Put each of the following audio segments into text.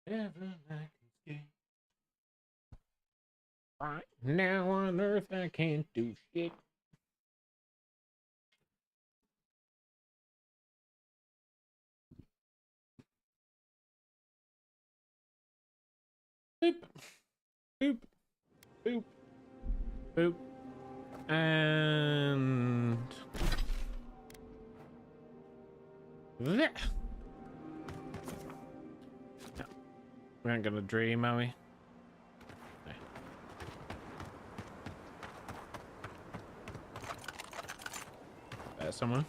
Heaven I can escape. Right now on Earth I can't do shit. Boop, boop, boop, boop, and there. No, we aren't gonna dream, are we? No. There's someone.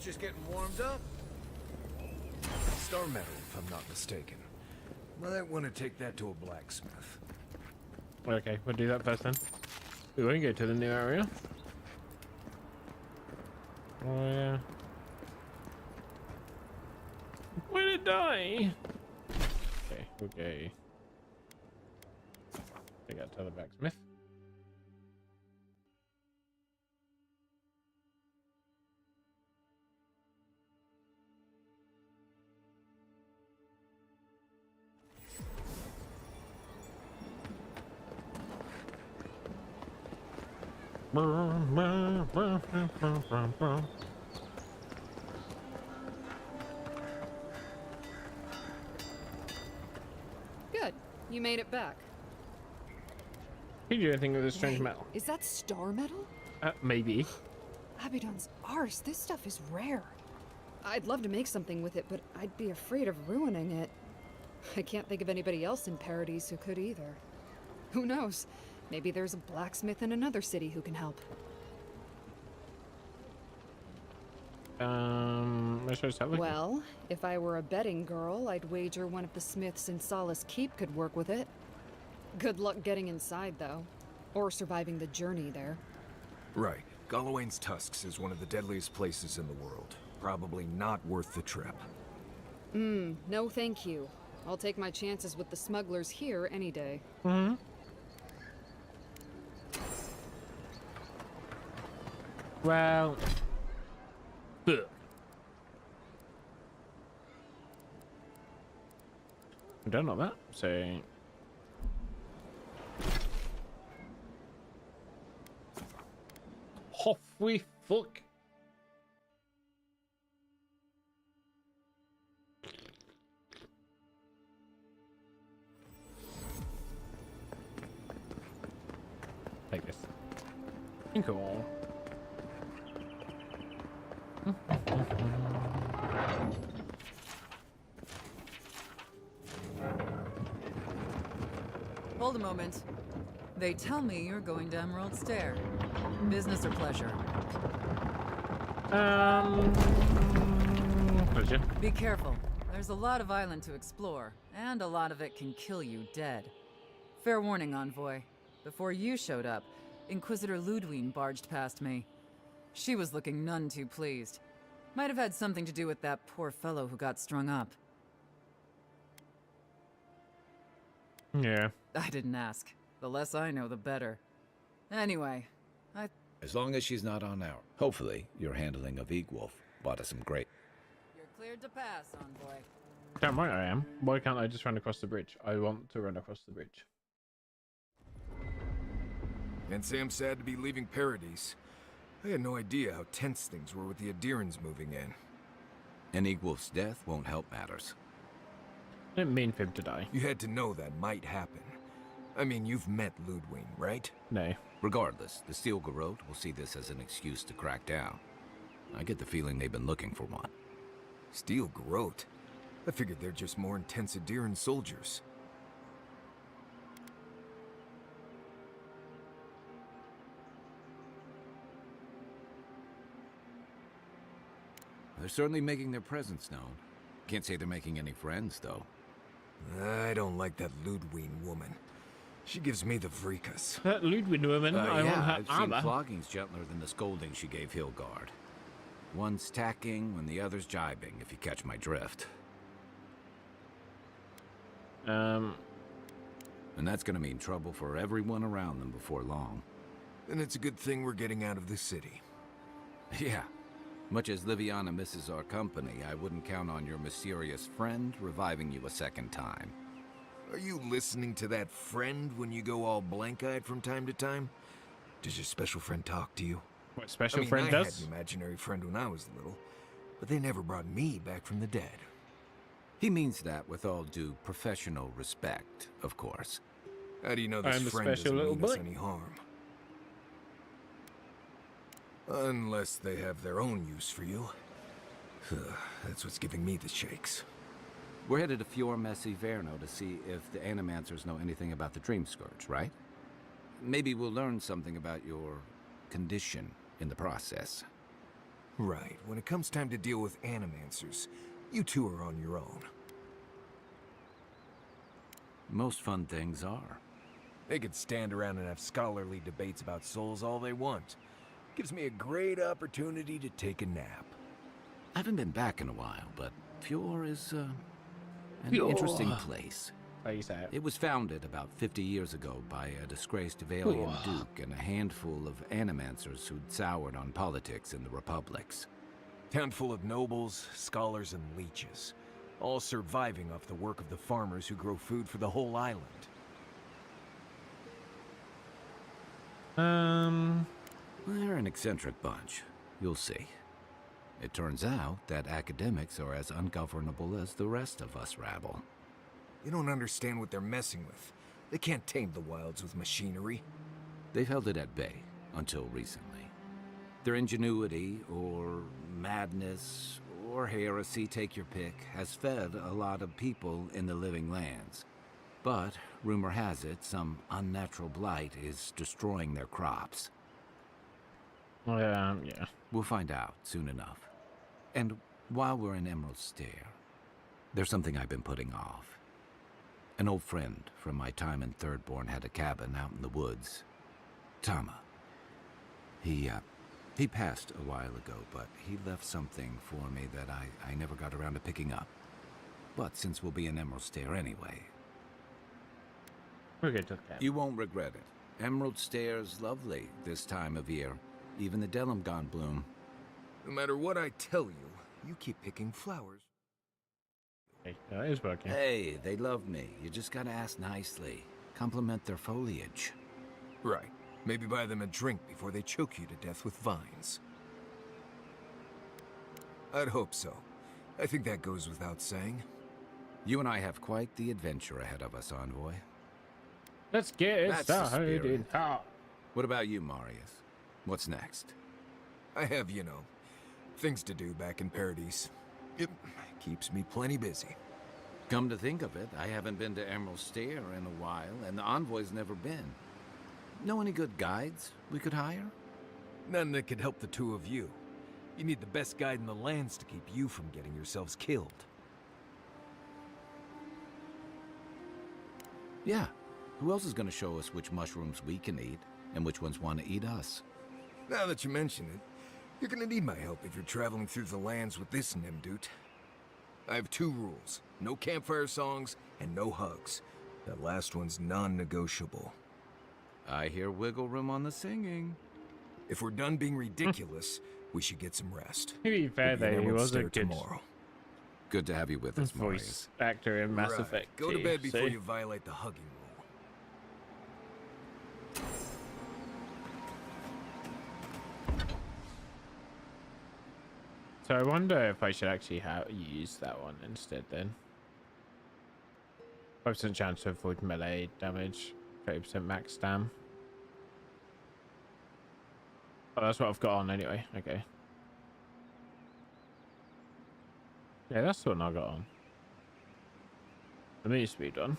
Just getting warmed up. Star metal, if I'm not mistaken. Might want to take that to a blacksmith. Okay, we'll do that first then. We won't go to the new area. Oh yeah. Where did it die? Okay, okay. I got to tell the blacksmith. Good. You made it back. Did you do anything with this strange metal? Is that star metal? Maybe. Abaddon's arse. This stuff is rare. I'd love to make something with it, but I'd be afraid of ruining it. I can't think of anybody else in Paradise who could either. Who knows? Maybe there's a blacksmith in another city who can help. Well, if I were a betting girl, I'd wager one of the smiths in Solace Keep could work with it. Good luck getting inside, though. Or surviving the journey there. Right. Gallowayne's Tusks is one of the deadliest places in the world. Probably not worth the trip. No thank you. I'll take my chances with the smugglers here any day. Mm-hmm. Well... Ugh. I don't know that, so... Holy fuck. Take this. Cool. Hold a moment. They tell me you're going to Emerald Stair. Business or pleasure? Pleasure. Be careful. There's a lot of island to explore, and a lot of it can kill you dead. Fair warning, Envoy. Before you showed up, Inquisitor Ludwine barged past me. She was looking none too pleased. Might have had something to do with that poor fellow who got strung up. Yeah. I didn't ask. The less I know, the better. Anyway, As long as she's not on our... Hopefully, your handling of Egwolf bought us some great... You're cleared to pass, Envoy. Damn right I am. Why can't I just run across the bridge? I want to run across the bridge. Can't say I'm sad to be leaving Paradise. I had no idea how tense things were with the Adherans moving in. And Egwolf's death won't help matters. I didn't mean for him to die. You had to know that might happen. I mean, you've met Ludwine, right? No. Regardless, the Steel Garrote will see this as an excuse to crack down. I get the feeling they've been looking for one. Steel Garrote? I figured they're just more intense adherent soldiers. They're certainly making their presence known. Can't say they're making any friends, though. I don't like that Ludwig woman. She gives me the freakus. That Ludwig woman, I want her I've seen armor. floggings gentler than the scolding she gave Hilgard. One's tacking when the other's jibing, if you catch my drift. And that's gonna mean trouble for everyone around them before long. Then it's a good thing we're getting out of this city. Yeah. Much as Liviana misses our company, I wouldn't count on your mysterious friend reviving you a second time. Are you listening to that friend when you go all blank-eyed from time to time? Does your special friend talk to you? What special I friend had does? an imaginary friend when I was little, but they never brought me back from the dead. He means that with all due professional respect, of course. How do you know this I'm a friend special doesn't little mean us boy. any harm? Unless they have their own use for you. That's what's giving me the shakes. We're headed to Fior Messi Verno to see if the Animancers know anything about the Dream Scourge, right? Maybe we'll learn something about your condition in the process. Right. When it comes time to deal with Animancers, you two are on your own. Most fun things are. They could stand around and have scholarly debates about souls all they want. Gives me a great opportunity to take a nap. I haven't been back in a while, but Fior is an Fior. interesting place. How you say it? It was founded about 50 years ago by a disgraced Valian duke and a handful of Animancers who'd soured on politics in the republics. Town full of nobles, scholars, and leeches. All surviving off the work of the farmers who grow food for the whole island. They're an eccentric bunch. You'll see. It turns out that academics are as ungovernable as the rest of us rabble. You don't understand what they're messing with. They can't tame the wilds with machinery. They've held it at bay until recently. Their ingenuity, or madness, or heresy, take your pick, has fed a lot of people in the living lands. But, rumor has it, some unnatural blight is destroying their crops. Yeah. We'll find out soon enough. And while we're in Emerald Stair, there's something I've been putting off. An old friend from my time in Thirdborn had a cabin out in the woods. Tama. He passed a while ago, but he left something for me that I never got around to picking up. But since we'll be in Emerald Stair anyway, We'll get to that. you won't regret it. Emerald Stair's lovely this time of year. Even the Delimgon bloom. No matter what I tell you, you keep picking flowers. Okay, that is working. Hey, they love me. You just gotta ask nicely. Compliment their foliage. Right. Maybe buy them a drink before they choke you to death with vines. I'd hope so. I think that goes without saying. You and I have quite the adventure ahead of us, Envoy. Let's get it That's the started. spirit. Ah. What about you, Marius? What's next? I have, things to do back in Paradise. It keeps me plenty busy. Come to think of it, I haven't been to Emerald Stair in a while, and the Envoy's never been. Know any good guides we could hire? None that could help the two of you. You need the best guide in the lands to keep you from getting yourselves killed. Yeah. Who else is gonna show us which mushrooms we can eat, and which ones want to eat us? Now that you mention it, you're gonna need my help if you're traveling through the lands with this Nimdut. I have 2 rules. No campfire songs, and no hugs. That last one's non-negotiable. I hear wiggle room on the singing. If we're done being ridiculous, we should get some rest. To be fair, We'll be in though, he Emerald was a Stair good tomorrow. Good to have you with us, Marius. voice actor in Mass Right. Effect. Go to 2, bed before see? you violate the hugging rule. So I wonder if I should actually use that one instead then. 5% chance to avoid melee damage, 30% max dam. Oh, that's what I've got on anyway. Okay. Yeah, that's the one I got on. The mini speed one.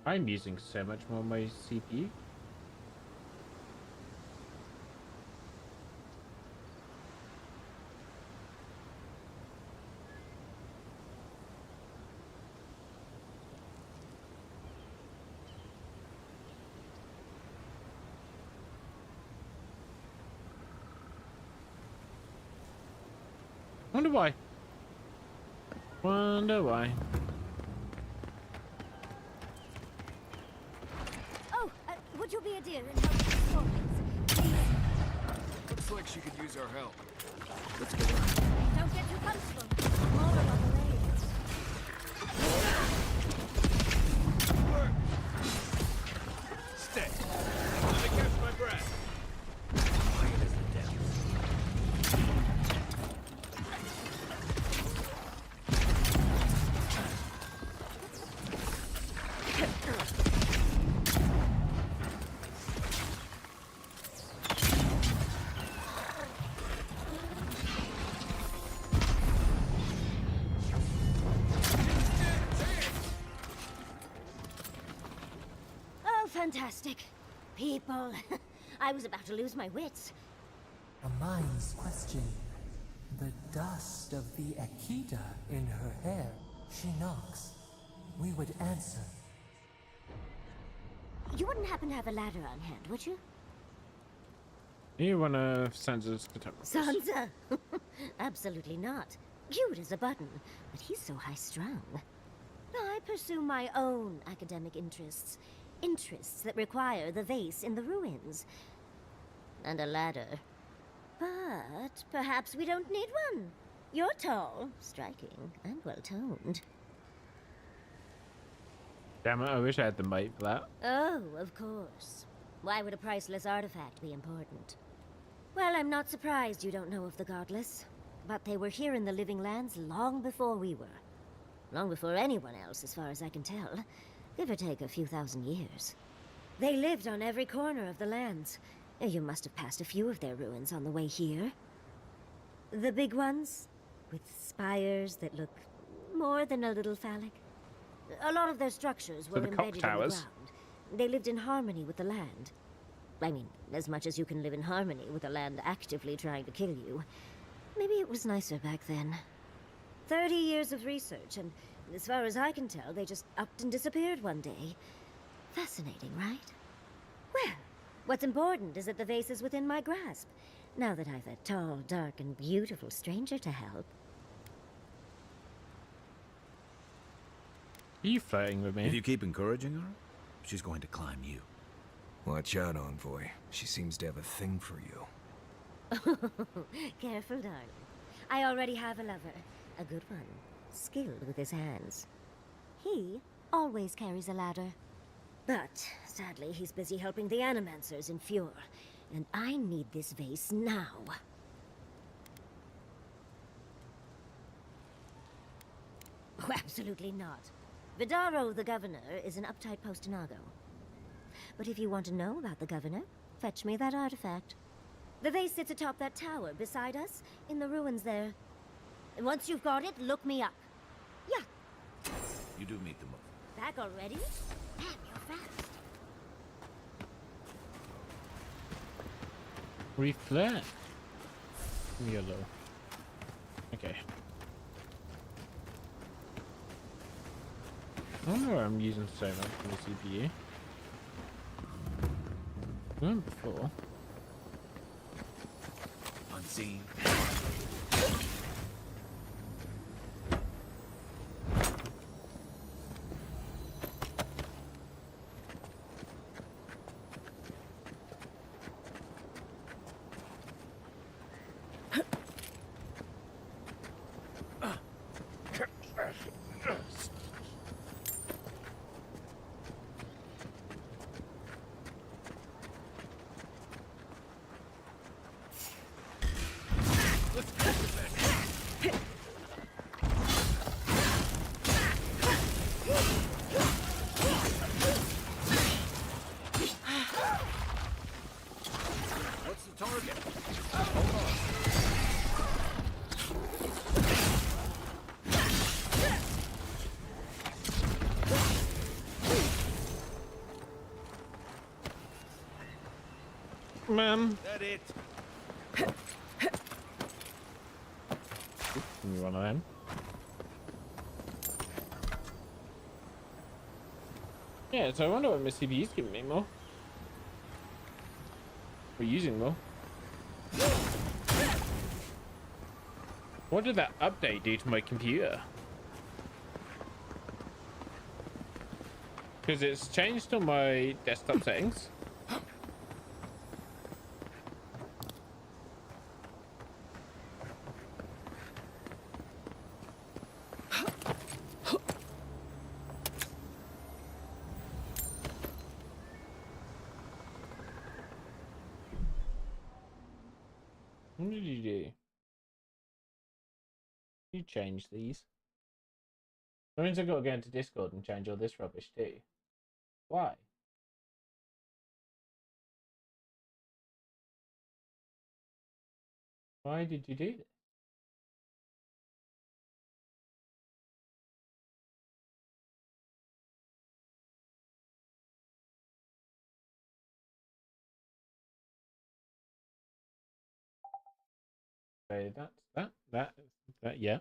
I'm using so much more of my CPU. Wonder why. Wonder why. Oh, would you be a dear and help with the stories? Please, Looks like she could use our help. Let's go. don't get too comfortable. More on the way. Stay. Let me catch my breath. Oh, fantastic. People. I was about to lose my wits. A mind's question. The dust of the Akita in her hair. She knocks. We would answer. You wouldn't happen to have a ladder on hand, would you? You wanna Sansa's contemporaries? Sansa? Absolutely not. Cute as a button, but he's so high-strung. I pursue my own academic interests. Interests that require the vase in the ruins. And a ladder. But perhaps we don't need one. You're tall, striking, and well-toned. Damn it, I wish I had the might for that. Oh, of course. Why would a priceless artifact be important? Well, I'm not surprised you don't know of the Godless. But they were here in the Living Lands long before we were. Long before anyone else, as far as I can tell. Give or take a few thousand years. They lived on every corner of the lands. You must have passed a few of their ruins on the way here. The big ones, with spires that look more than a little phallic. A lot of their structures were the cock embedded in the towers. ground. They lived in harmony with the land. I mean, as much as you can live in harmony with a land actively trying to kill you. Maybe it was nicer back then. 30 years of research, and as far as I can tell, they just upped and disappeared one day. Fascinating, right? Well, what's important is that the vase is within my grasp, now that I've a tall, dark, and beautiful stranger to help. Are you flirting with If me? you keep encouraging her, she's going to climb you. Watch out, Envoy. She seems to have a thing for you. Careful, darling. I already have a lover. A good one. Skilled with his hands. He always carries a ladder. But, sadly, he's busy helping the Animancers in Fjord. And I need this vase now. Oh, absolutely not. Vidaro, the governor, is an uptight postinago. But if you want to know about the governor, fetch me that artifact. The vase sits atop that tower beside us, in the ruins there. And once you've got it, look me up. Yeah, You do meet them. back already? Damn, you're fast. Reflect. Yellow. Okay. I don't know why I'm using so much for the CPU. I went before. Unseen. Man. That it? Give me one of them. Yeah, so I wonder what my CPU is giving me more. We're using more. What did that update do to my computer? Because it's changed all my desktop settings. What did you do? You change these. That means I've got to go into Discord and change all this rubbish too. Why? Why did you do this? Okay, that's that, yeah.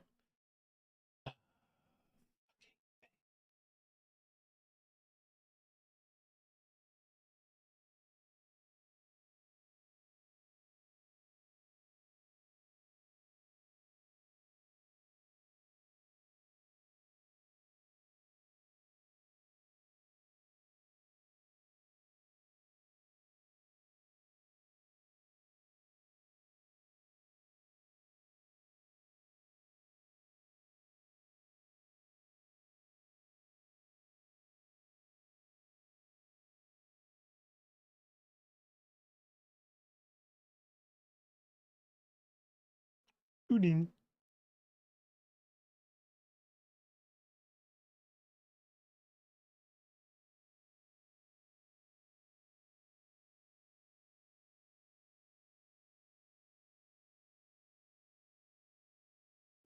Pudding.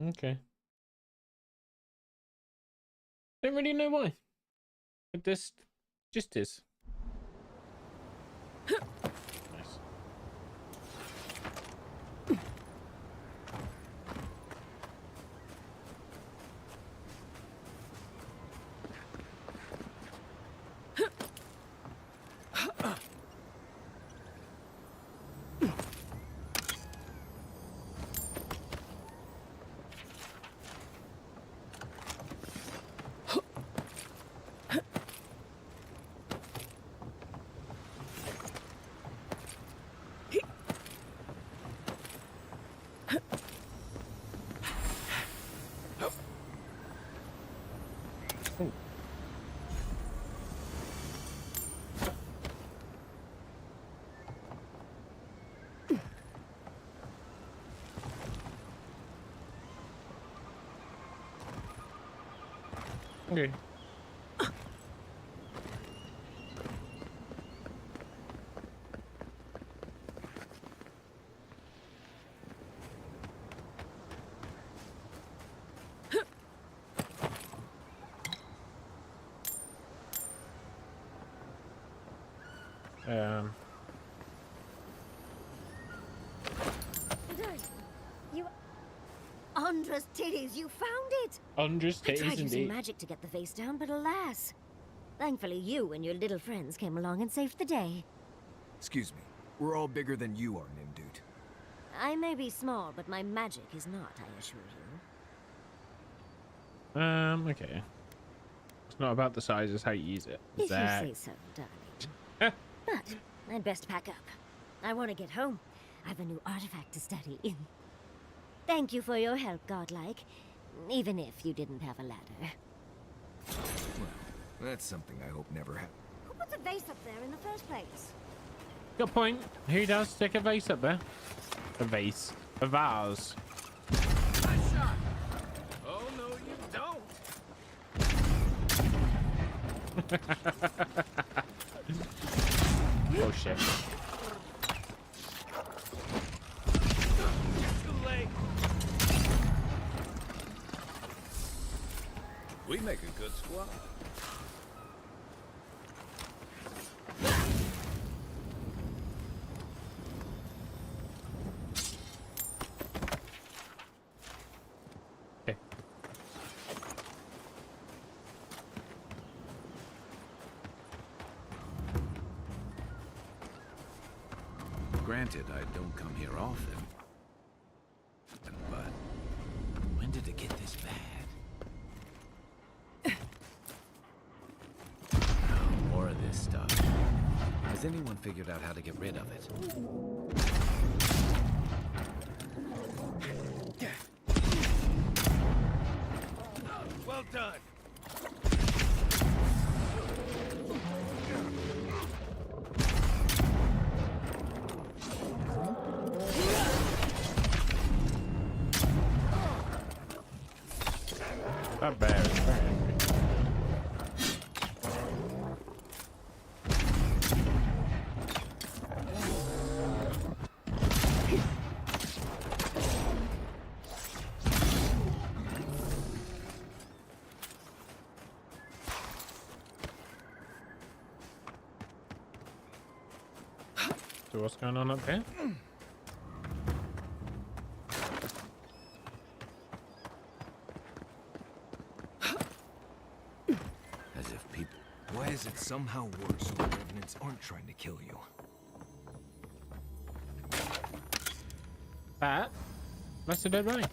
Okay. Don't really know why. It just is. Nice. Oh. Okay. You... Andra's titties, you found it! Undra's I tried titties using indeed. magic to get the face down, but alas. Thankfully you and your little friends came along and saved the day. Excuse me. We're all bigger than you are, Nimdude. I may be small, but my magic is not, I assure you. Okay. It's not about the size, it's how you use it. If you say so, darling. But I'd best pack up. I want to get home. I've a new artifact to study. Thank you for your help, Godlike. Even if you didn't have a ladder. Well, that's something I hope never happens. Who put the vase up there in the first place? Good point. Who does stick a vase up there? A vase. A vase. Oh, no, you don't! Oh shit. Too late! We make a good squad. Granted, I don't come here often. But when did it get this bad? Oh, more of this stuff. Has anyone figured out how to get rid of it? Well done. That bear is very angry. So what's going on up here? As if people... Why is it somehow worse when revenants aren't trying to kill you? That? That's a dead body.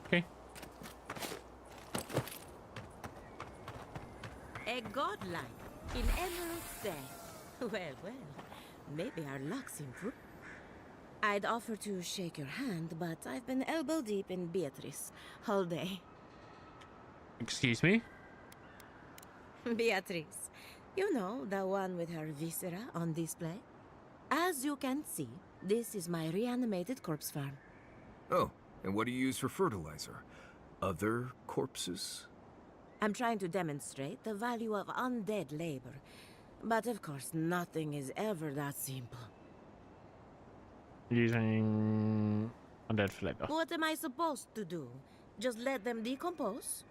Okay. A godlike in Emerald's Day. Well, well, maybe our luck's improved. I'd offer to shake your hand, but I've been elbow deep in Beatrice all day. Excuse me? Beatrice, you know, the one with her viscera on display? As you can see, this is my reanimated corpse farm. Oh, and what do you use for fertilizer? Other corpses? I'm trying to demonstrate the value of undead labor. But of course, nothing is ever that simple. Using undead flavor. What am I supposed to do? Just let them decompose?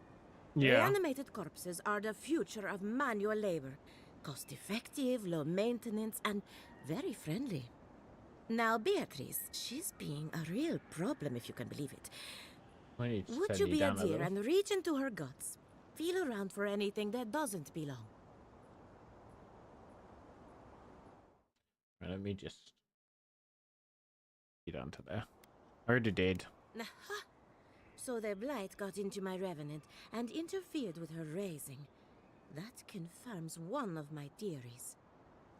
Yeah. Reanimated corpses are the future of manual labor. Cost-effective, low maintenance, and very friendly. Now, Beatrice, she's being a real problem, if you can believe it. We need to Would send you be a down dear little. and reach into her guts? Feel around for anything that doesn't belong. Right, let me just get onto there. I already did. Aha! So the blight got into my revenant and interfered with her raising. That confirms one of my theories.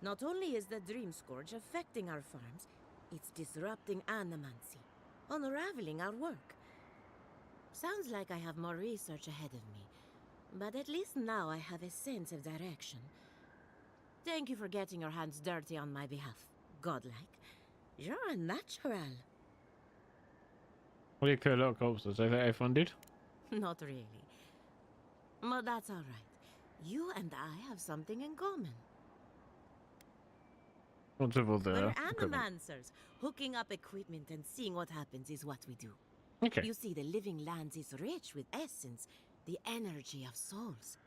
Not only is the Dream Scourge affecting our farms, it's disrupting animancy, unraveling our work. Sounds like I have more research ahead of me, but at least now I have a sense of direction. Thank you for getting your hands dirty on my behalf, godlike. You're a natural. What do you kill a lot of corpses? I think I funded. Not really. But that's all right. You and I have something in common. What's with all the We're equipment? animancers. Hooking up equipment and seeing what happens is what we do. Okay. You see, the living lands is rich with essence, the energy of souls.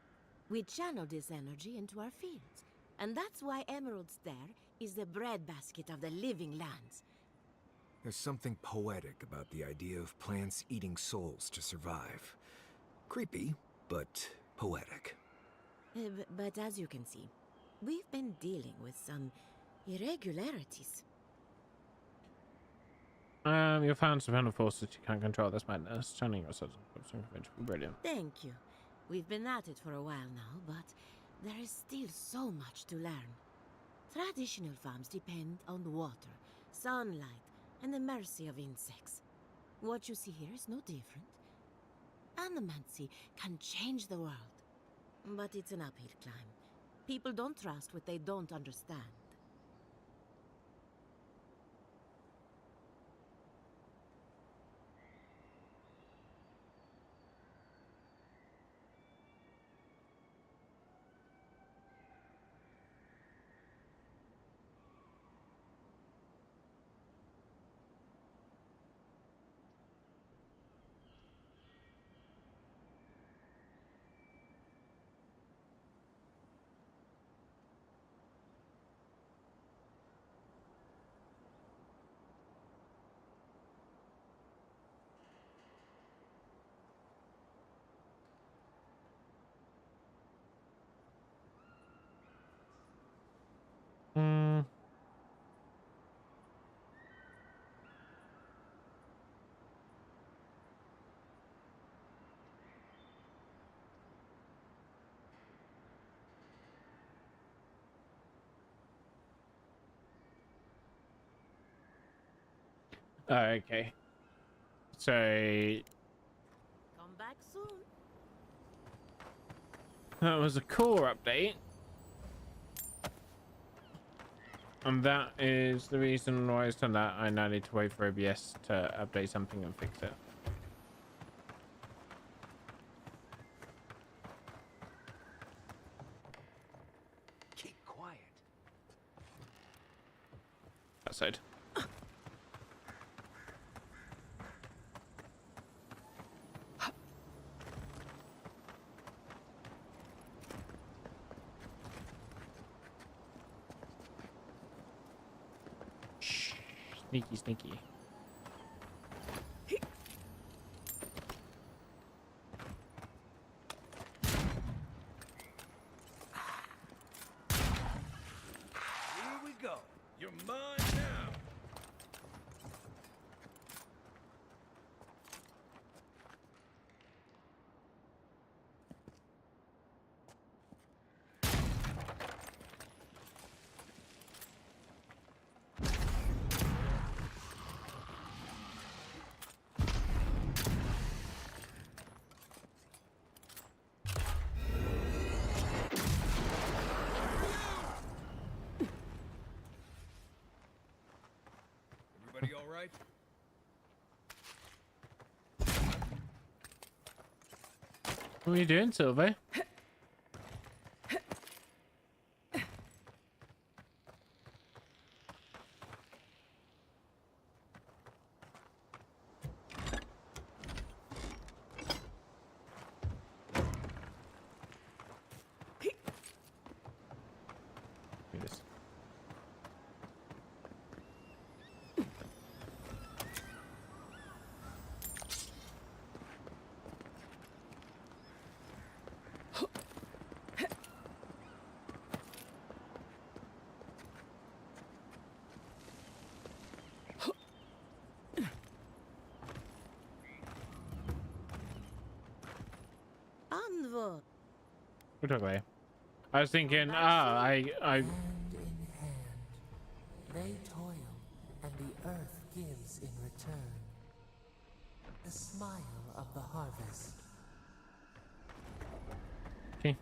We channel this energy into our fields. And that's why Emerald's there is the breadbasket of the living lands. There's something poetic about the idea of plants eating souls to survive. Creepy, but poetic. But as you can see, we've been dealing with some irregularities. You found some kind of forces you can't control. That's madness. Turning yourselves into something brilliant. Thank you. We've been at it for a while now, but there is still so much to learn. Traditional farms depend on water, sunlight, and the mercy of insects. What you see here is no different. Animancy can change the world, but it's an uphill climb. People don't trust what they don't understand. Hmm. Okay. So Come back soon. that was a core update. And that is the reason why it's done that. I now need to wait for OBS to update something and fix it. Keep quiet. That side. Shh. Sneaky, sneaky. Here we go. You're mine now. Everybody all right? What are you doing, Sylvie? Yes. Anvo. We're talking about. I was thinking, I Hand in hand, they toil, and the earth gives in return. The smile of the harvest. okay.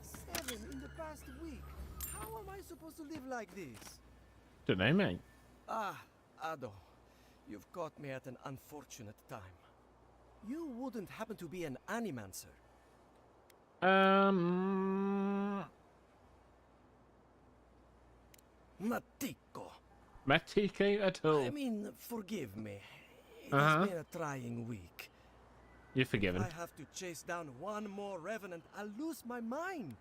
Seven in the past week. How am I supposed to live like this? Don't know, mate. Ah, Ado. You've caught me at an unfortunate time. You wouldn't happen to be an animancer. Matiko. Matike at all. I mean, forgive me. It Uh-huh. has been a trying week. You're forgiven. I have to chase down one more revenant. I'll lose my mind.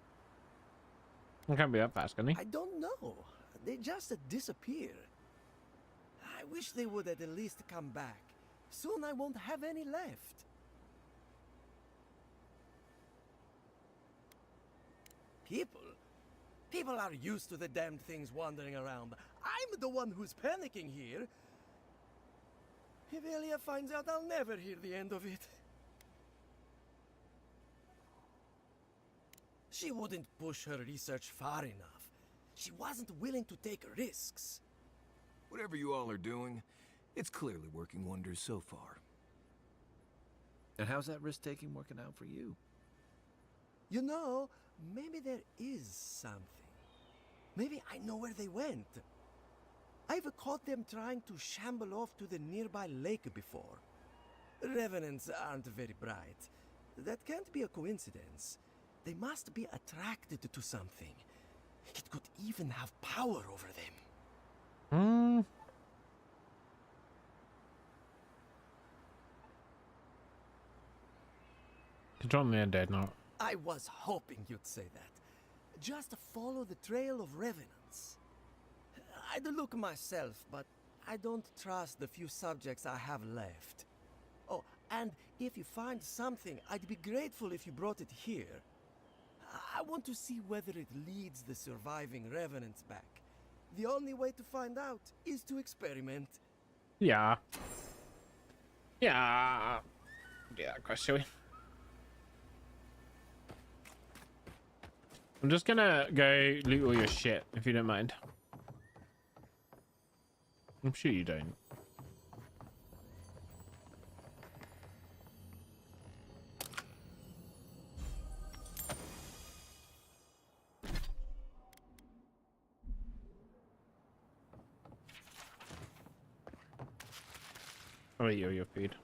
It can't be that fast, can he? I don't know. They just disappear. I wish they would at least come back. Soon I won't have any left. People are used to the damned things wandering around. I'm the one who's panicking here. If Elia finds out, I'll never hear the end of it. She wouldn't push her research far enough. She wasn't willing to take risks. Whatever you all are doing, it's clearly working wonders so far. And how's that risk-taking working out for you? You know, maybe there is something. Maybe I know where they went. I've caught them trying to shamble off to the nearby lake before. Revenants aren't very bright. That can't be a coincidence. They must be attracted to something. It could even have power over them. Hmm. Control the undead, not. I was hoping you'd say that. Just follow the trail of revenants. I'd look myself, but I don't trust the few subjects I have left. Oh, And if you find something, I'd be grateful if you brought it here. I want to see whether it leads the surviving revenants back. The only way to find out is to experiment. Yeah. Yeah. Do that quest, shall we? I'm just gonna go loot all your shit, if you don't mind. I'm sure you don't. I'll eat all your food.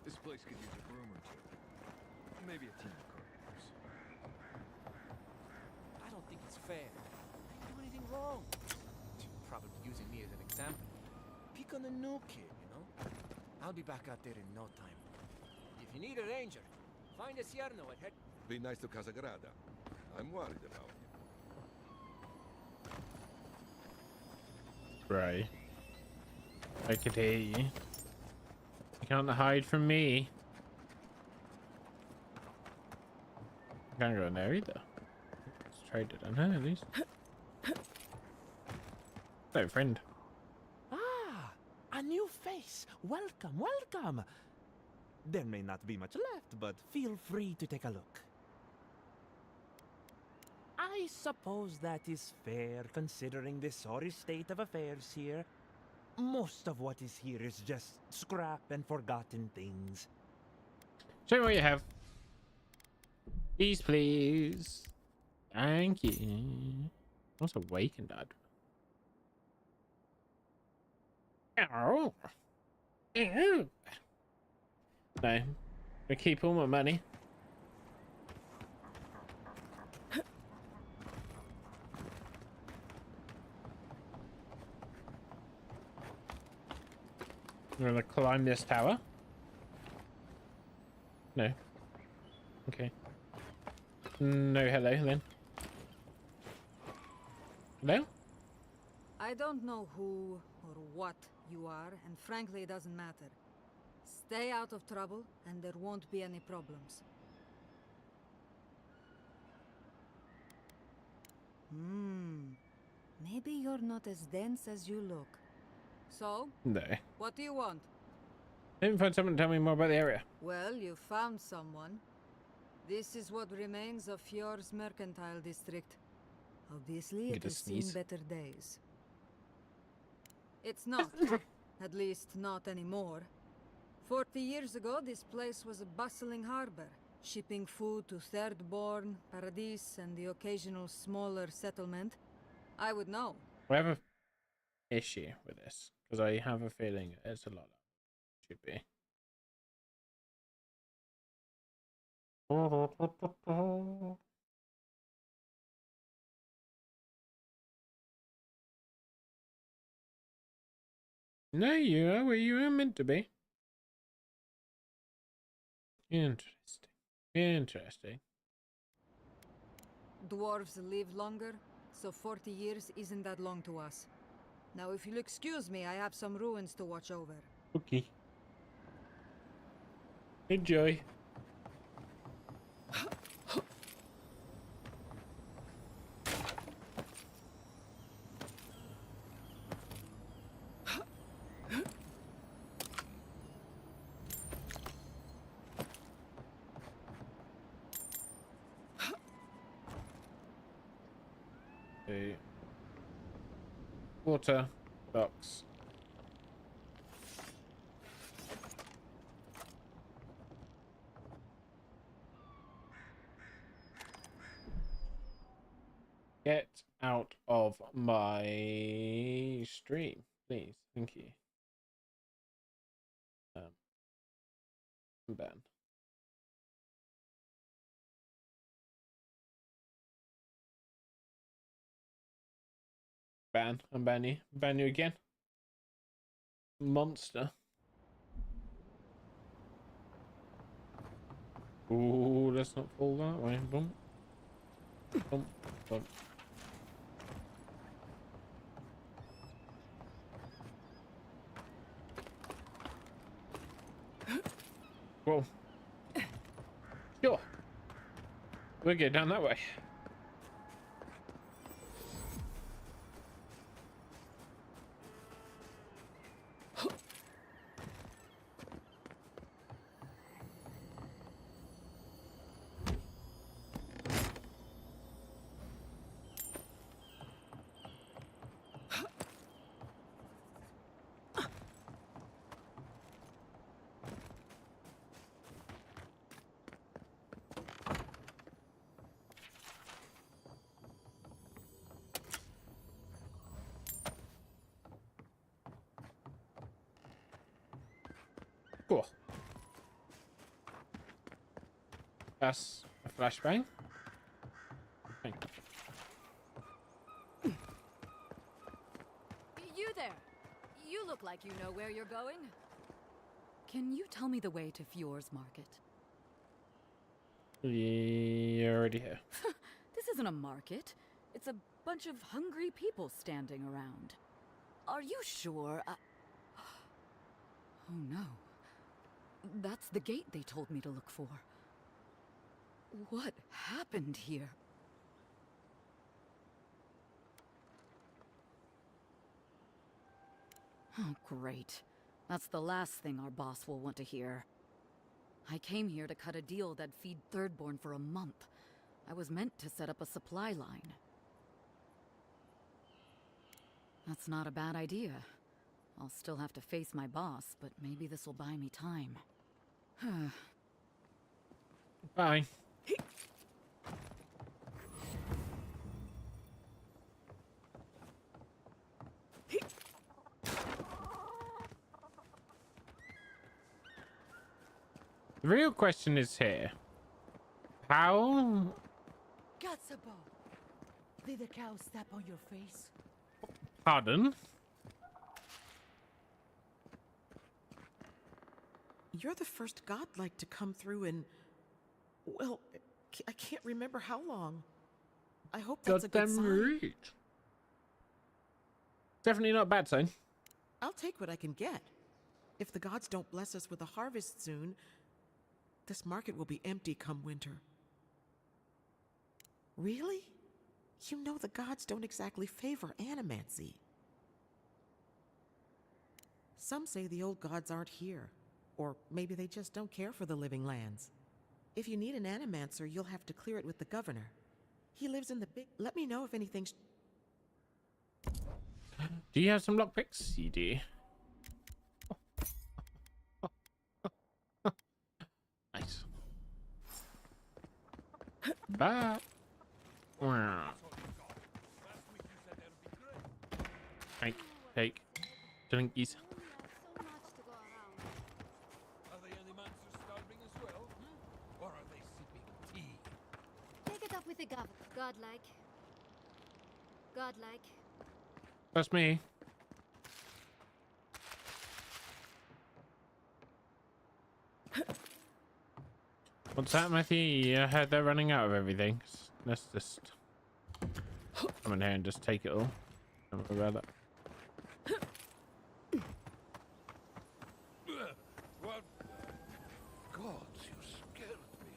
This place could use a broom or two. Maybe a team of carpenters. I don't think it's fair. I didn't do anything wrong. You're probably using me as an example. Pick on the new kid, you know? I'll be back out there in no time. If you need a ranger, find a Cierno at head. Be nice to Casagrada. I'm worried about you. Right. I could hear you. You can't hide from me. I can't go in there either. Let's try it on her at least. Hello, friend. Ah, a new face. Welcome, welcome. There may not be much left, but feel free to take a look. I suppose that is fair, considering the sorry state of affairs here. Most of what is here is just scrap and forgotten things. Show me what you have. Please, please. Thank you. What's awakened, Dad? Ow. Ew. No. I keep all my money. I'm gonna climb this tower. No. Okay. No, hello then. Hello? I don't know who or what you are, and frankly, it doesn't matter. Stay out of trouble, and there won't be any problems. Maybe you're not as dense as you look. So? No. What do you want? I didn't find someone to tell me more about the area. Well, you found someone. This is what remains of Fjord's mercantile district. Obviously, it has seen better days. It's not. At least, not anymore. 40 years ago, this place was a bustling harbor, shipping food to Thirdborn, Paradis, and the occasional smaller settlement. I would know. I have a issue with this, because I have a feeling it's a lot. Should be. No, you are where you are meant to be. Interesting. Interesting. Dwarves live longer, so 40 years isn't that long to us. Now, if you'll excuse me, I have some ruins to watch over. Okay. Enjoy. Okay. Water box. Get out of my stream, please. Thank you. Ben. Ban and ban you. Ban you again. Monster. Ooh, let's not fall that way. Boom. Boom. Boom. Whoa. Sure. We'll get down that way. Cool. That's a flashbang. Bang. You there! You look like you know where you're going. Can you tell me the way to Fjord's Market? You're already here. This isn't a market. It's a bunch of hungry people standing around. Are you sure? Oh no. That's the gate they told me to look for. What happened here? Oh, great. That's the last thing our boss will want to hear. I came here to cut a deal that'd feed Thirdborn for a month. I was meant to set up a supply line. That's not a bad idea. I'll still have to face my boss, but maybe this will buy me time. Bye. The real question is here. How? Gatsabo! Did the cow step on your face? Pardon? You're the first godlike to come through in... well, I can't remember how long. I hope that's a good sign. Right. Definitely not a bad sign. I'll take what I can get. If the gods don't bless us with a harvest soon, this market will be empty come winter. Really? You know the gods don't exactly favor animancy. Some say the old gods aren't here. Or maybe they just don't care for the living lands. If you need an animancer, you'll have to clear it with the governor. He lives in the big... Let me know if anything's... Do you have some lockpicks? You do. Nice. Bye. Take, take. Drinkies. Are the animancers starving as well? Or are they sipping tea? Take it up with the godlike. Godlike. That's me. What's that, Matthew? You heard they're running out of everything. Let's just come in here and just take it all. Don't worry about that. What? Gods, you scared me.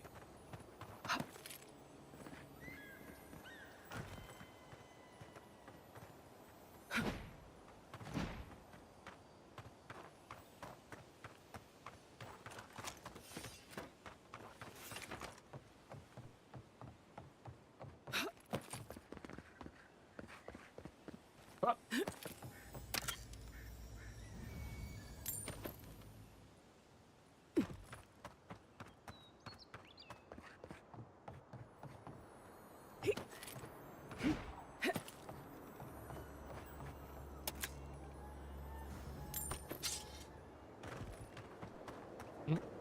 What?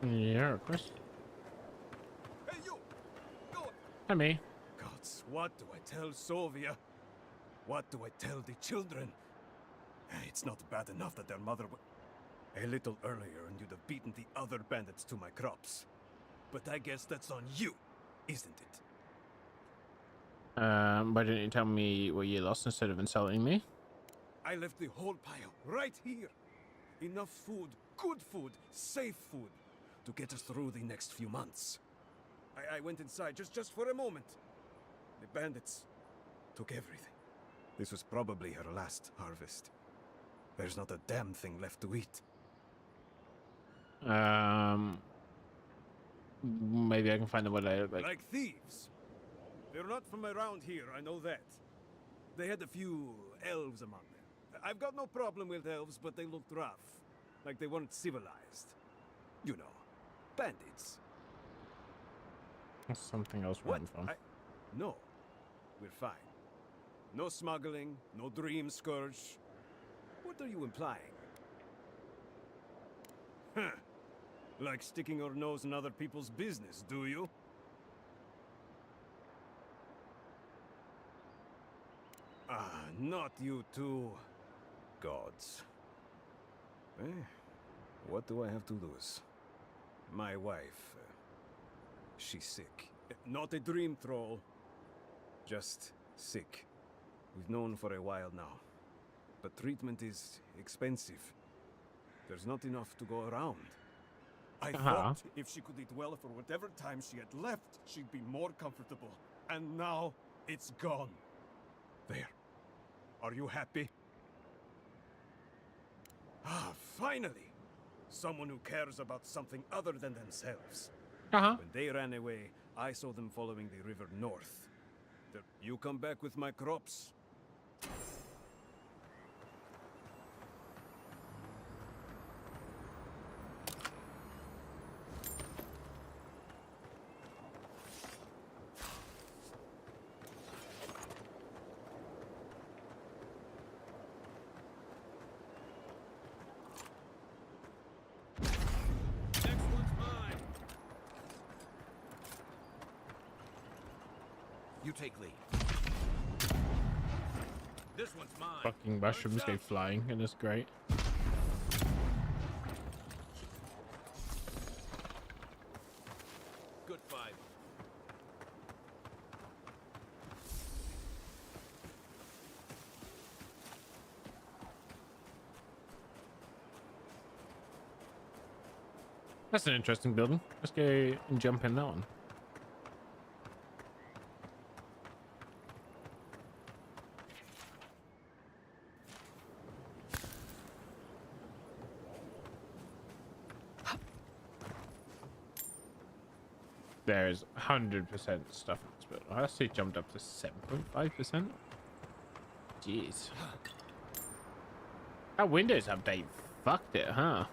Yeah, of course. Hey, you! Go! Hi, me. Gods, what do I tell Sylvia? What do I tell the children? It's not bad enough that their mother a little earlier and you'd have beaten the other bandits to my crops. But I guess that's on you, isn't it? Why didn't you tell me what you lost instead of insulting me? I left the whole pile right here. Enough food, good food, safe food, to get us through the next few months. I went inside just for a moment. The bandits took everything. This was probably her last harvest. There's not a damn thing left to eat. Maybe I can find out what I look like. Like thieves. They're not from around here, I know that. They had a few elves among them. I've got no problem with elves, but they looked rough. Like they weren't civilized. You know, bandits. That's something else where I'm from. No, we're fine. No smuggling, no dream scourge. What are you implying? Huh. Like sticking your nose in other people's business, do you? Ah, not you two. Gods. What do I have to lose? My wife. She's sick. Not a dream troll. Just sick. We've known for a while now. But treatment is expensive. There's not enough to go around. I thought if she could eat well for whatever time she had left, she'd be more comfortable. And now, it's gone. There. Are you happy? Ah, finally! Someone who cares about something other than themselves. When they ran away, I saw them following the river north. You come back with my crops. You take lead. This one's mine. Fucking mushrooms go flying, and it's great. Good fight. That's an interesting building. Let's go and jump in that one. There's 100% stuff in this building. I see it jumped up to 7.5%. Jeez. That Windows update fucked it, huh?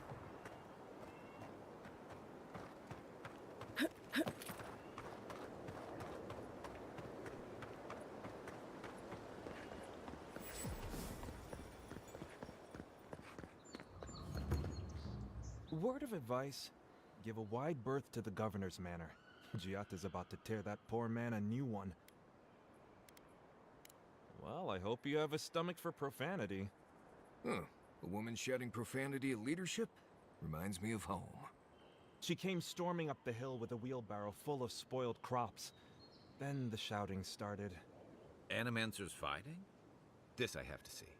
Word of advice, give a wide berth to the governor's manor. Giatta's about to tear that poor man a new one. Well, I hope you have a stomach for profanity. Huh. A woman shouting profanity at leadership? Reminds me of home. She came storming up the hill with a wheelbarrow full of spoiled crops. Then the shouting started. Animancers fighting? This I have to see.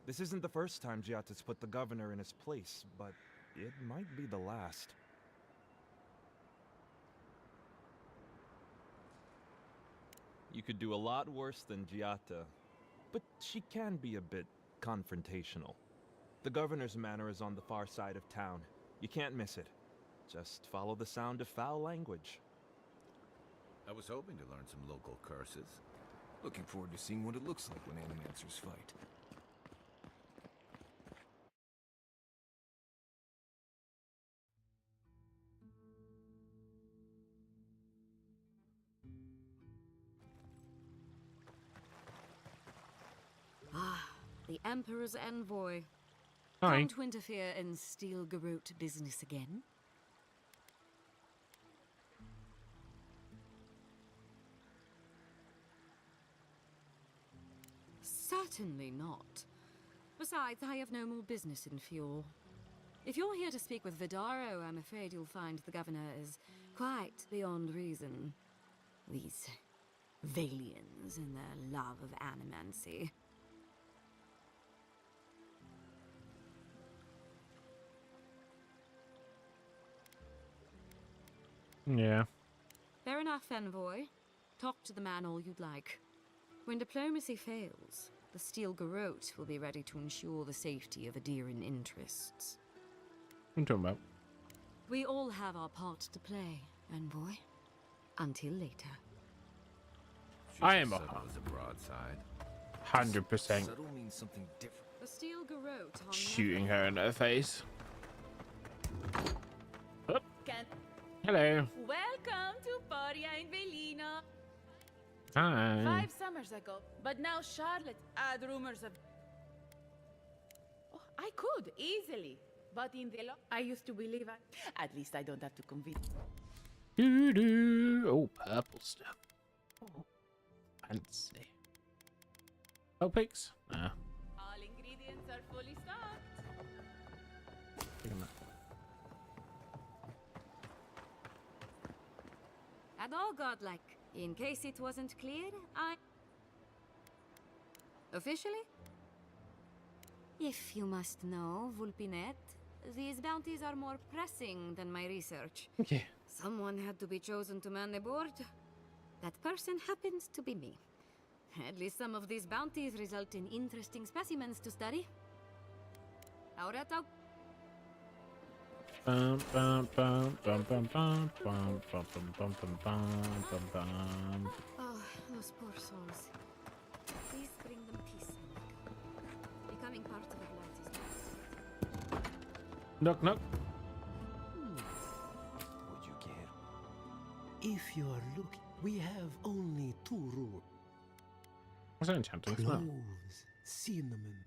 This isn't the first time Giatta's put the governor in his place, but it might be the last. You could do a lot worse than Giatta, but she can be a bit confrontational. The governor's manor is on the far side of town. You can't miss it. Just follow the sound of foul language. I was hoping to learn some local curses. Looking forward to seeing what it looks like when animancers fight. The Emperor's envoy. Hi. Come to interfere in Steel Garrote business again? Certainly not. Besides, I have no more business in Fjord. If you're here to speak with Vidaro, I'm afraid you'll find the governor is quite beyond reason. These Valians and their love of animancy. Yeah. Fair enough, Envoy. Talk to the man all you'd like. When diplomacy fails, the Steel Garrote will be ready to ensure the safety of Adiran interests. What are you talking about? We all have our part to play, Envoy. Until later. I am a broadside. 100% Subtle means something different. The Steel Garrote on shooting her in her face. Oh. Hello. Welcome to Paria in Velina. Hi. 5 summers ago, but now Charlotte had rumors of... Oh, I could, easily. But in the I used to believe At least I don't have to convince. Doo-doo. Oh, purple stuff. Oh, fancy. Oh, pigs? Nah. All ingredients are fully stocked. Take 'em out. And all godlike. In case it wasn't clear, Officially? If you must know, Vulpinet, these bounties are more pressing than my research. Yeah. Someone had to be chosen to man the board. That person happens to be me. At least some of these bounties result in interesting specimens to study. Ahora Bum, bum, bum, bum, bum, bum, bum, bum, bum, bum, bum, bum, bum, bum. Oh, those poor souls. Please bring them peace. Becoming part of a blight is not. Knock, knock. Would you care? If you are looking, we have only 2 rules. What's that enchanting smell? Cloves, cinnamon,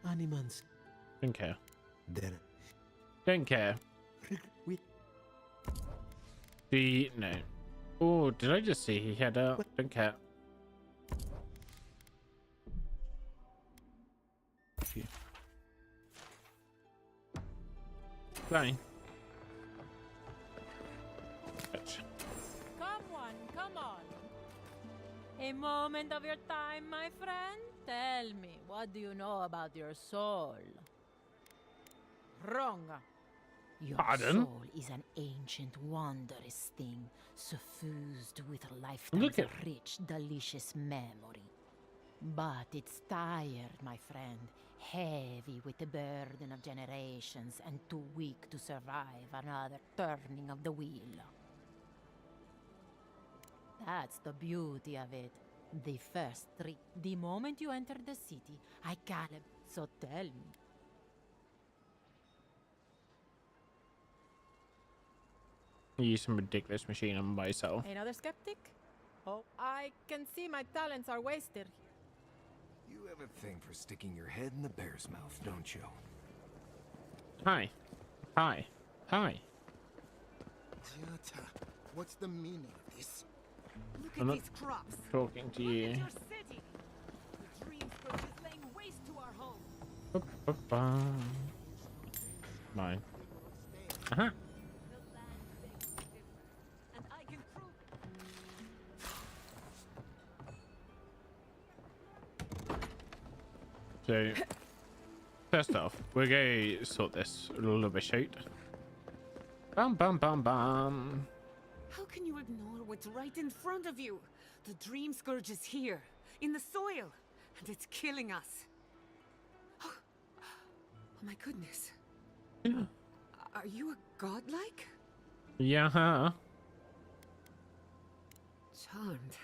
animals. Don't care. There. Don't care. We No. Oh, did I just see he had a... Don't care. Flying. Come on. A moment of your time, my friend. Tell me, what do you know about your soul? Wrong. Your Pardon? soul is an ancient, wondrous thing, suffused with Look lifetimes at- of rich, delicious memory. But it's tired, my friend, heavy with the burden of generations, and too weak to survive another turning of the wheel. That's the beauty of it. The first 3. The moment you enter the city, I calibrate. So tell me. Use some ridiculous machine on myself. Another skeptic? Oh, I can see my talents are wasted here. You have a thing for sticking your head in the bear's mouth, don't you? Hi. Hi. Hi. Giata, what's the meaning of this? I'm Look at not these crops. talking to you. Look at your city. The dream scourge is laying waste to our home. Ba-ba-ba. Mine. Uh-huh. And I can prove it. So, first off, we're going to sort this a little bit out. Bum, bum, bum, bum. How can you ignore what's right in front of you? The dream scourge is here, in the soil, and it's killing us. Oh my goodness. Yeah. Are you a godlike? Yeah. Huh? Charmed.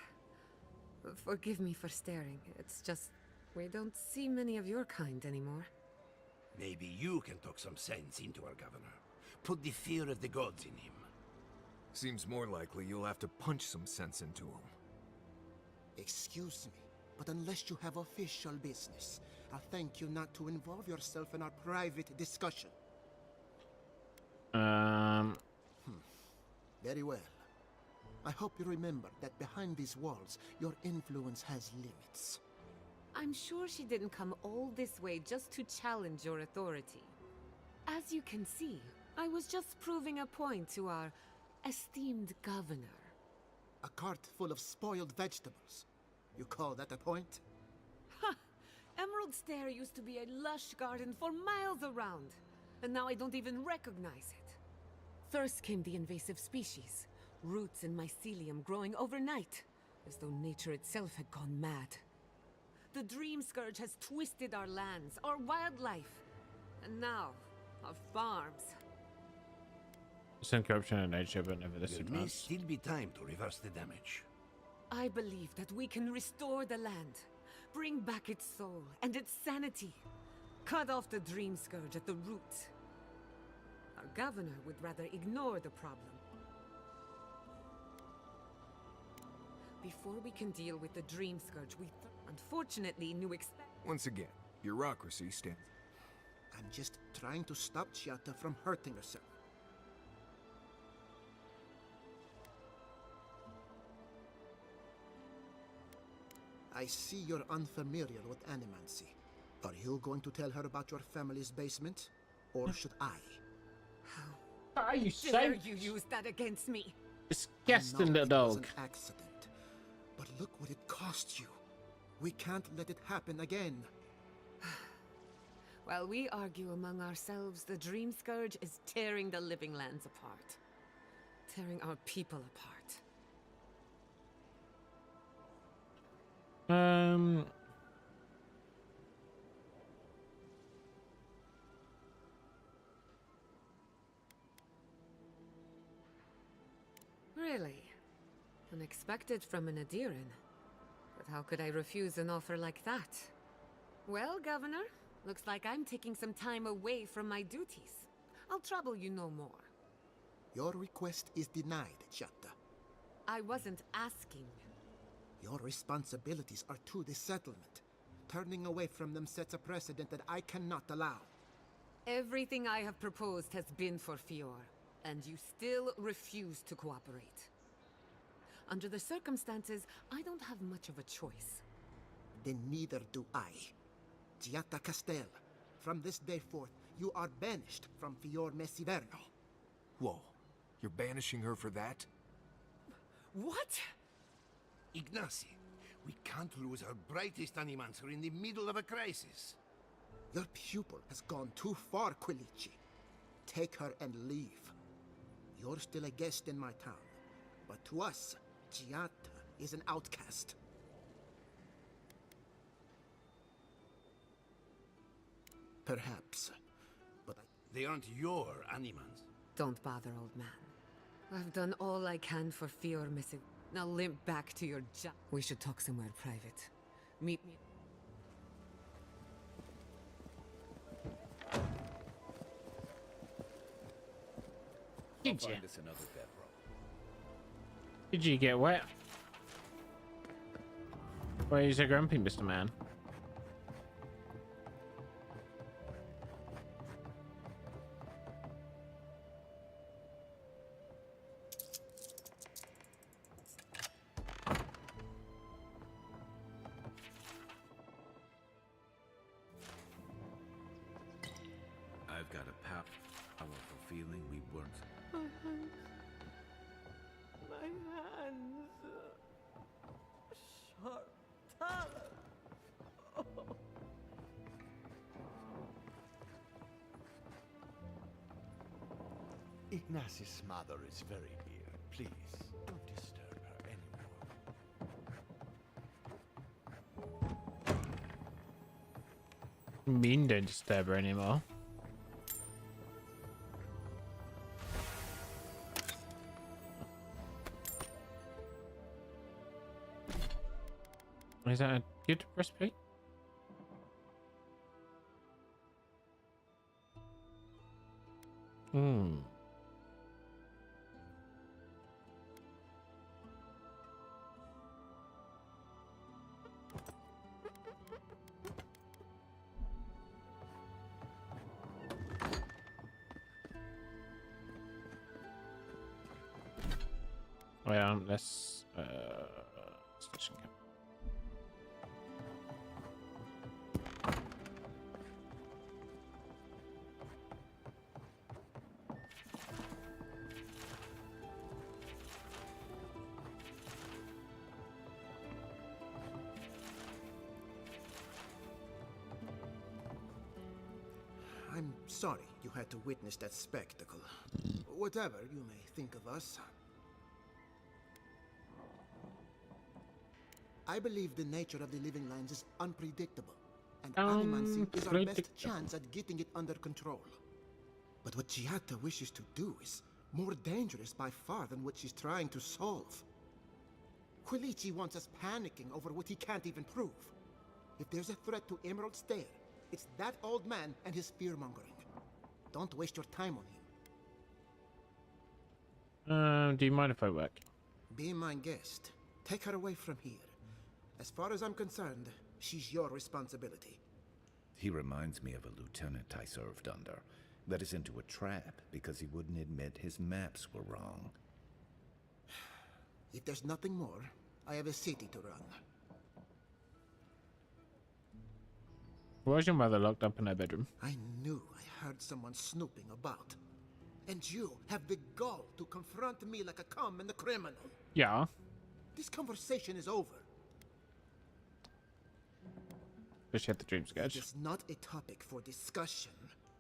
Forgive me for staring. It's just we don't see many of your kind anymore. Maybe you can talk some sense into our governor. Put the fear of the gods in him. Seems more likely you'll have to punch some sense into him. Excuse me, but unless you have official business, I'll thank you not to involve yourself in our private discussion. Very well. I hope you remember that behind these walls, your influence has limits. I'm sure she didn't come all this way just to challenge your authority. As you can see, I was just proving a point to our esteemed governor. A cart full of spoiled vegetables. You call that a point? Ha! Emerald Stair used to be a lush garden for miles around, and now I don't even recognize it. First came the invasive species, roots and mycelium growing overnight, as though nature itself had gone mad. The Dream Scourge has twisted our lands, our wildlife, and now, our farms. Some corruption in nature, but never this There may advanced. still be time to reverse the damage. I believe that we can restore the land, bring back its soul and its sanity, cut off the Dream Scourge at the root. Our governor would rather ignore the problem. Before we can deal with the Dream Scourge, we unfortunately knew Once again, bureaucracy stands. I'm just trying to stop Chiata from hurting herself. I see you're unfamiliar with animancy. Are you going to tell her about your family's basement? Or should I? Are you dare you use that against me? Disgusting little It was dog. an accident. But look what it cost you. We can't let it happen again. While we argue among ourselves, the Dream Scourge is tearing the living lands apart. Tearing our people apart. Really? Unexpected from an Adiran. But how could I refuse an offer like that? Well, Governor, looks like I'm taking some time away from my duties. I'll trouble you no more. Your request is denied, Chiata. I wasn't asking. Your responsibilities are to the settlement. Turning away from them sets a precedent that I cannot allow. Everything I have proposed has been for Fior, and you still refuse to cooperate. Under the circumstances, I don't have much of a choice. Then neither do I. Chiata Castel, from this day forth, you are banished from Fior Mesiverno. Whoa, you're banishing her for that? What? Ignacy, we can't lose our brightest animancer in the middle of a crisis. Your pupil has gone too far, Quilici. Take her and leave. You're still a guest in my town, but to us, Chiata is an outcast. Perhaps, but They aren't your animans. Don't bother, old man. I've done all I can for Fior Missing. Now limp back to your job. We should talk somewhere private. Meet me. Did you? Find us another bedrock. Did you get wet? Why are you so grumpy, Mr. Man? I've got a powerful feeling we weren't. My hands. My hands. Sharp talons. Oh. Ignacy's mother is very ill. Please, don't disturb her anymore. Mean don't disturb her anymore. Is that a good recipe? Hmm. Well, let's station cap. I'm sorry you had to witness that spectacle. Whatever you may think of us, I believe the nature of the living lands is unpredictable, and animancy is our best chance at getting it under control. But what Giatta wishes to do is more dangerous by far than what she's trying to solve. Quilici wants us panicking over what he can't even prove. If there's a threat to Emerald Stair, it's that old man and his fear-mongering. Don't waste your time on him. Do you mind if I work? Be my guest. Take her away from here. As far as I'm concerned, she's your responsibility. He reminds me of a lieutenant I served under. Led us into a trap because he wouldn't admit his maps were wrong. If there's nothing more, I have a city to run. Why was your mother locked up in her bedroom? I knew I heard someone snooping about. And you have the gall to confront me like a common criminal. Yeah. This conversation is over. Does she have the dream sketch? It is not a topic for discussion.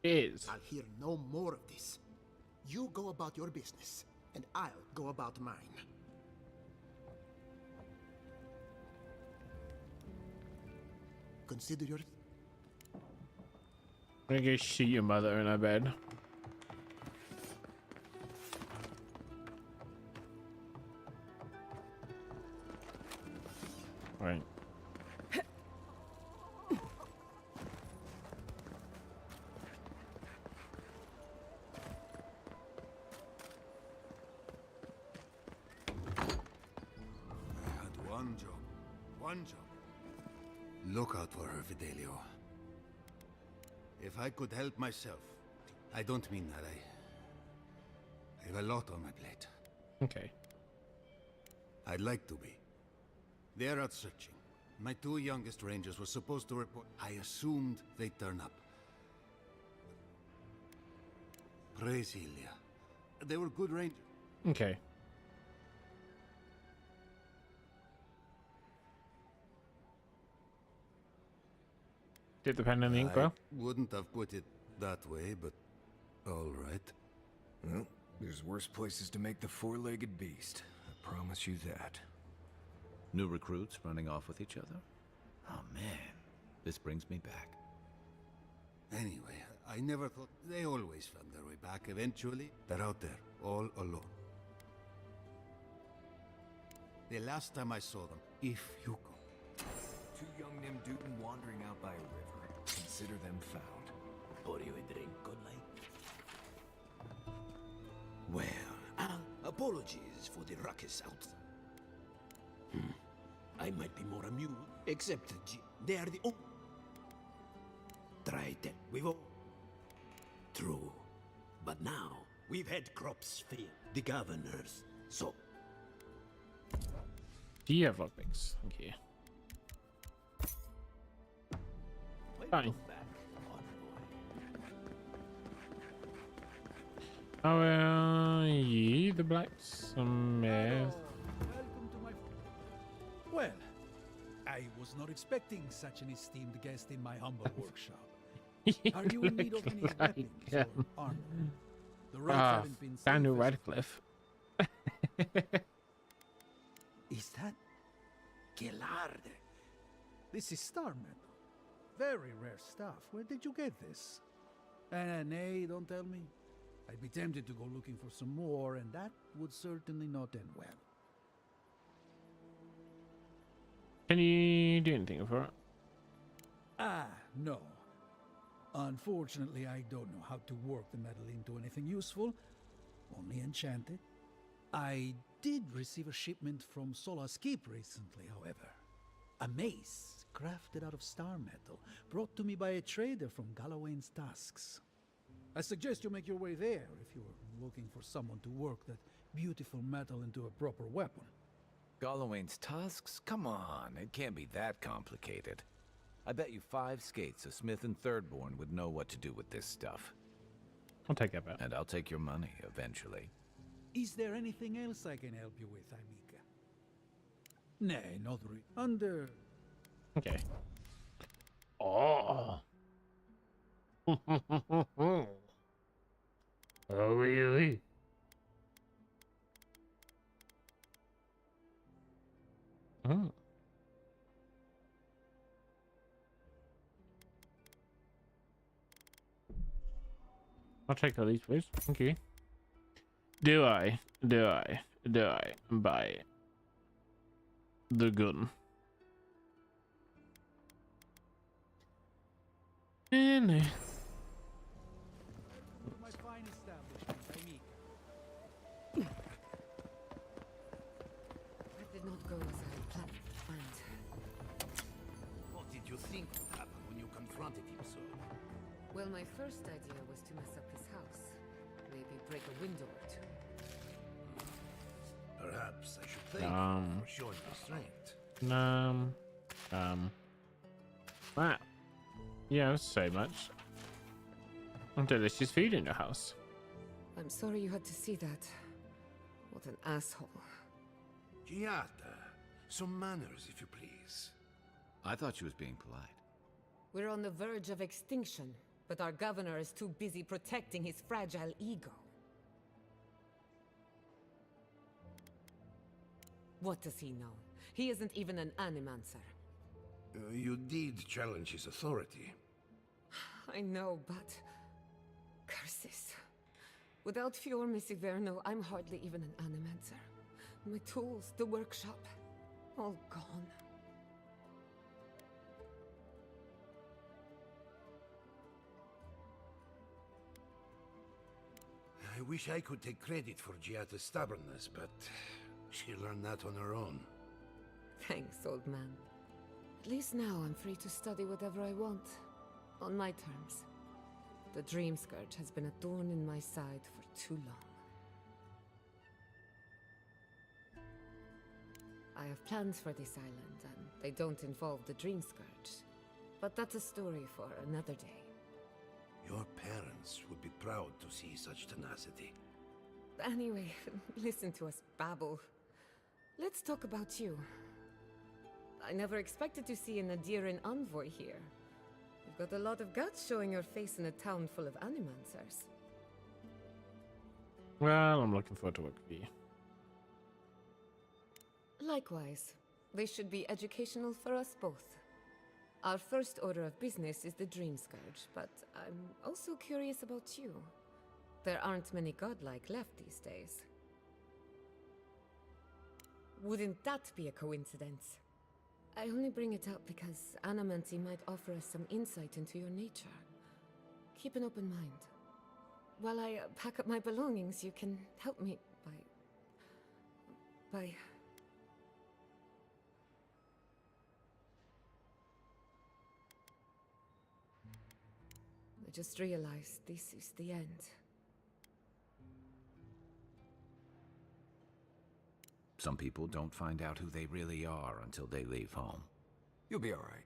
It is. I'll hear no more of this. You go about your business, and I'll go about mine. Consider your... I'm gonna go shoot your mother in her bed. Right. One job. Look out for her, Fidelio. If I could help myself, I don't mean that. I have a lot on my plate. Okay. I'd like to be. They're out searching. My two youngest rangers were supposed to report. I assumed they'd turn up. Praise Ilia. They were good rangers. Okay. Did the pen and the ink, bro? I wouldn't have put it that way, but all right. Well, there's worse places to make the four-legged beast. I promise you that. New recruits running off with each other? Oh man, this brings me back. Anyway, I never thought... They always found their way back eventually. They're out there, all alone. The last time I saw them, if you go... Two young Nimdutin wandering out by a river. Consider them found. Pour you a drink, good light? Well, apologies for the ruckus outside. I might be more amused, except they are the only... Try that. We've all... True. But now, we've had crops fail. The governors, so... Do you have lockpicks? Thank you. Fine. How are you, the blacksmith? Well, I was not expecting such an esteemed guest in my humble workshop. Are you in need of any weapons or armor? The roads haven't been Daniel Radcliffe. Is that Gelard? This is star metal. Very rare stuff. Where did you get this? Nay, don't tell me. I'd be tempted to go looking for some more, and that would certainly not end well. Can you do anything for it? No. Unfortunately, I don't know how to work the metal into anything useful. Only enchanted. I did receive a shipment from Sola's Keep recently, however. A mace crafted out of star metal, brought to me by a trader from Galloway's Tusks. I suggest you make your way there if you're looking for someone to work that beautiful metal into a proper weapon. Galloway's Tusks? Come on, it can't be that complicated. I bet you 5 skates a Smith and Thirdborn would know what to do with this stuff. I'll take that bet. And I'll take your money, eventually. Is there anything else I can help you with, Amica? Nay, not really. Okay. Oh. Oh, really? Oh. I'll take all these, please. Thank you. Do I buy the gun? And My fine establishment, I mean. That did not go as I planned. What did you think would happen when you confronted him so? Well, my first idea was to mess up his house. Maybe break a window or two. Perhaps I should thank you for showing restraint. Wow. Yeah, so much. Delicious food in your house. I'm sorry you had to see that. What an asshole. Giata, some manners, if you please. I thought she was being polite. We're on the verge of extinction, but our governor is too busy protecting his fragile ego. What does he know? He isn't even an animancer. You did challenge his authority. I know, but... curses. Without Fior Misiverno, I'm hardly even an animancer. My tools, the workshop, all gone. I wish I could take credit for Giata's stubbornness, but she learned that on her own. Thanks, old man. At least now I'm free to study whatever I want. On my terms. The Dream Scourge has been a thorn in my side for too long. I have plans for this island, and they don't involve the Dream Scourge. But that's a story for another day. Your parents would be proud to see such tenacity. Anyway, listen to us babble. Let's talk about you. I never expected to see an Adiran envoy here. You've got a lot of guts showing your face in a town full of animancers. Well, I'm looking forward to work with you. Likewise. They should be educational for us both. Our first order of business is the Dream Scourge, but I'm also curious about you. There aren't many godlike left these days. Wouldn't that be a coincidence? I only bring it up because Animancy might offer us some insight into your nature. Keep an open mind. While I pack up my belongings, you can help me by... I just realized this is the end. Some people don't find out who they really are until they leave home. You'll be all right.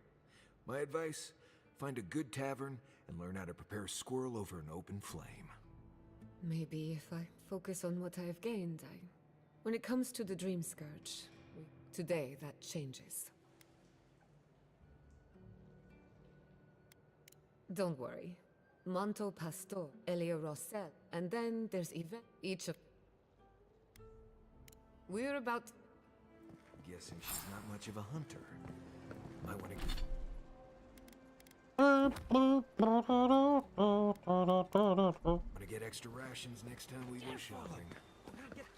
My advice, find a good tavern and learn how to prepare squirrel over an open flame. Maybe if I focus on what I have gained, when it comes to the Dream Scourge, today that changes. Don't worry. Monto Pastor, Elio Rossel, and then there's Yvette. Each of... We're about... Guessing she's not much of a hunter. Might want to get extra rations next time we go shopping.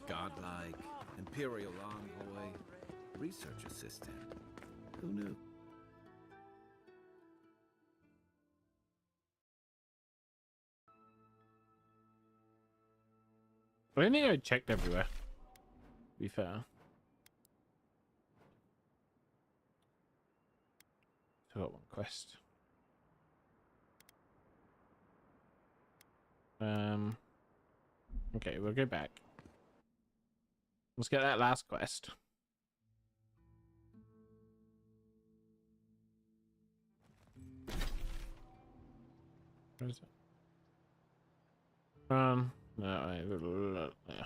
Godlike, Imperial Envoy, Research Assistant. Who knew? I don't think I checked everywhere, to be fair. So I got one quest. Okay, we'll go back. Let's get that last quest. Where is it? No, yeah.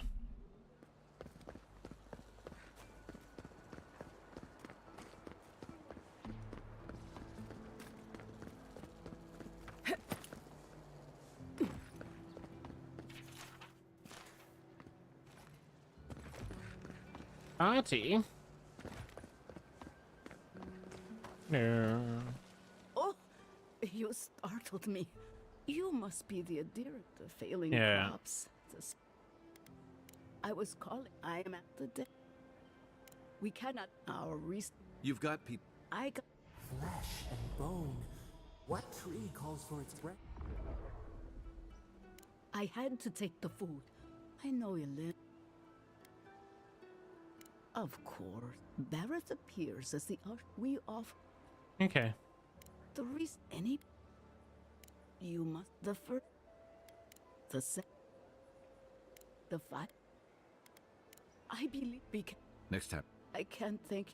Party? No. Oh, you startled me. You must be the adherent of failing Yeah. crops. I was calling. I am at the deck. We cannot. Our reason. You've got people. I got. Flesh and bone. What tree calls for its breath? I had to take the food. I know you live. Of course, Barrett appears as the art we offer. Okay. The reason any. You must the first. The second. The five. I believe because Next time. I can't thank.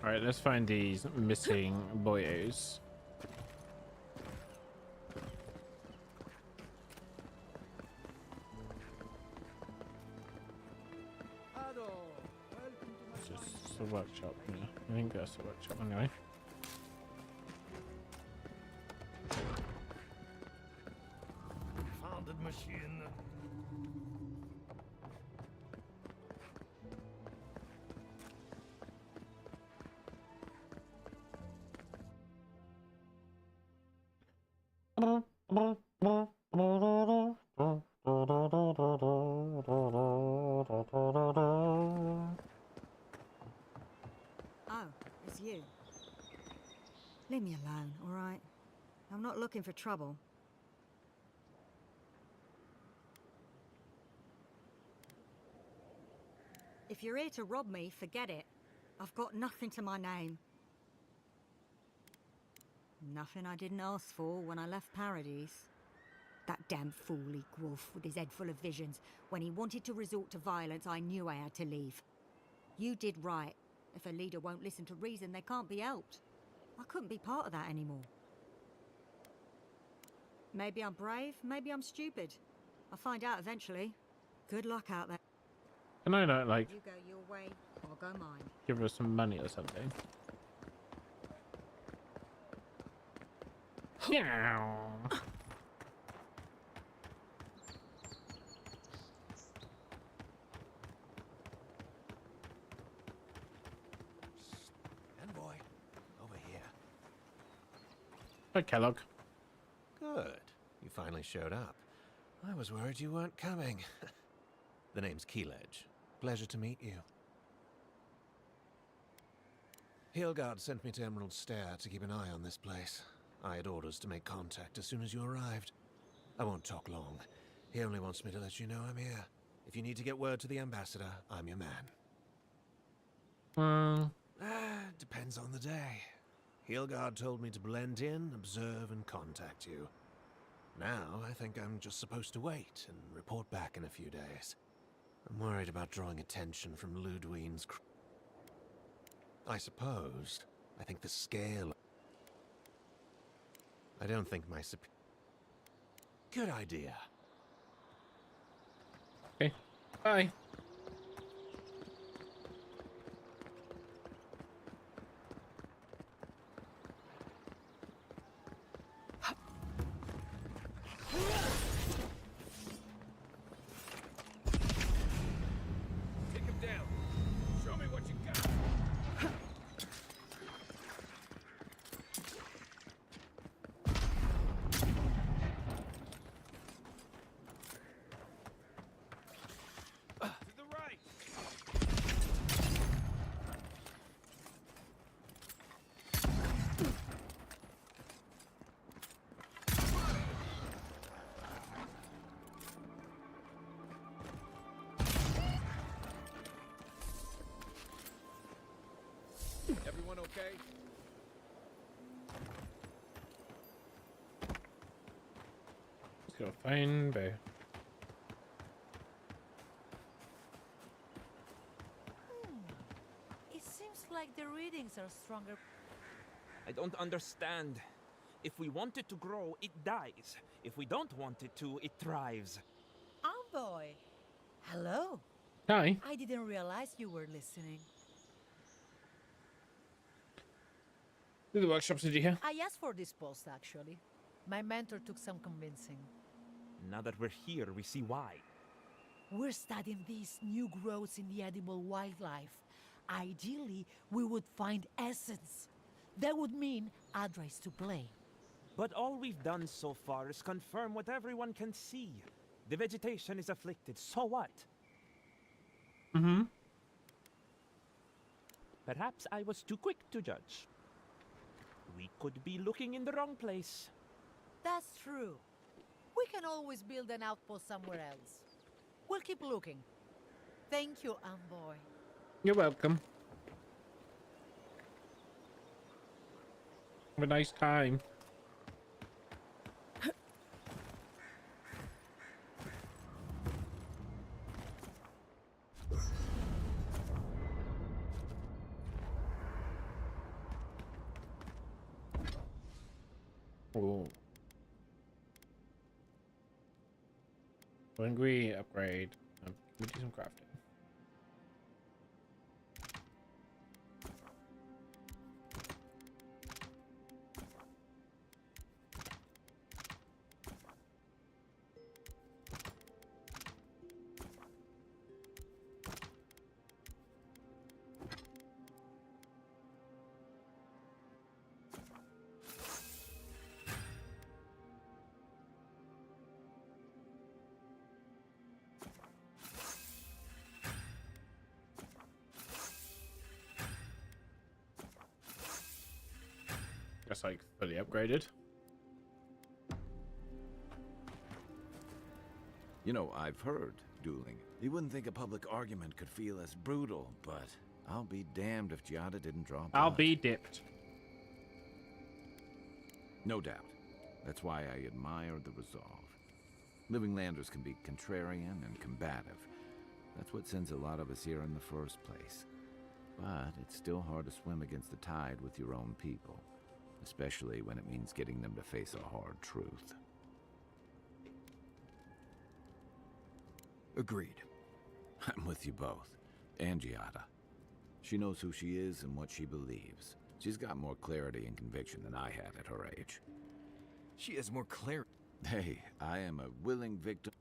All right, let's find these missing boyos. It's just a workshop. Yeah, I think that's a workshop anyway. Founded machine. Oh, it's you. Leave me alone, all right? I'm not looking for trouble. If you're here to rob me, forget it. I've got nothing to my name. Nothing I didn't ask for when I left Paradise. That damn fool Wolf with his head full of visions. When he wanted to resort to violence, I knew I had to leave. You did right. If a leader won't listen to reason, they can't be helped. I couldn't be part of that anymore. Maybe I'm brave, maybe I'm stupid. I'll find out eventually. Good luck out there. Can I not, like, You go your way, I'll go mine. give her some money or something? Yeah. Envoy, over here. Hi, Kellogg. Good. You finally showed up. I was worried you weren't coming. The name's Keeledge. Pleasure to meet you. Hilgard sent me to Emerald Stair to keep an eye on this place. I had orders to make contact as soon as you arrived. I won't talk long. He only wants me to let you know I'm here. If you need to get word to the ambassador, I'm your man. Depends on the day. Hilgard told me to blend in, observe, and contact you. Now, I think I'm just supposed to wait and report back in a few days. I'm worried about drawing attention from Ludwine's I suppose. I think the scale... I don't think my Good idea. Okay. Bye. Take him down. Show me what you got. To the right. Everyone okay? Let's go find Bear. It seems like the readings are stronger. I don't understand. If we want it to grow, it dies. If we don't want it to, it thrives. Envoy! Hello. Hi. I didn't realize you were listening. Do the workshops, did you hear? I asked for this post, actually. My mentor took some convincing. Now that we're here, we see why. We're studying these new growths in the edible wildlife. Ideally, we would find essence. That would mean Adra's to blame. But all we've done so far is confirm what everyone can see. The vegetation is afflicted, so what? Mm-hmm. Perhaps I was too quick to judge. We could be looking in the wrong place. That's true. We can always build an outpost somewhere else. We'll keep looking. Thank you, Envoy. You're welcome. Have a nice time. Oh. When we upgrade, can we do some crafting? That's like fully upgraded. You know, I've heard dueling. You wouldn't think a public argument could feel as brutal, but I'll be damned if Giada didn't draw blood. I'll be dipped. No doubt. That's why I admire the resolve. Living Landers can be contrarian and combative. That's what sends a lot of us here in the first place. But it's still hard to swim against the tide with your own people. Especially when it means getting them to face a hard truth. Agreed. I'm with you both. And Giada. She knows who she is and what she believes. She's got more clarity and conviction than I had at her age. She has more clarity. Hey, I am a willing victim.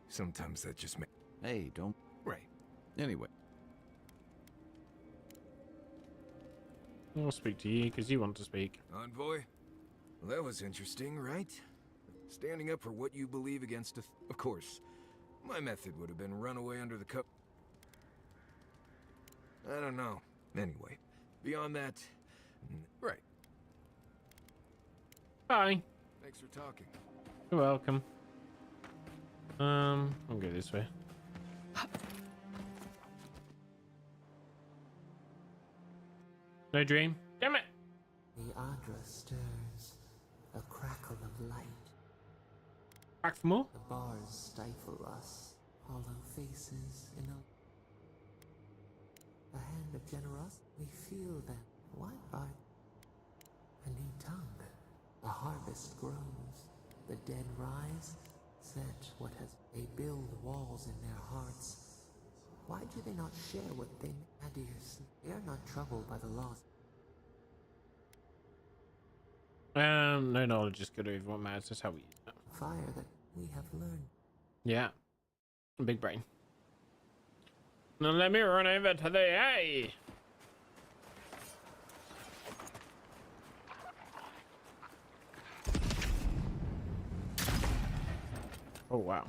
Sometimes that just makes... Hey, don't... Right. Anyway. I'll speak to you because you want to speak. Envoy? Well, that was interesting, right? Standing up for what you believe against a... Of course, my method would have been run away under the cup. I don't know. Anyway, beyond that... Right. Bye. Thanks for talking. You're welcome. I'll go this way. No dream. Damn it! The Adra stirs, a crackle of light. Back for more? The bars stifle us, hollow faces in a hand of generosity. We feel that. What are a new tongue? The harvest grows, the dead rise. Set what has they build walls in their hearts. Why do they not share what they Adirs? They are not troubled by the loss. No knowledge is good over what matters. That's how we use it. Fire that we have learned. Yeah. Big brain. Now let me run over to the A. Oh wow.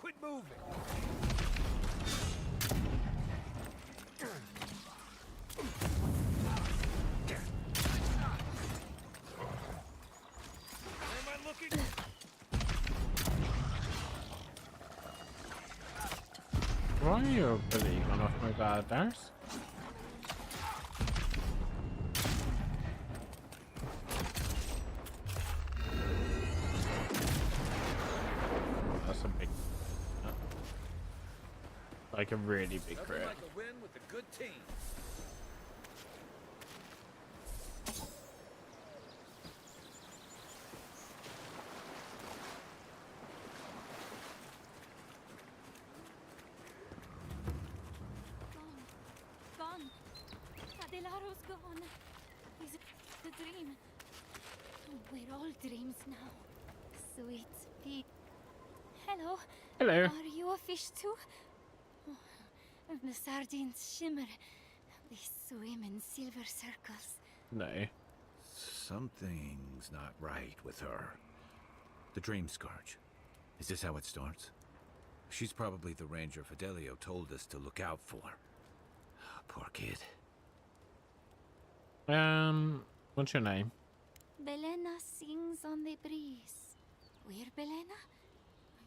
Quit moving! Why are you ability gone off my bad Dars? That's a big, like a really big crit. Like a win with a good team. gone. Is it the dream? We're all dreams now. Sweet pea. Hello. Hello. Are you a fish too? Oh, the sardines shimmer. They swim in silver circles. No. Something's not right with her. The dream scourge. Is this how it starts? She's probably the ranger Fidelio told us to look out for. Poor kid. What's your name? Belena sings on the breeze. We're Belena?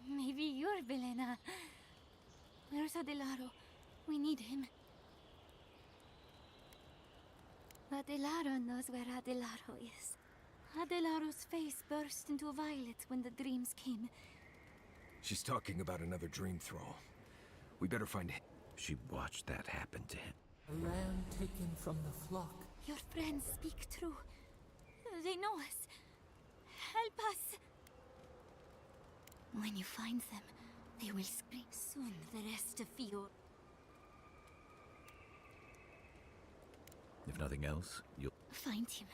Maybe you're Belena. Where's Adelaro? We need him. Adelaro knows where Adelaro is. Adelaro's face burst into violet when the dreams came. She's talking about another dream thrall. We better find him. She watched that happen to him. A lamb taken from the flock. Your friends speak true. They know us. Help us. When you find them, they will scream. Soon the rest of Fio. If nothing else, you'll... Find him.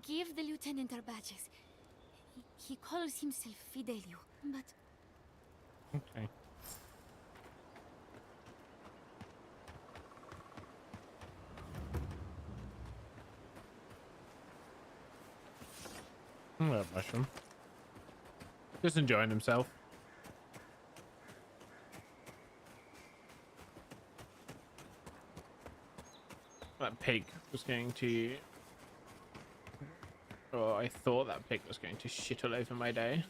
Give the lieutenant our badges. He calls himself Fidelio, but... Okay. Oh, mushroom. Just enjoying himself. That pig was going to... Oh, I thought that pig was going to shit all over my day.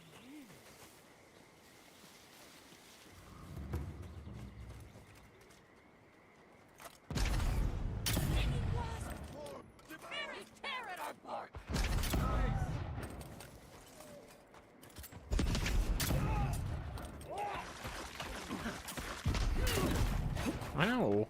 Ow.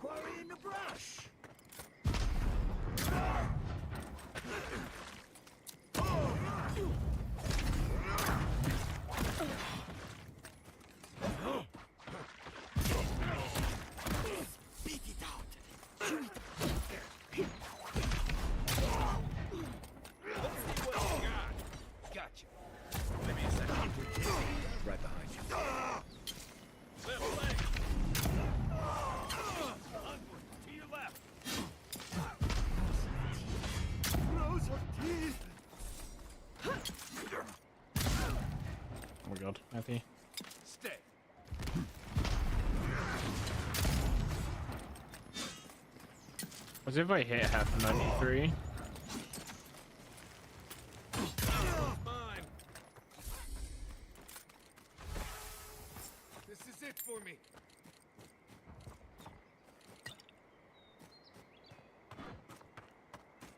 Right behind you. To your left. Rows of teeth. Oh my god, Matthew. Stay. As if I hit half 93. Mine. This is it for me.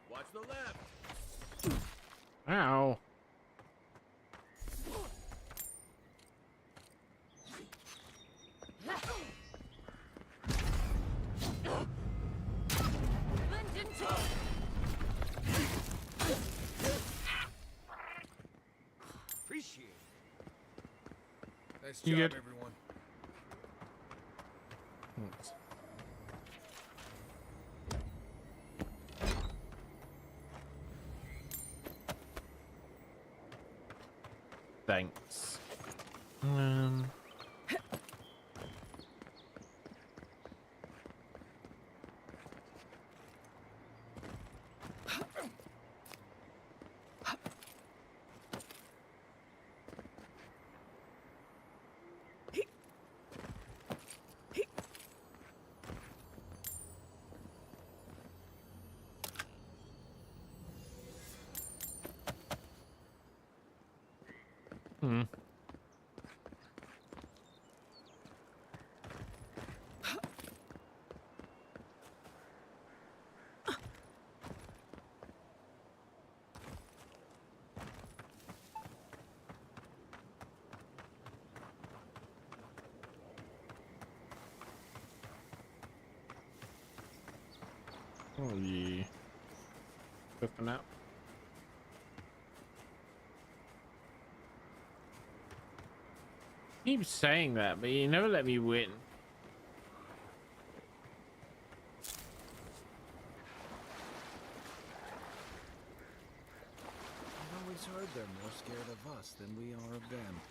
Watch the left. Ow. Appreciate it. Nice You job, good? everyone. Thanks. Thanks. Hmm. Oh yeah. Cooking up. Keep saying that, but you never let me win. us than we are of them.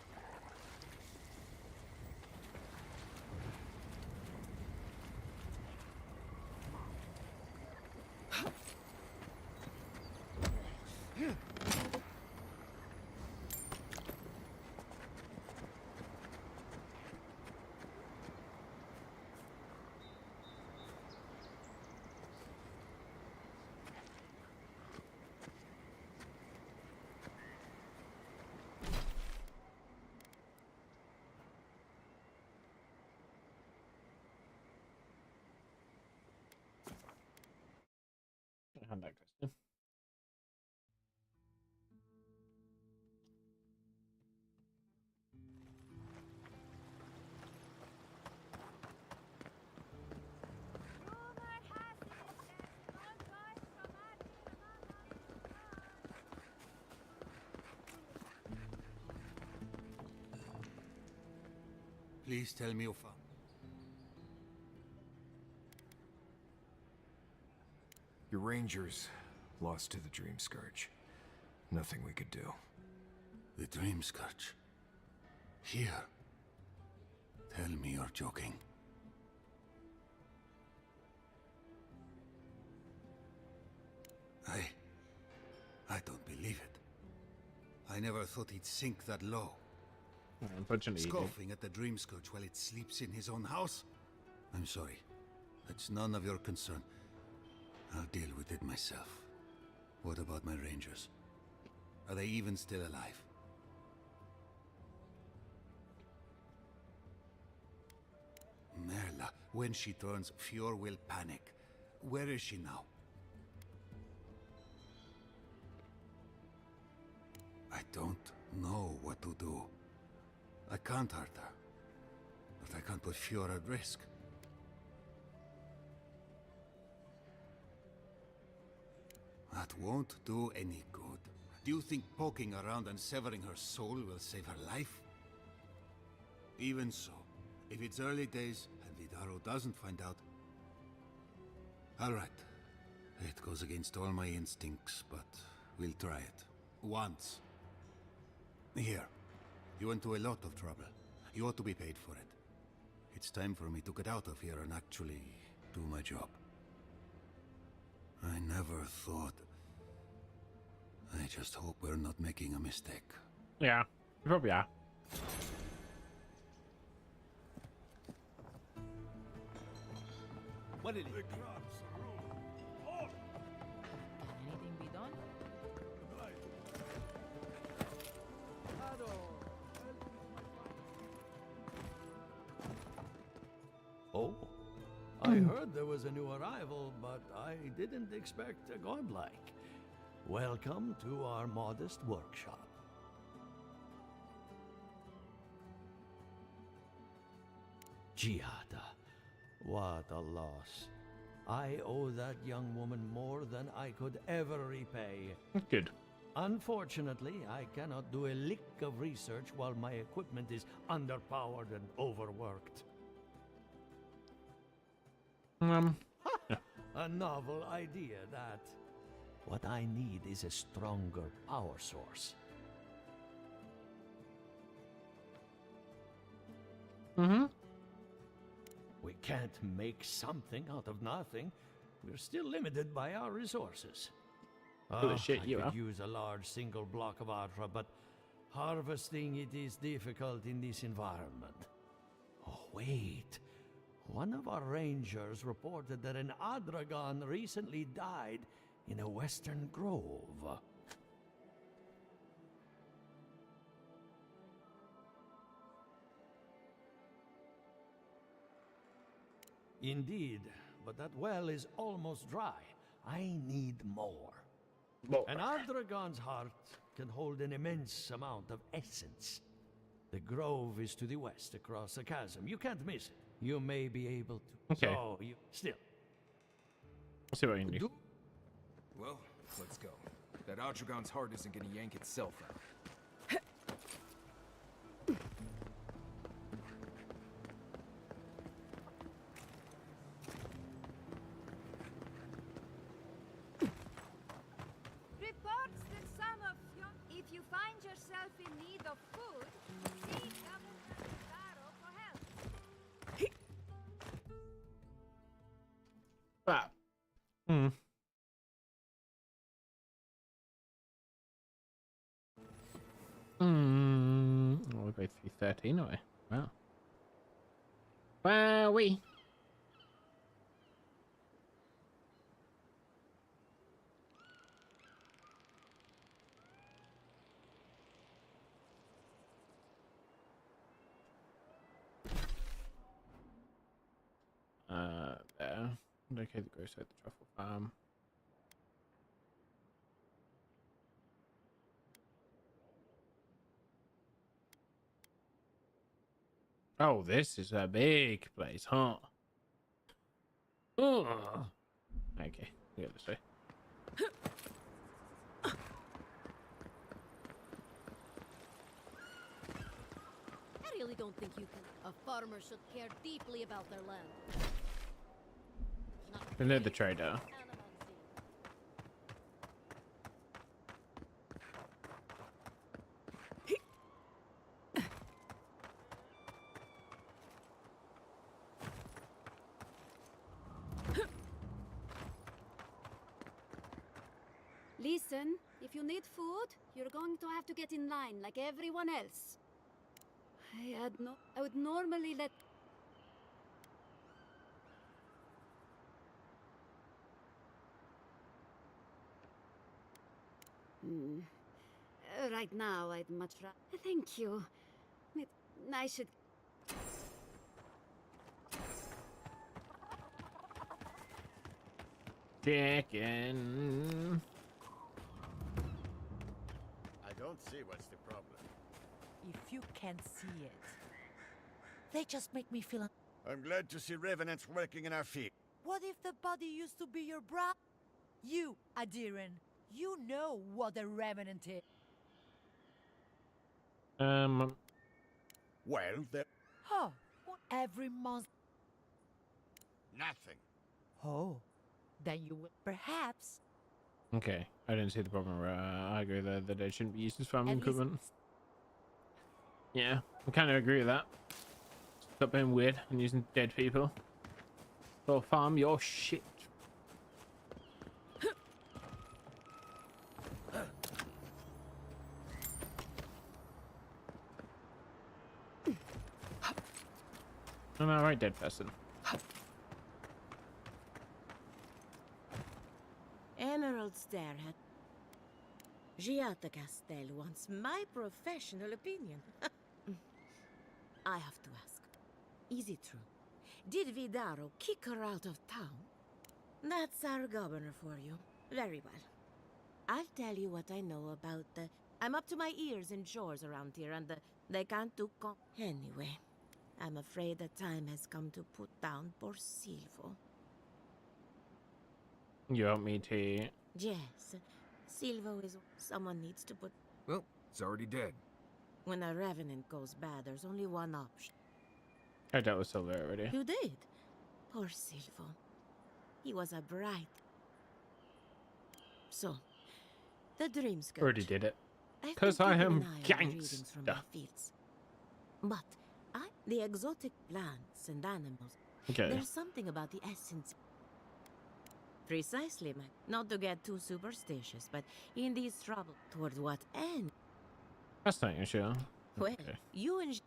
Hand that question. Please tell me you found. Your rangers lost to the Dream Scourge. Nothing we could do. The Dream Scourge. Here. Tell me you're joking. I don't believe it. I never thought he'd sink that low. Unfortunately, Scoffing at the Dream Scourge while it sleeps in his own house? I'm sorry. That's none of your concern. I'll deal with it myself. What about my rangers? Are they even still alive? Merla, when she turns, Fjord will panic. Where is she now? I don't know what to do. I can't hurt her. But I can't put Fjord at risk. That won't do any good. Do you think poking around and severing her soul will save her life? Even so, if it's early days and Vidaro doesn't find out... All right. It goes against all my instincts, but we'll try it. Once. Here. You went to a lot of trouble. You ought to be paid for it. It's time for me to get out of here and actually do my job. I never thought... I just hope we're not making a mistake. Yeah, you probably are. What did he... Can anything be done? Oh, I heard there was a new arrival, but I didn't expect a godlike. Welcome to our modest workshop. Giada, what a loss. I owe that young woman more than I could ever repay. Good. Unfortunately, I cannot do a lick of research while my equipment is underpowered and overworked. A novel idea, that. What I need is a stronger power source. We can't make something out of nothing. We're still limited by our resources. Holy shit, you I are. could use a large single block of Atra, but harvesting it is difficult in this environment. Oh, wait. One of our rangers reported that an Adragon recently died in a western grove. Indeed, but that well is almost dry. I need more. An Adragon's heart can hold an immense amount of essence. The grove is to the west, across the chasm. You can't miss it. You may be able to. Okay. So, still. I'll see what I can do. Well, let's go. That Adragon's heart isn't gonna yank itself out. Reports that some of you, if you find yourself in need 13 away. Wow. Wowee. There. Locate the gross at the truffle farm. Oh, this is a big place, huh? Oh. Okay, we go this way. I really don't think you can. A farmer should care deeply about their land. We need the trader. Listen, if you need food, you're going to have to get in line like everyone else. I would normally let... Right now, I'd much rather... Thank you. I should... Chicken. I don't see what's the problem. If you can't see it, they just make me feel... I'm glad to see revenants working in our field. What if the body used to be your bra? You, Adiran, you know what a revenant is. Well, there... Oh, every month... Nothing. Oh, then you will... Perhaps... Okay, I didn't see the problem. I agree that they shouldn't be used as farming equipment. Yeah, I kind of agree with that. Stop being weird and using dead people. Or farm your shit. Am I right, dead person? Emerald Stair had... Giata Castel wants my professional opinion. I have to ask. Is it true? Did Vidaro kick her out of town? That's our governor for you. Very well. I'll tell you what I know about the... I'm up to my ears in chores around here, and they can't do Anyway, I'm afraid the time has come to put down poor Silvo. You want me to... Yes. Silvo is... Someone needs to put... Well, it's already dead. When a revenant goes bad, there's only one option. I dealt with Silver already. You did? Poor Silvo. He was a bright... So, the dream skirt. Already did it. Because I am gangster. But the exotic plants and animals. Okay. There's something about the essence. Precisely, Mac. Not to get too superstitious, but in these trouble, toward what end? That's not your show. Well, Okay. you and...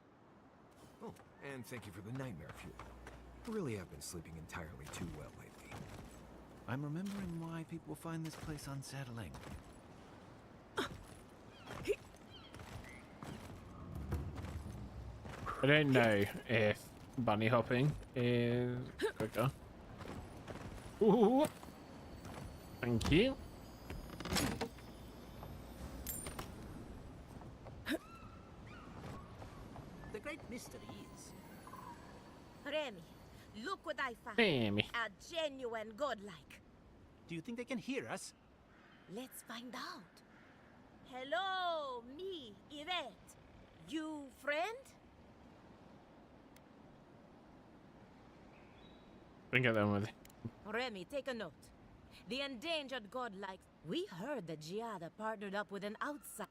Oh, and thank you for the nightmare fuel. I really have been sleeping entirely too well lately. I'm remembering why people find this place unsettling. I don't know if bunny hopping is quicker. Ooh. Thank you. The great mystery is... Remy, look what I found. Remy. A genuine godlike. Do you think they can hear us? Let's find out. Hello, me, Yvette. You friend? Bring it on with it. Remy, take a note. The endangered godlike. We heard that Giada partnered up with an outsider.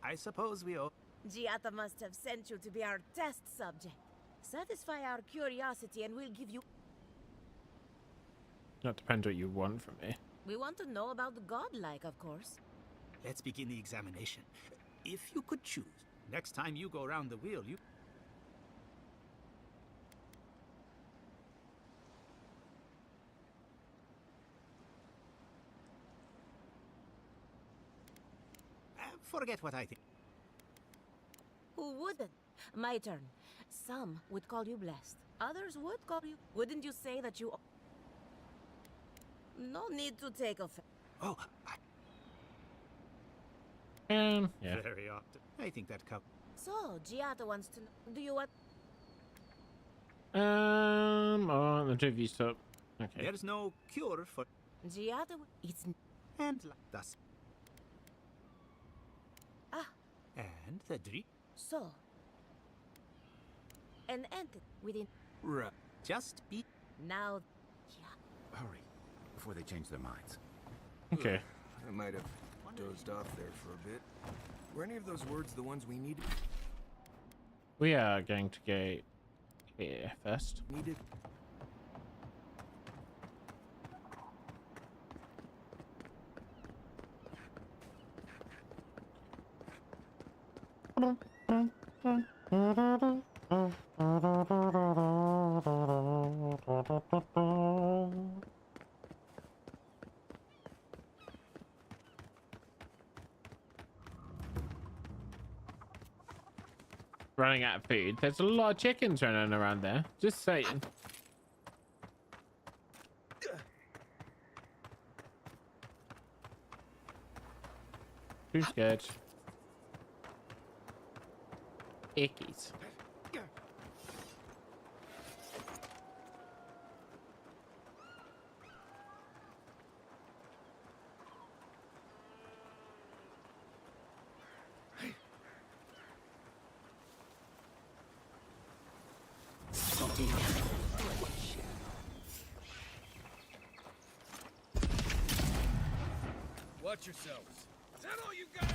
I suppose we owe... Giada must have sent you to be our test subject. Satisfy our curiosity and we'll give you... That depends what you want from me. We want to know about the godlike, of course. Let's begin the examination. If you could choose, next time you go around the wheel, you... Forget what I think. Who wouldn't? My turn. Some would call you blessed. Others would call you... Wouldn't you say that you... No need to take offense. Oh, yeah. Very often. I think that cup... So, Giata wants to know... Do you want... Oh, the TV stop. Okay. There's no cure for... Giata... It's... And thus... Ah. And the dream... So... An entity within... Right. Just be... Now... Hurry, before they change their minds. Okay. I might have dozed off there for a bit. Were any of those words the ones we needed? We are going to go here first. Needed. Running out of food. There's a lot of chickens running around there. Just saying. Too scared. Ickies. Watch yourselves. Is that all you got?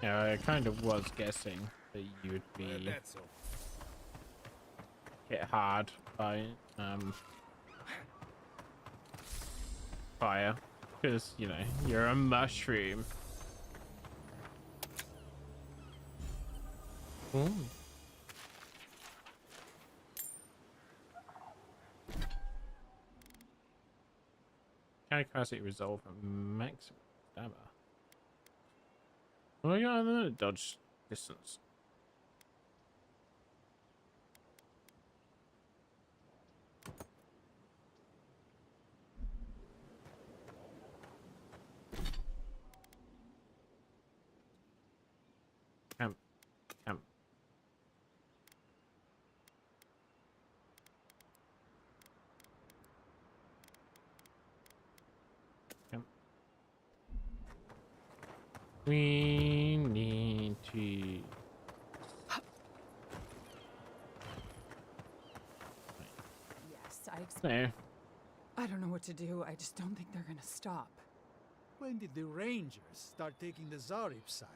Yeah, I kind of was guessing that you would be hit hard by fire, because you know you're a mushroom. Ooh. Carry capacity resolve at maximum stamina. Oh my god, I'm gonna dodge distance. Camp. Camp. Camp. We need to... Yes, I expect... No. I don't know what to do. I just don't think they're gonna stop. When did the Rangers start taking the Zarib side?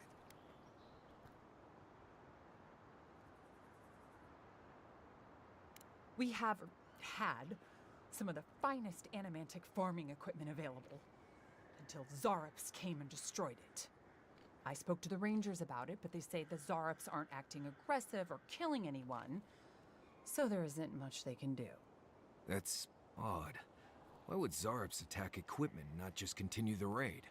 We have had some of the finest animantic farming equipment available until Zarops came and destroyed it. I spoke to the Rangers about it, but they say the Zarops aren't acting aggressive or killing anyone, so there isn't much they can do. That's odd. Why would Zarops attack equipment and not just continue the raid?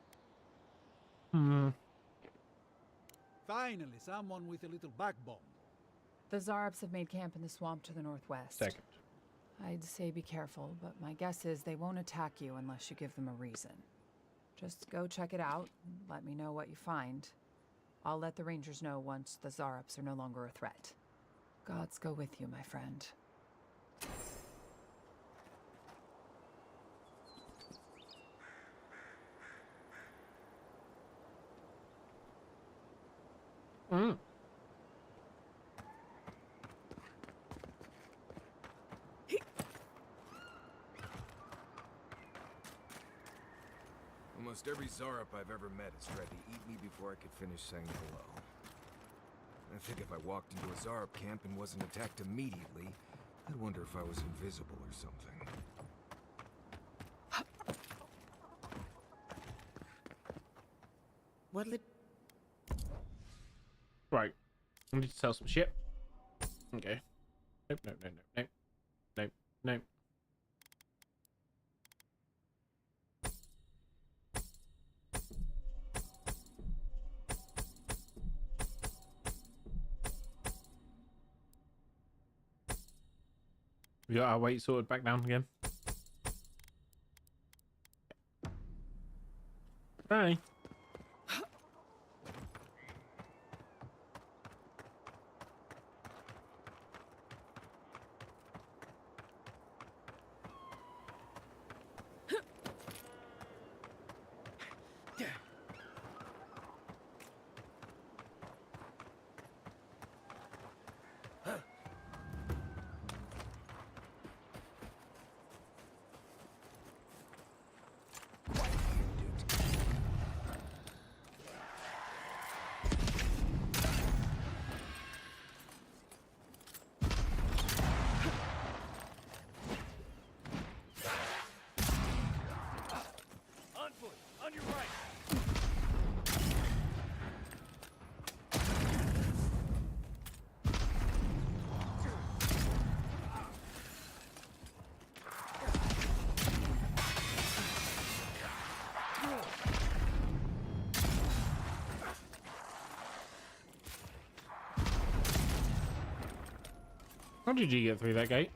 Finally, someone with a little backbone. The Zarops have made camp in the swamp to the northwest. Second. I'd say be careful, but my guess is they won't attack you unless you give them a reason. Just go check it out, and let me know what you find. I'll let the Rangers know once the Zarops are no longer a threat. Gods go with you, my friend. Mm. Almost every Zarup I've ever met has tried to eat me before I could finish saying hello. I think if I walked into a Zarup camp and wasn't attacked immediately, I'd wonder if I was invisible or something. What'll it... Right. I need to sell some shit. Okay. Nope, nope, nope, nope, nope. Nope, nope. We got our weight sorted back down again. Bye. On your right. How did you get through that gate?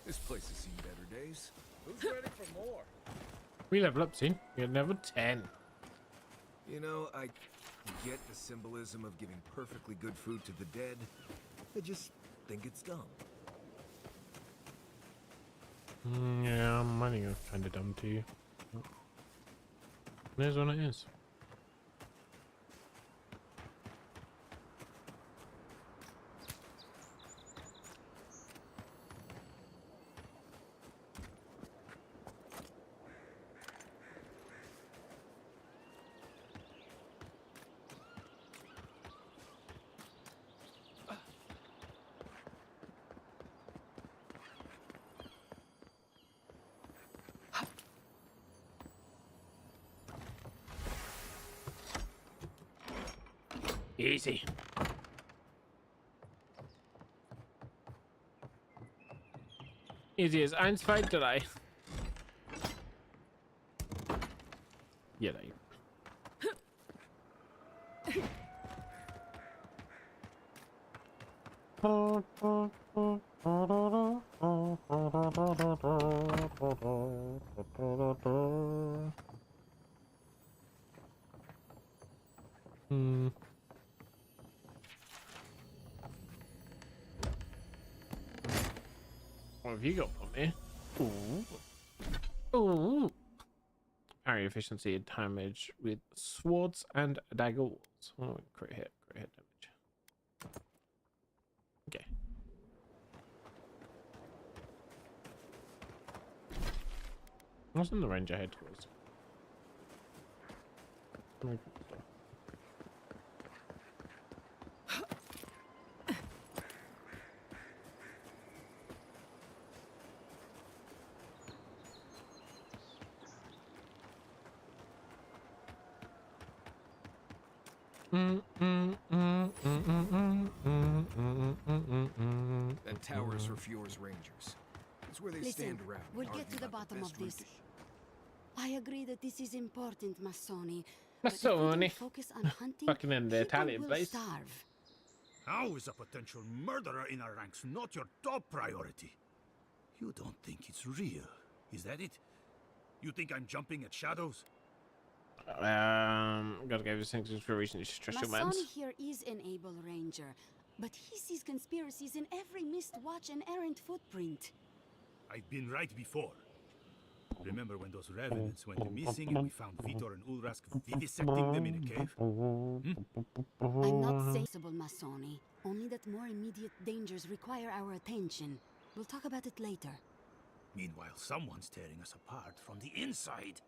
This place has seen better days. Who's ready for more? We level up soon. We're level 10. You know, I get the symbolism of giving perfectly good food to the dead. I just think it's dumb. Yeah, I think it's kind of dumb too. It is what it is. Easy. Easy as 1, 2, 3. Yeah, there you Hmm. What have you got for me? Ooh. Ooh. Parry efficiency and damage with swords and dagger walls. puzzles. Oh, crit hit damage. Okay. What's in the ranger headquarters? That tower is for Fiore's Rangers. It's where they stand around. We'll get to the bottom of this. I agree that this is important, Massoni. But if we Massoni. don't focus on hunting, Fucking in the people Italian will place. starve. How is a potential murderer in our ranks not your top priority? You don't think it's real, is that it? You think I'm jumping at shadows? Gotta give this thing for recent stressful Massoni months. here is an able ranger, but he sees conspiracies in every missed watch and errant footprint. I've been right before. Remember when those revenants went missing and we found Vitor and Ulrask vivisecting them in a cave? I'm not sensible, Massoni. Only that more immediate dangers require our attention. We'll talk about it later. Meanwhile, someone's tearing us apart from the inside.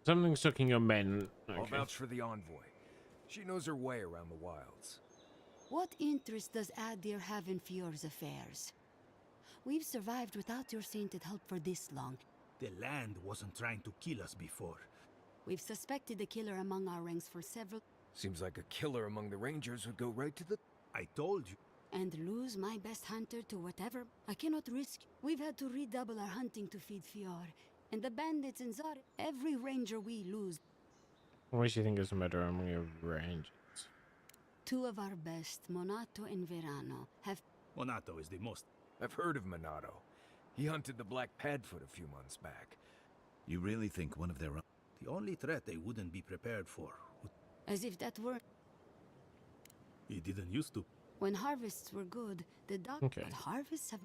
Something's sucking your men. I'll Okay. vouch for the envoy. She knows her way around the wilds. What interest does Adir have in Fiore's affairs? We've survived without your sainted help for this long. The land wasn't trying to kill us before. We've suspected a killer among our ranks for several... Seems like a killer among the Rangers would go right to the... I told you. And lose my best hunter to whatever. I cannot risk. We've had to redouble our hunting to feed Fior. And the bandits in Zar, every ranger we lose. What makes you think it's a murder among your rangers? Two of our best, Monato and Verano, have... Monato is the most... I've heard of Monato. He hunted the Black Padfoot a few months back. You really think one of their own... The only threat they wouldn't be prepared for. As if that were... It didn't used to. When harvests were good, the dog... Okay. But harvests have...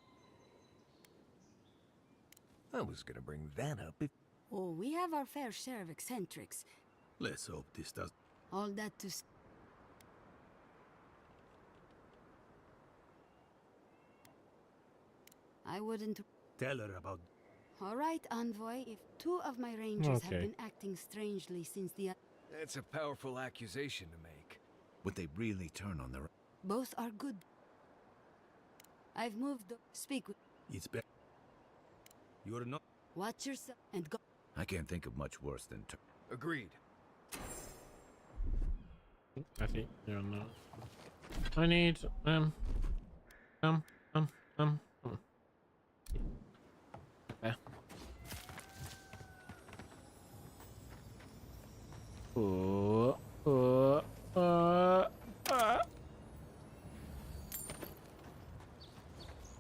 I was gonna bring that up if... Oh, we have our fair share of eccentrics. Let's hope this does... All that to... I wouldn't... Tell her about... All right, Envoy, if two of my rangers have Okay. been acting strangely since the... That's a powerful accusation to make. Would they really turn on their... Both are good. I've moved... Speak with... It's better. You're not... Watch yourself and go... I can't think of much worse than... Agreed. I think you're not. I need Yeah.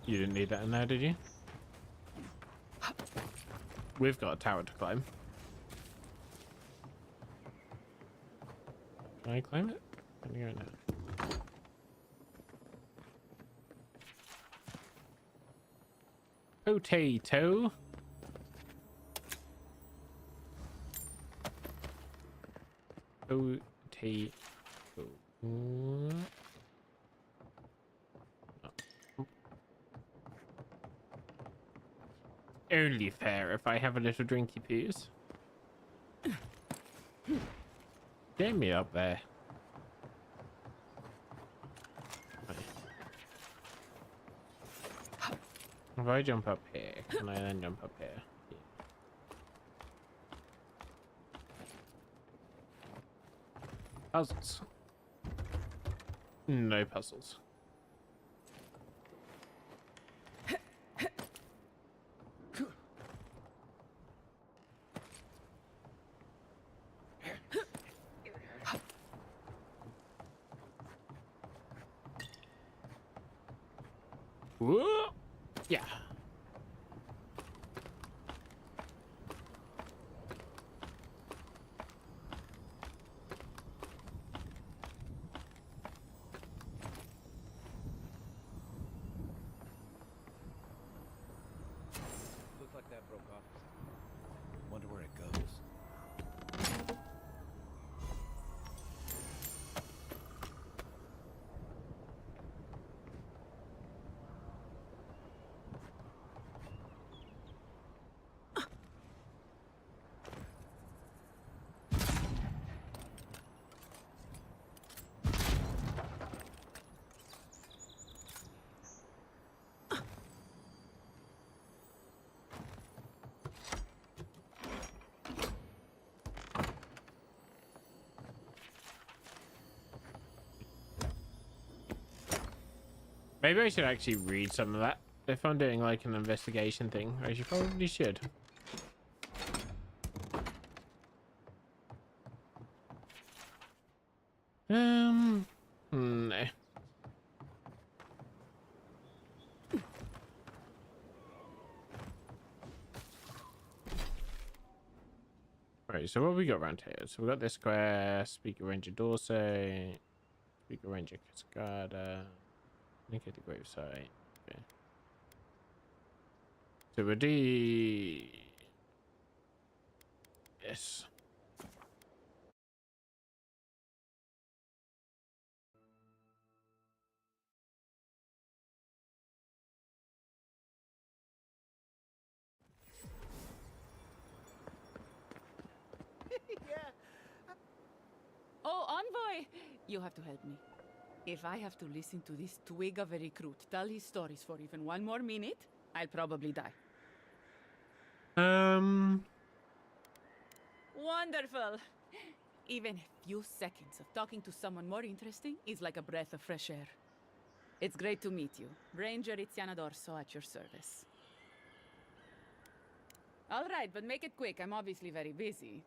You didn't need that in there, did you? We've got a tower to climb. Can I climb it? Can you go now? Potato. Potato. Only fair if I have a little drinky poos. Get me up there. If I jump up here, can I then jump up here? Yeah. Puzzles. No puzzles. Whoa! Yeah. Looks like that broke off. Wonder where it goes. Maybe I should actually read some of that. If I'm doing like an investigation thing, I probably should. No. Right, so what we got around here? So we got this quest, Speaker Ranger Dorsey, Speaker Ranger Cascada, look at the gravesite. Okay. So we'll do this. Oh, Envoy! You have to help me. If I have to listen to this twig of a recruit tell his stories for even one more minute, I'll probably die. Wonderful! Even a few seconds of talking to someone more interesting is like a breath of fresh air. It's great to meet you. Ranger Iziana Dorso at your service. All right, but make it quick. I'm obviously very busy.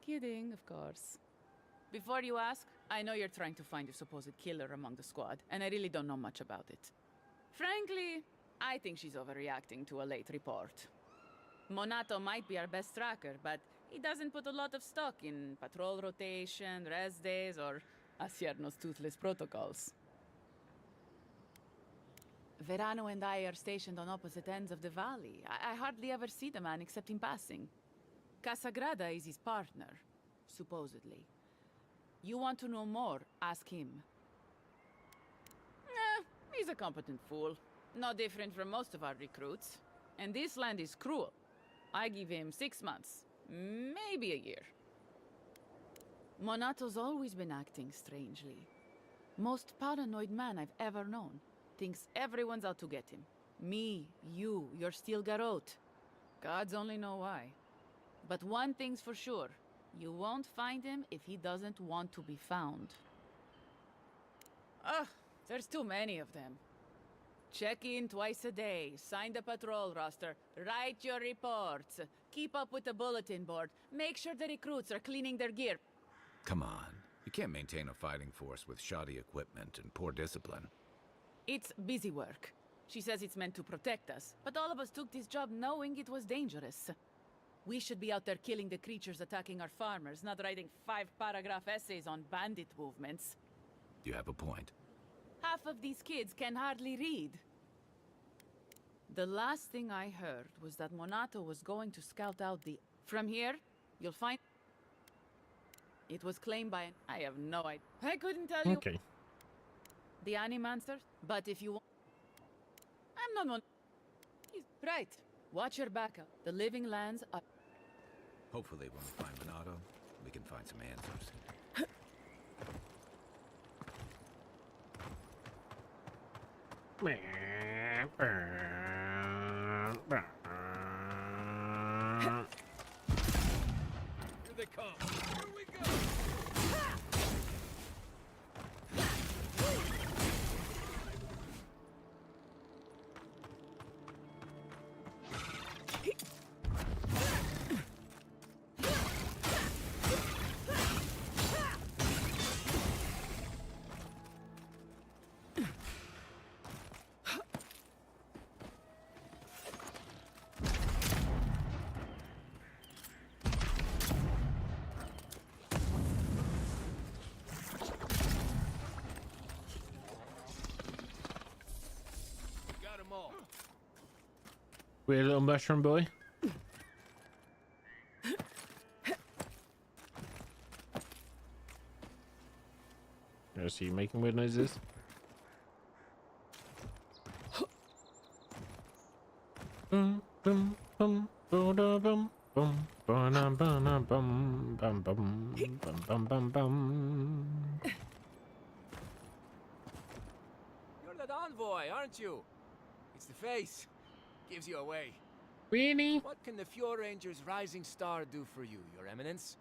Kidding, of course. Before you ask, I know you're trying to find your supposed killer among the squad, and I really don't know much about it. Frankly, I think she's overreacting to a late report. Monato might be our best tracker, but he doesn't put a lot of stock in patrol rotation, rest days, or Asierno's toothless protocols. Verano and I are stationed on opposite ends of the valley. I hardly ever see the man except in passing. Casagrada is his partner, supposedly. You want to know more, ask him. He's a competent fool. No different from most of our recruits. And this land is cruel. I give him 6 months, maybe a year. Monato's always been acting strangely. Most paranoid man I've ever known. Thinks everyone's out to get him. Me, you, your steel garrote. Gods only know why. But one thing's for sure. You won't find him if he doesn't want to be found. Ugh, there's too many of them. Check in twice a day, sign the patrol roster, write your reports, keep up with the bulletin board, make sure the recruits are cleaning their gear. Come on. You can't maintain a fighting force with shoddy equipment and poor discipline. It's busy work. She says it's meant to protect us, but all of us took this job knowing it was dangerous. We should be out there killing the creatures attacking our farmers, not writing 5-paragraph essays on bandit movements. You have a point. Half of these kids can hardly read. The last thing I heard was that Monato was going to scout out the... From here, you'll find... It was claimed by... I have no idea. I couldn't tell you... Okay. The Animancer, but if you want... I'm not one... Right. Watch your backup. The living lands are... Hopefully when we find Monato, we can find some answers. Here they come. Here we go. Weird little mushroom boy. I see you making weird noises. Bum bum bum bum bum bum bum bum bum bum bum bum bum bum. You're that envoy, aren't you? It's the face. Gives you away. Really? What can the Fjord Ranger's Rising Star do for you, Your Eminence?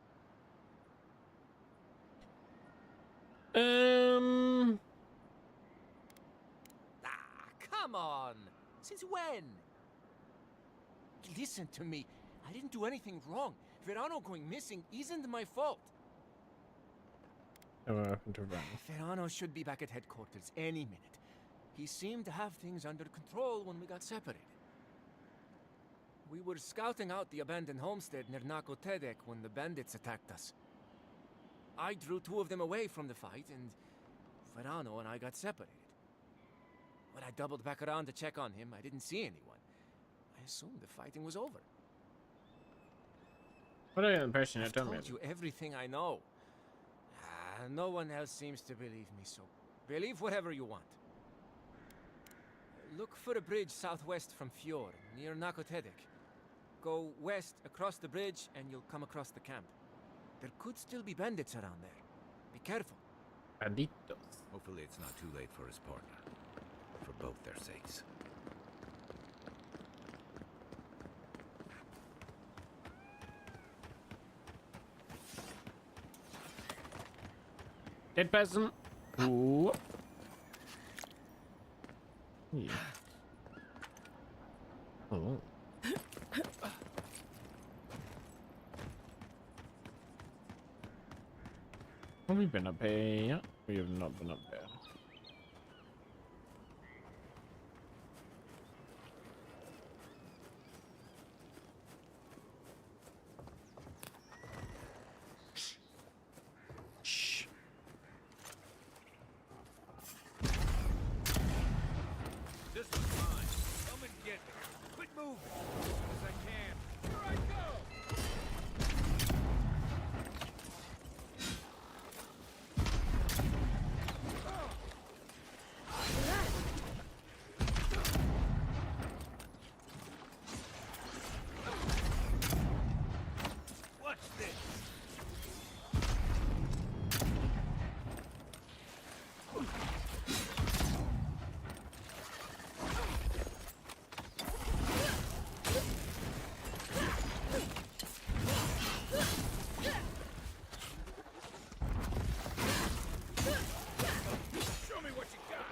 Come on! Since when? Listen to me. I didn't do anything wrong. Verano going missing isn't my fault. What happened to Verano? Verano should be back at headquarters any minute. He seemed to have things under control when we got separated. We were scouting out the abandoned homestead near Nakotedek when the bandits attacked us. I drew 2 of them away from the fight, and Verano and I got separated. When I doubled back around to check on him, I didn't see anyone. I assumed the fighting was over. What an impression I've it told me. told you everything I know. No one else seems to believe me, so believe whatever you want. Look for a bridge southwest from Fjord, near Nakotedek. Go west across the bridge and you'll come across the camp. There could still be bandits around there. Be careful. Banditos. Hopefully it's not too late for his partner. For both their sakes. Dead person. Ooh. Yeah. Oh. Have we been up here yet? We have not been up there. This one's mine. Come and get me. Quit moving. As soon as I can. Here I go! Watch this. Show me what you got.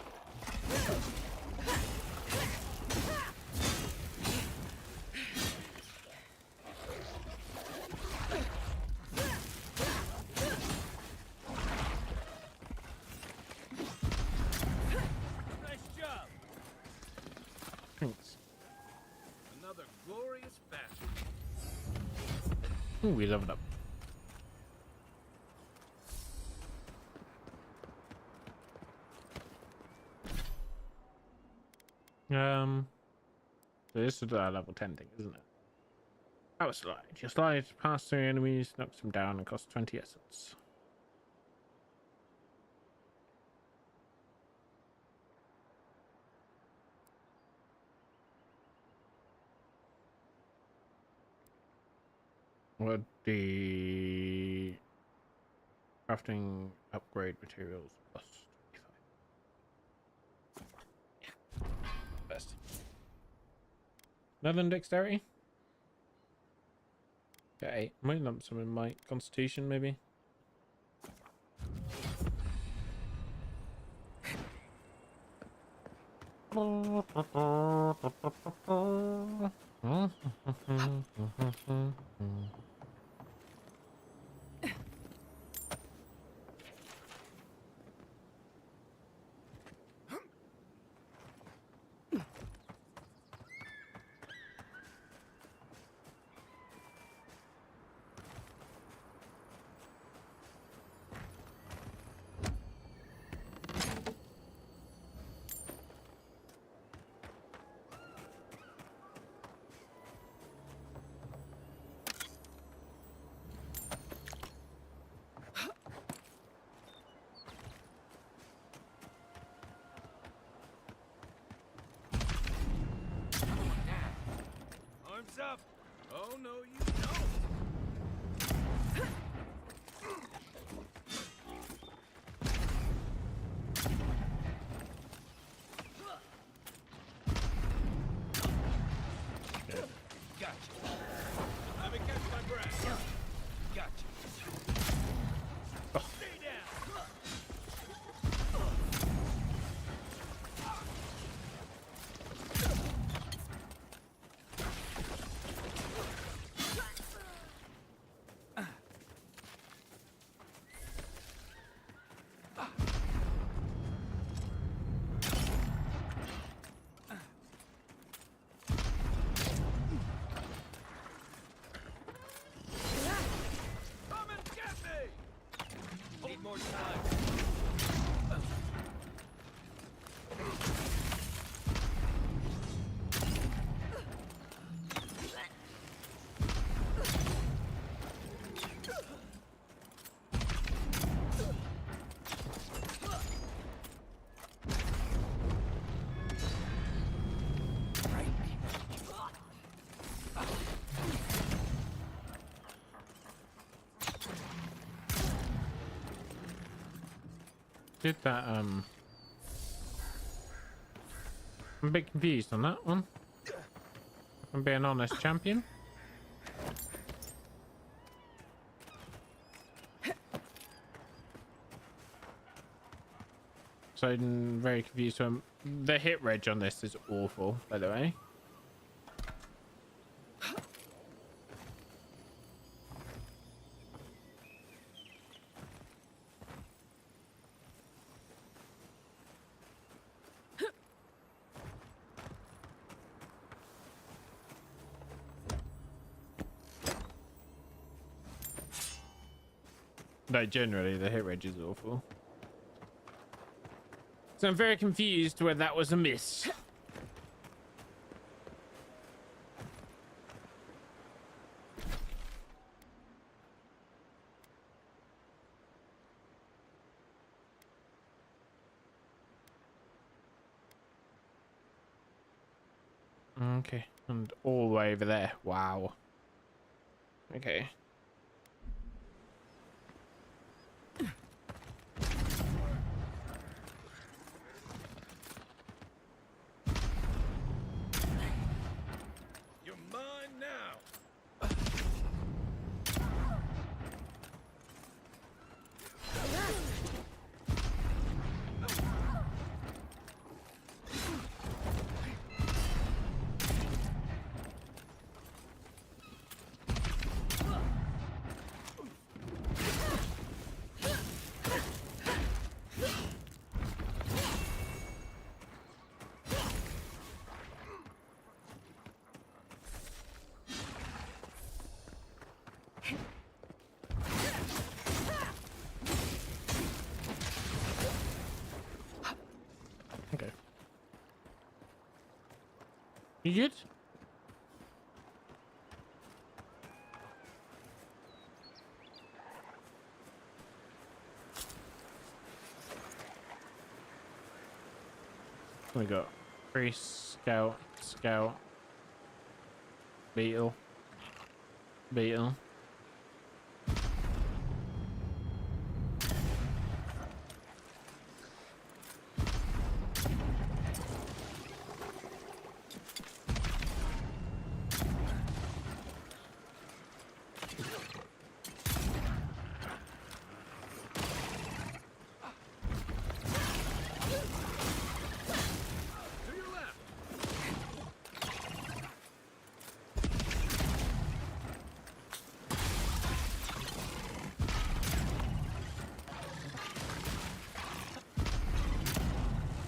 Nice job. Thanks. Another glorious battle. Ooh, we leveled up. So this is a level 10 thing, isn't it? Power slide. Your slide past 3 enemies, knocks them down, and costs 20 essence. What the crafting upgrade materials plus 25. Yeah. Best. Another than dexterity? Okay, might lump some in my constitution maybe. Arms up. Oh, no, you don't. Gotcha. Let me catch my breath. Gotcha. Stay down. did that, I'm a bit confused on that one. I'm being honest, champion. So I'm very confused. So the hit reg on this is awful, by the way. No, generally the hit reg is awful. So I'm very confused whether that was a miss. Okay, and all the way over there. Wow. Okay. You're mine now. Okay. You good? We got priest, scout, scout, beetle, beetle.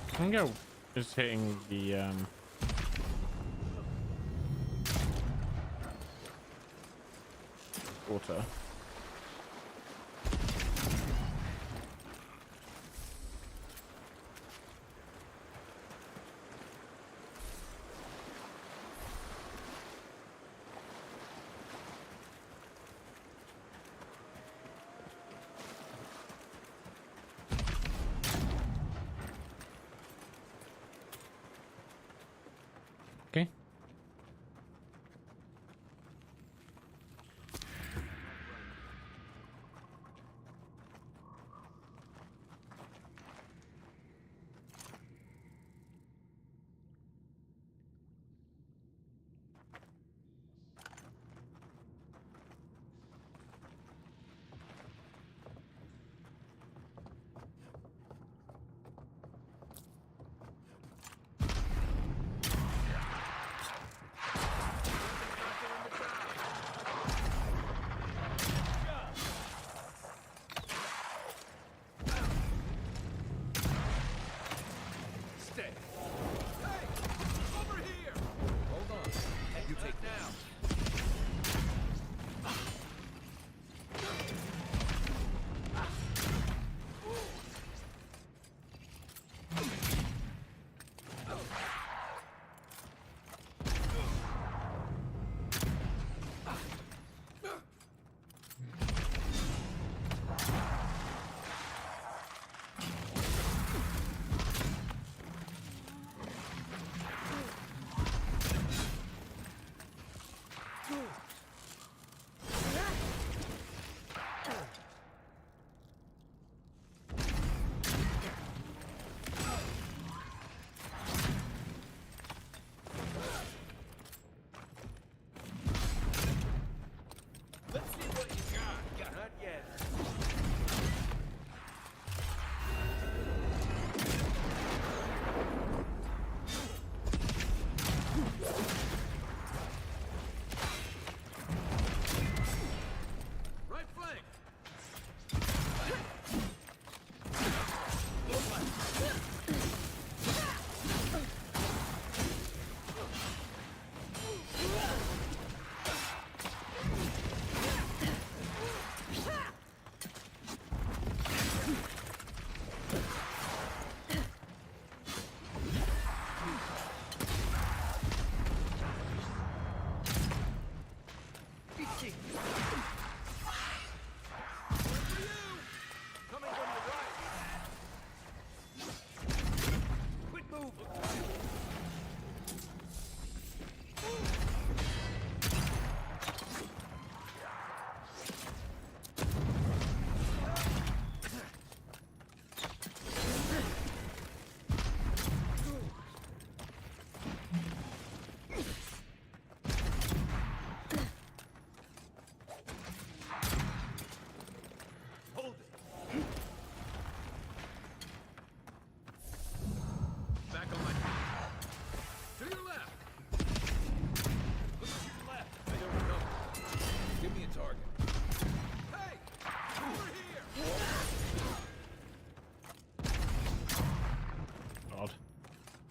I think I was hitting the water. Okay.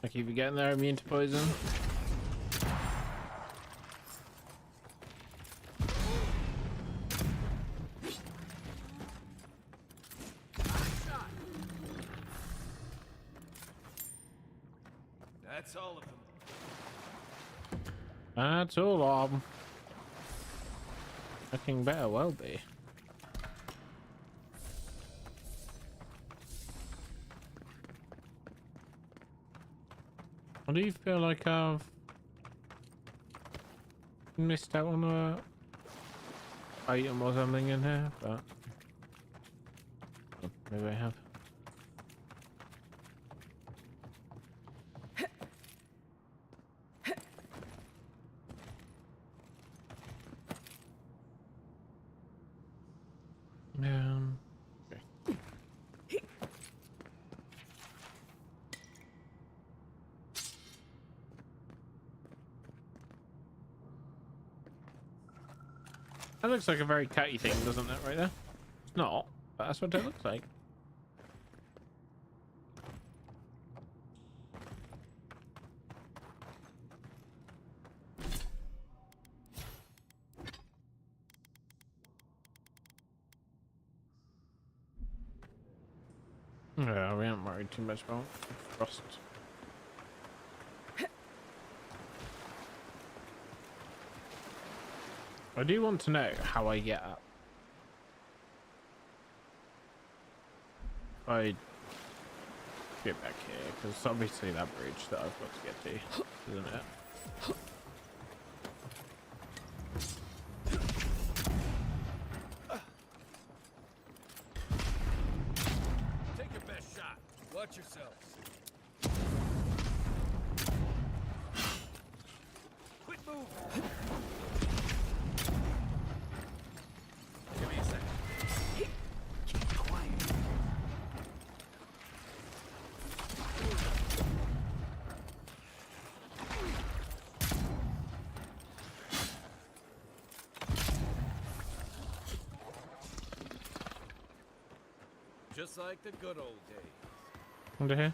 I keep forgetting they're immune to poison. That's all of them. That's all of them. Looking better well be. I do feel like I've missed out on a item or something in here, but oh, maybe I have. Okay. That looks like a very catty thing, doesn't it, right there? It's not, but that's what it looks like. Yeah, we haven't worried too much about frost. I do want to know how I get up. I get back here, because obviously that bridge that I've got to get to, isn't it? Take your best shot. Watch yourselves. Quit moving. Give me a second. Keep quiet. Just like the good old days. Under here?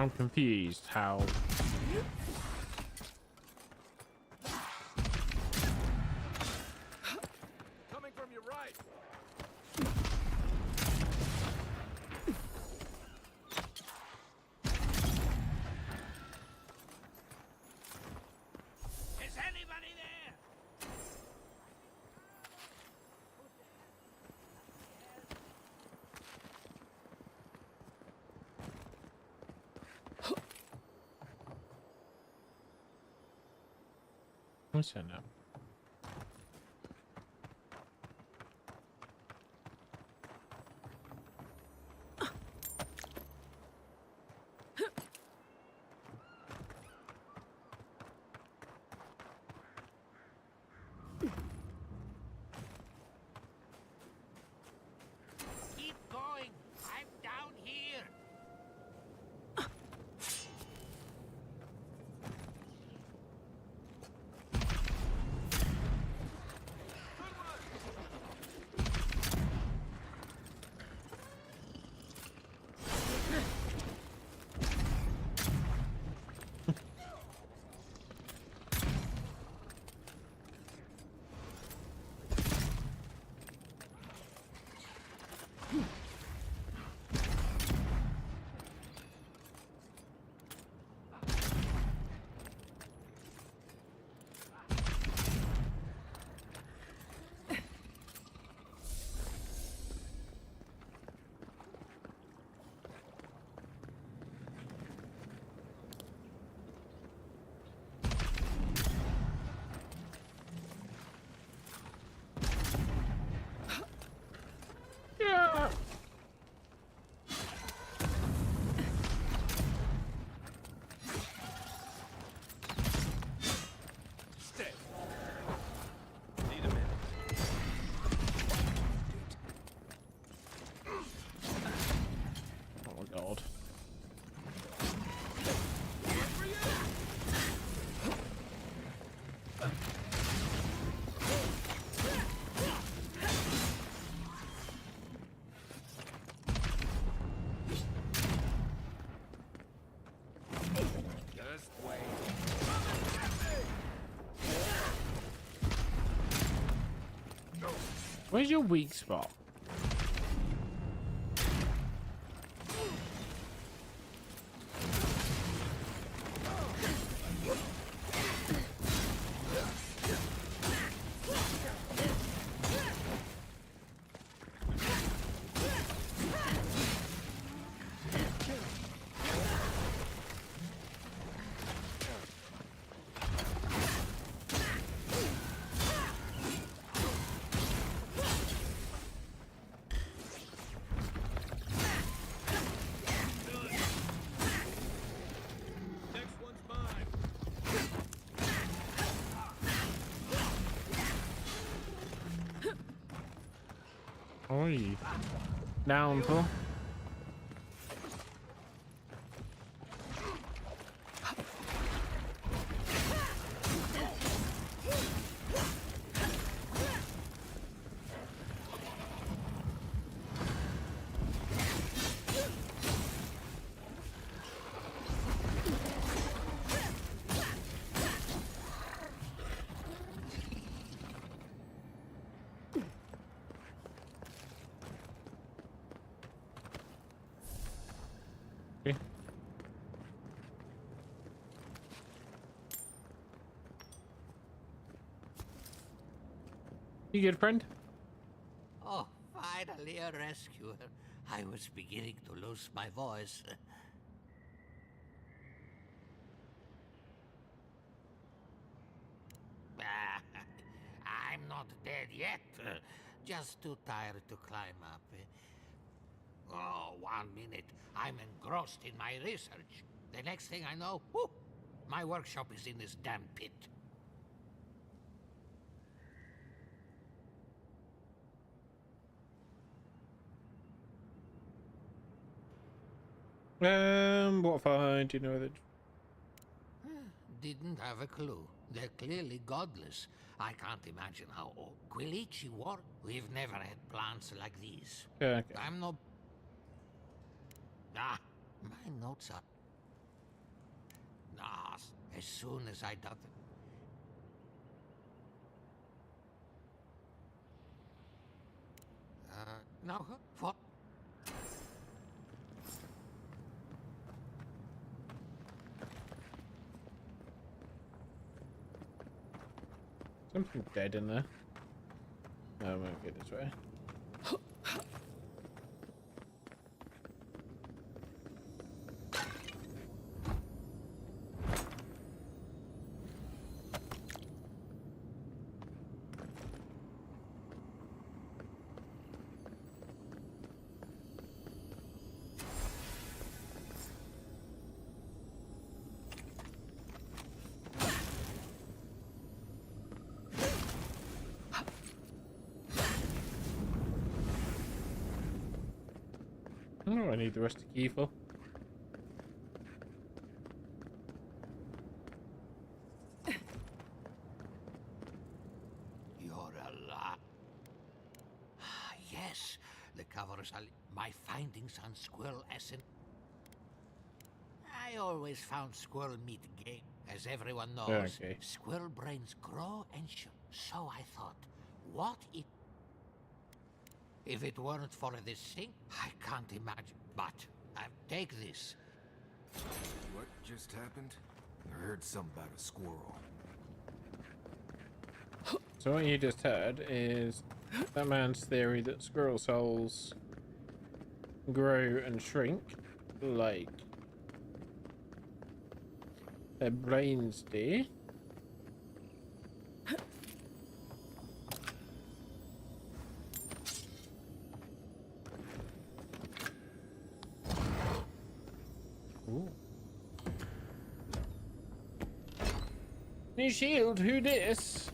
I'm confused how. Coming from your right. Is anybody there? What's that now? Keep going. I'm down here. Where's your weak spot? Oi. Down, pull. You good, friend? Oh, finally a rescuer. I was beginning to lose my voice. I'm not dead yet. Just too tired to climb up. Oh, 1 minute. I'm engrossed in my research. The next thing I know, whoop, my workshop is in this damn pit. What if I do you know that? Didn't have a clue. They're clearly godless. I can't imagine how Quilici work. We've never had plants like these. Okay. I'm no... Ah, my notes are... Ah, as soon as I dug them. Now, what? Something dead in there. No, I won't get this way. Oh, I need the rest of the key for. You're alive. Yes, the covers are my findings on squirrel essence. I always found squirrel meat gay. As everyone knows, Okay. squirrel brains grow and so I thought, what if it weren't for this thing? I can't imagine. But take this. What just happened? I heard something about a squirrel. So what you just heard is that man's theory that squirrel souls grow and shrink like their brains do. Ooh. New shield, who dis?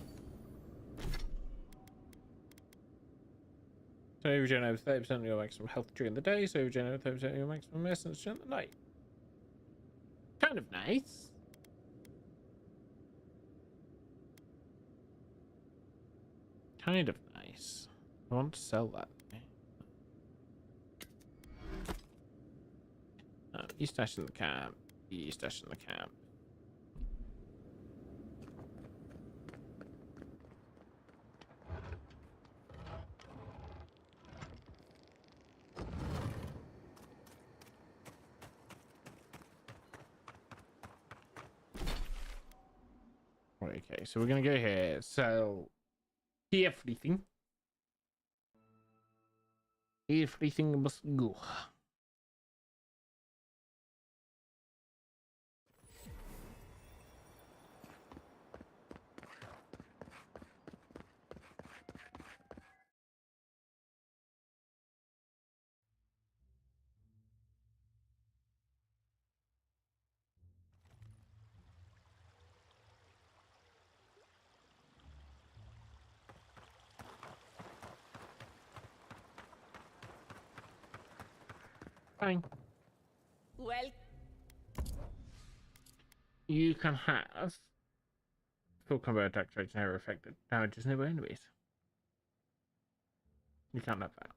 So you regenerate 30% of your maximum health during the day, so you regenerate 30% of your maximum essence during the night. Kind of nice. Kind of nice. I want to sell that. You stash in the camp. You stash in the camp. Okay, so we're gonna go here. So everything must go. Fine. Well, You can have full combat attack rates never affected. Damages never enemies. You can't have that.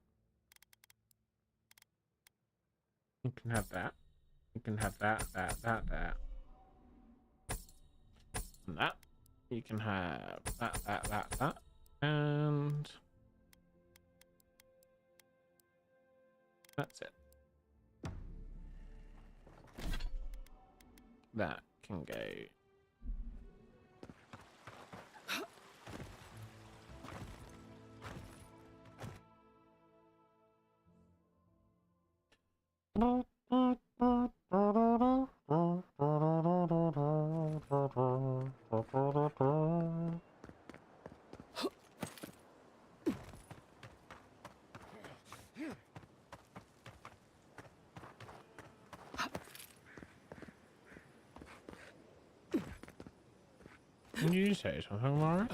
You can have that. You can have that. And that. You can have that. And that's it. That can go. Did you say something, Morris?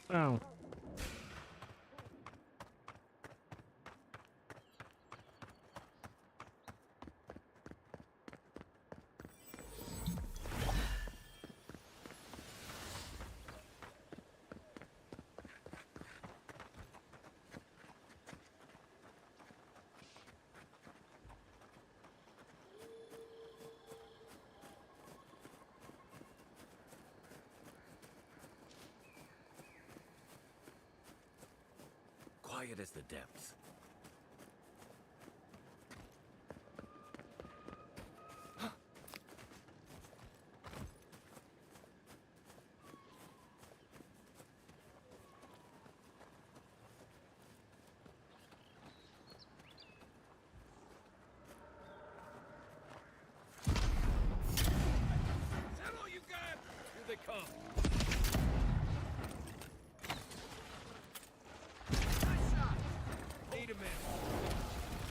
Oh. Quiet as the depths. Is that all you got? Here they come. Nice shot. Need a minute.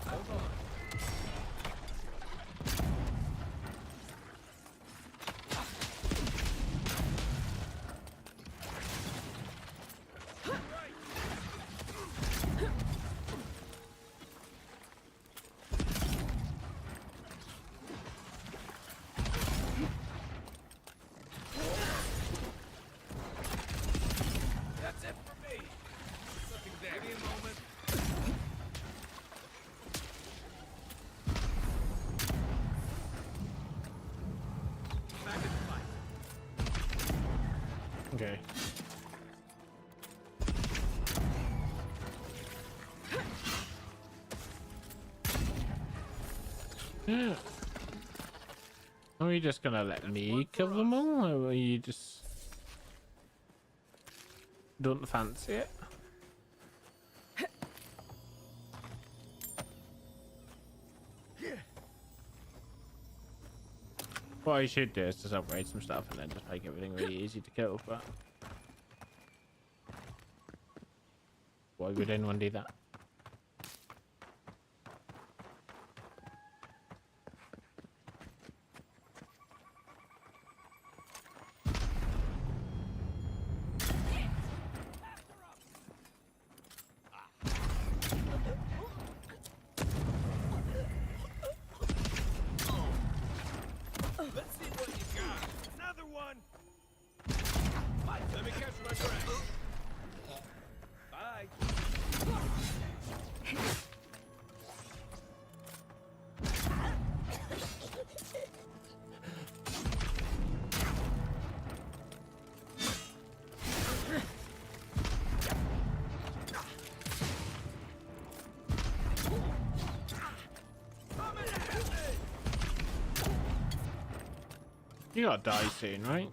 Hold on. That's it for me. Something there. Give me a moment. Back in the fight. Okay. Yeah. Are you just gonna let me kill them all, or are you just don't fancy it? What I should do is just upgrade some stuff and then just make everything really easy to kill, but why would anyone do that? Let's see what you got. Another one. Let me catch my breath. Bye. You gotta die soon, right?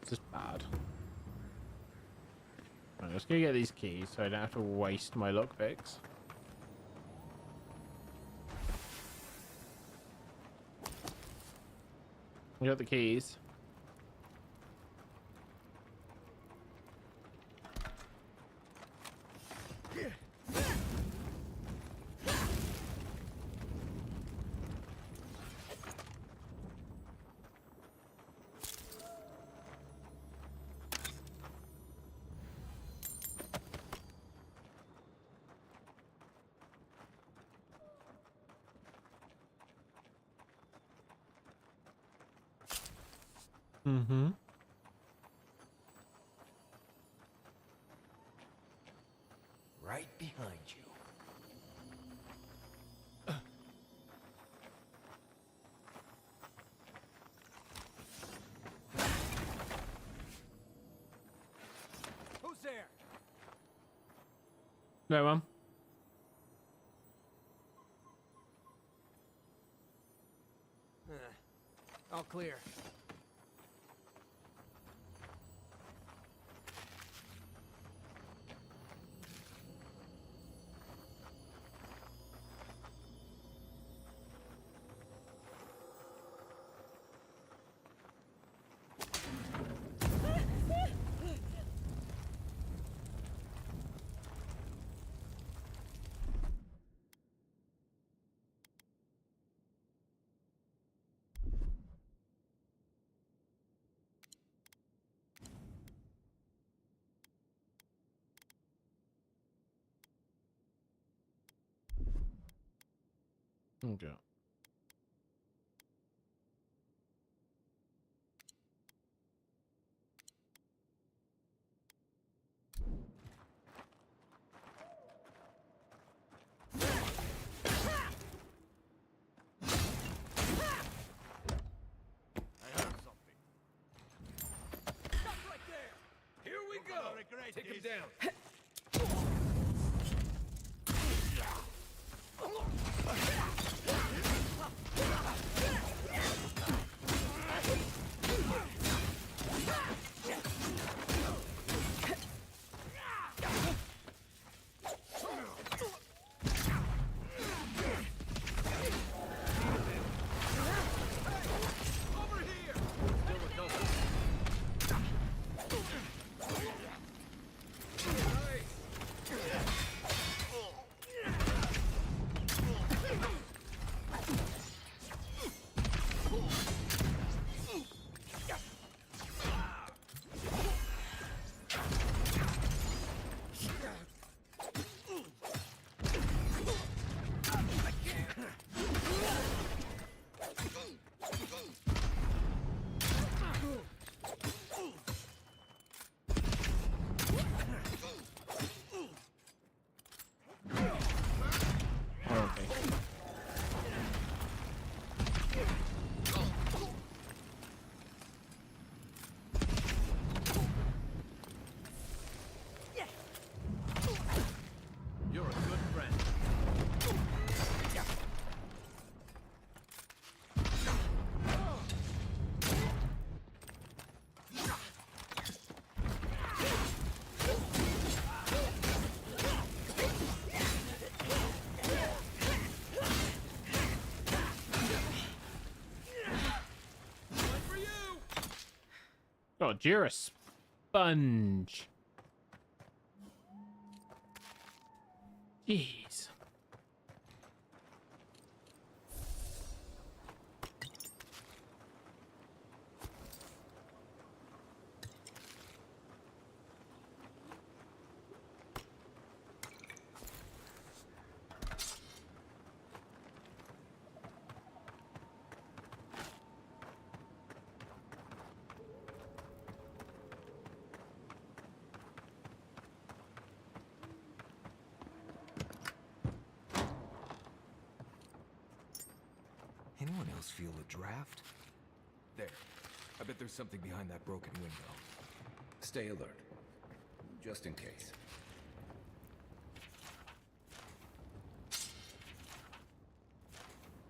This is bad. Right, let's go get these keys so I don't have to waste my lockpicks. We got the keys. Mm-hmm. Right behind you. Who's there? No one. All clear. Okay. Here we go. Take him down. You're a good friend. Oh, Jira sponge. Jeez. Anyone else feel a draft? There. I bet there's something behind that broken window. Stay alert, just in case.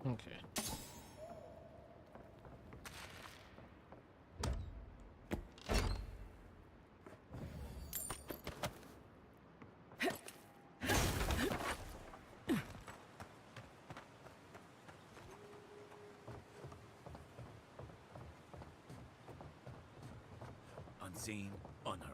Okay. Unseen, unheard.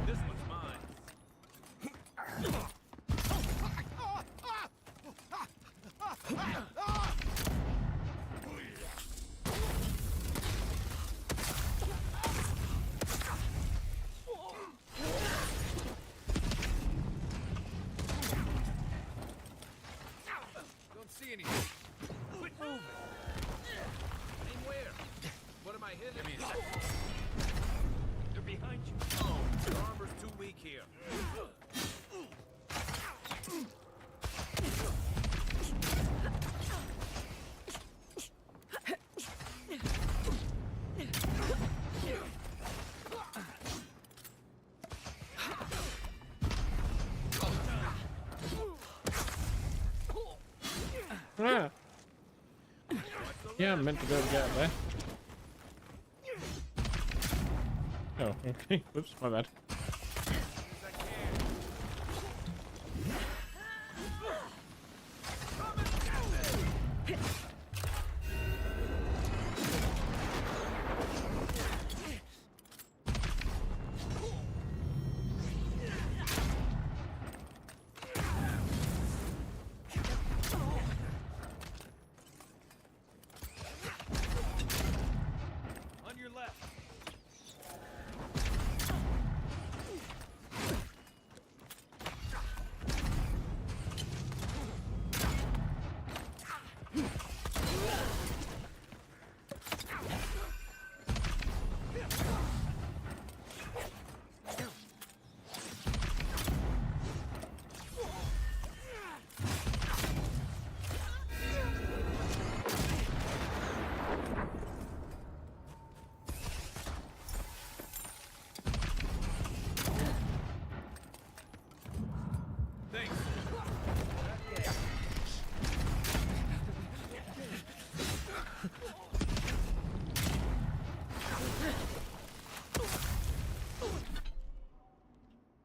This one's mine. Don't see anything. Quit moving. Aim where? What am I hitting? Give me a second. They're behind you. Oh, your armor's too weak here. Ah. Yeah, I meant to go get there. Oh, okay. Whoops, my bad. On your left.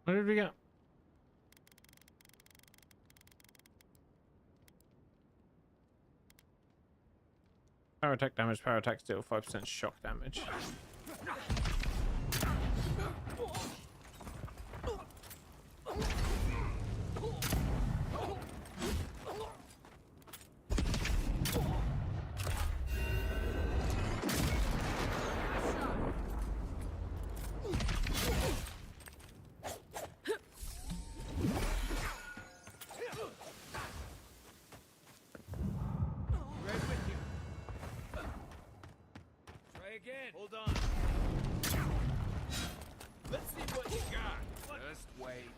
What did we get? Power attack damage. Power attack deal 5% shock damage. Again. Hold on. Let's see what you got. Just wait.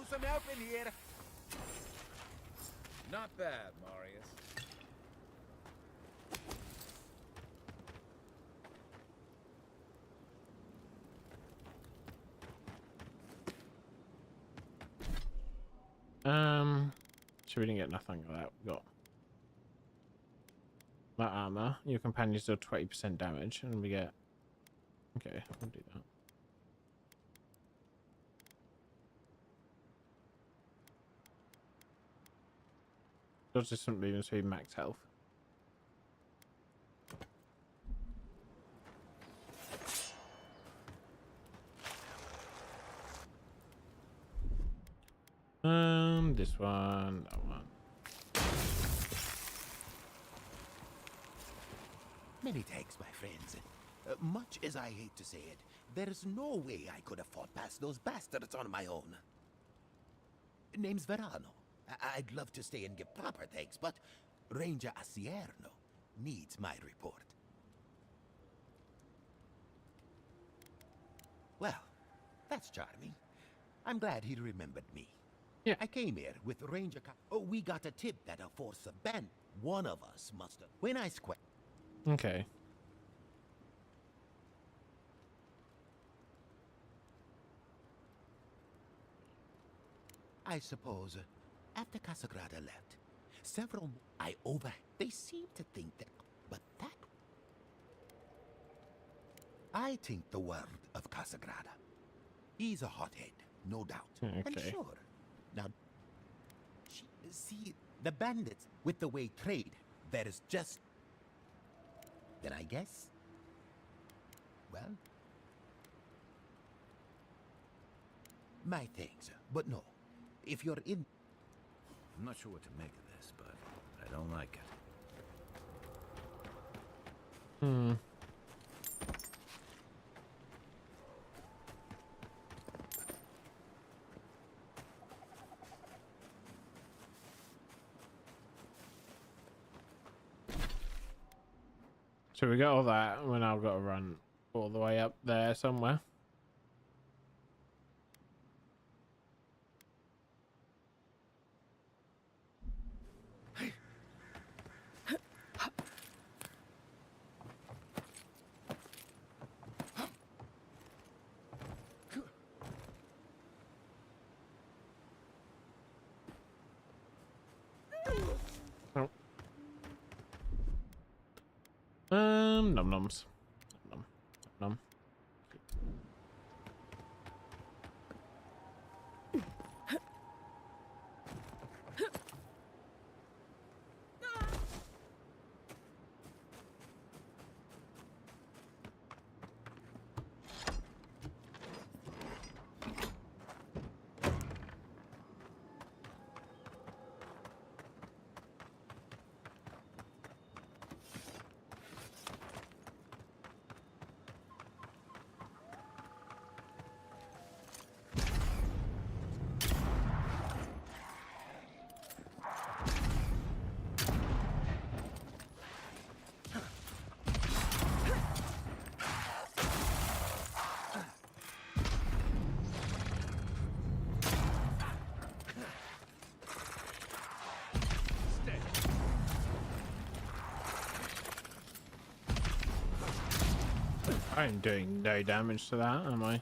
Some help in here. Not bad, Marius. So we didn't get nothing like that. We got that armor. Your companions deal 20% damage, and we get. Okay, we'll do that. Dodge distant movement speed, max health. This one, that one. Many thanks, my friends. Much as I hate to say it, there's no way I could have fought past those bastards on my own. Name's Verano. I'd love to stay and give proper thanks, but Ranger Asierno needs my report. Well, that's charming. I'm glad he remembered me. Yeah. I came here with Ranger we got a tip that a force of band. One of us must have. When I Okay. I suppose after Casagrada left, several they seem to think that, but that I think the world of Casagrada. He's a hothead, no doubt. Okay. And sure. Now, see, the bandits, with the way trade, there is just... Then I guess... Well... My thanks, but no. If you're in... I'm not sure what to make of this, but I don't like it. So we got all that, and we're now got to run all the way up there somewhere. Num-nums. Num. I am doing no damage to that, am I?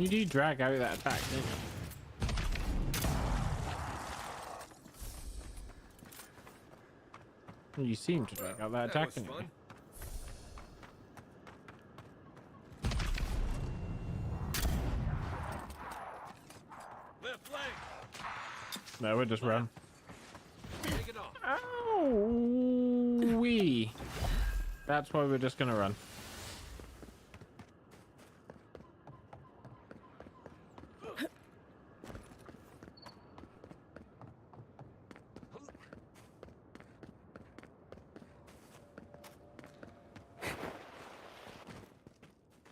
You do drag out that attack, don't you? You seem to drag out that attack, didn't you? No, we'll just run. Ow! Wee. That's why we're just gonna run.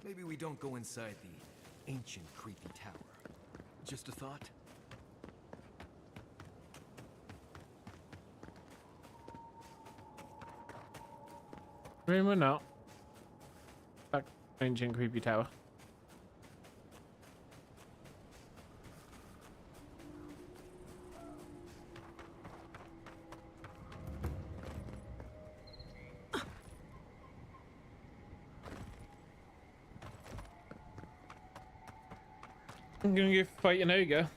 Maybe we don't go inside the ancient creepy tower. Just a thought? I mean, we're not. That ancient creepy tower. I'm gonna go fight an ogre.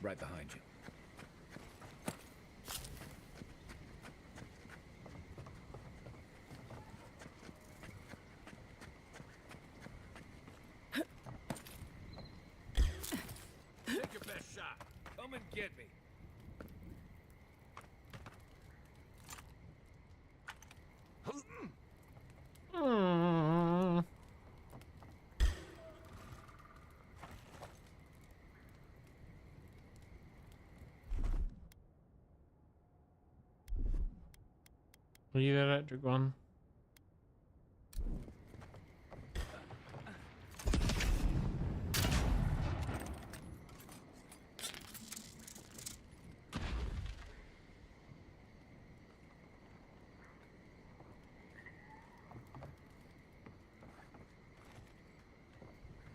Right behind you. Take your best shot. Come and get me. Are you the electric one?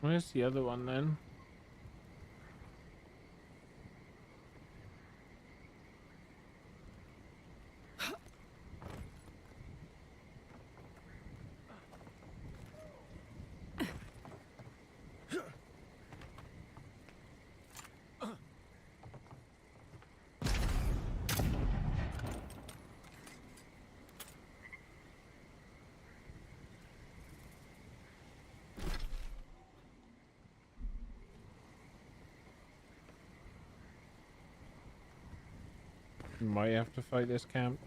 Where's the other one then? Might have to fight this camp.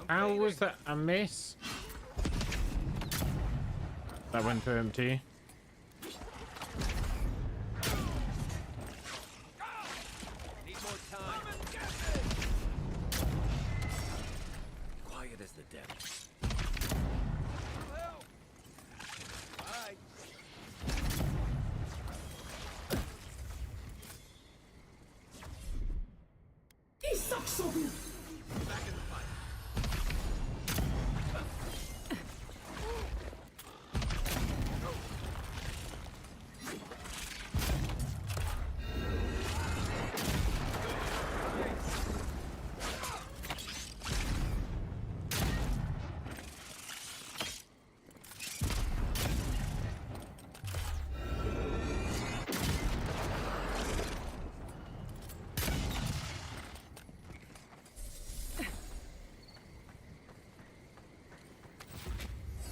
How was that a miss? That went to him too. So be it. Back in the fight.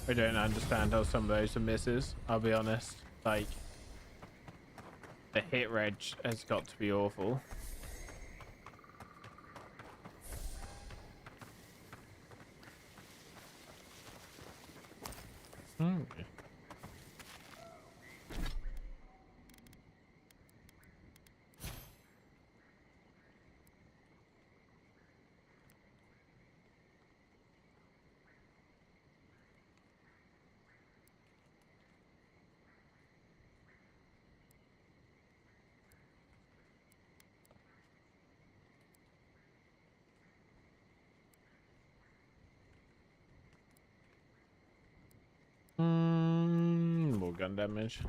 I don't understand how some of those are misses, I'll be honest. Like, the hit reg has got to be awful. Okay. More gun damage.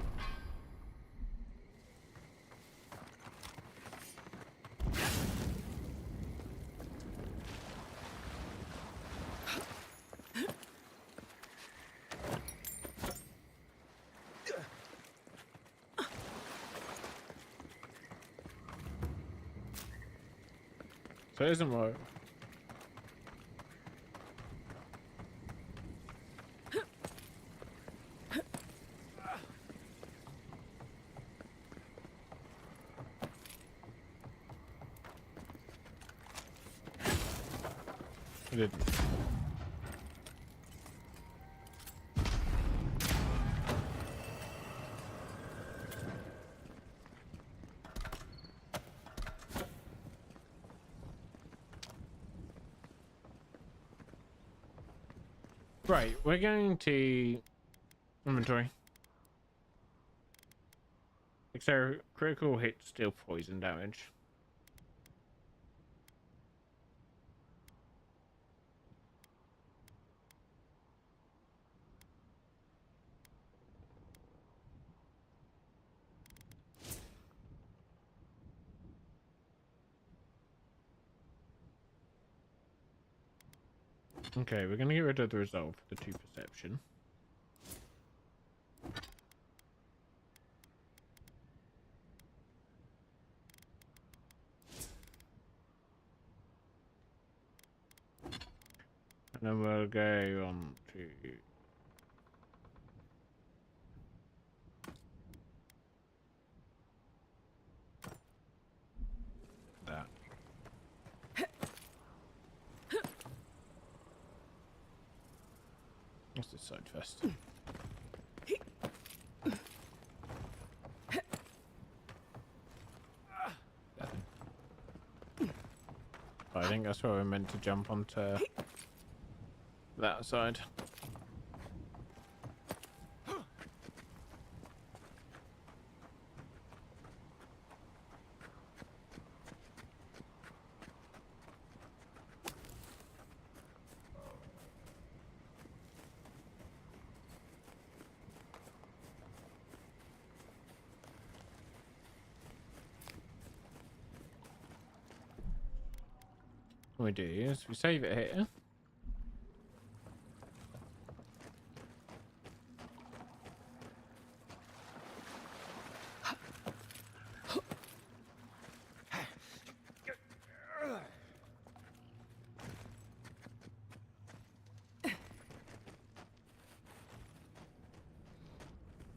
So it isn't what. I didn't. Right, we're going to inventory. So critical hit, still poison damage. Okay, we're gonna get rid of the resolve, the 2 perception. And then we'll go on to that. What's this side first? I think that's where we're meant to jump onto that side. What we do is we save it here.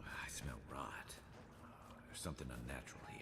I smell rot. There's something unnatural here.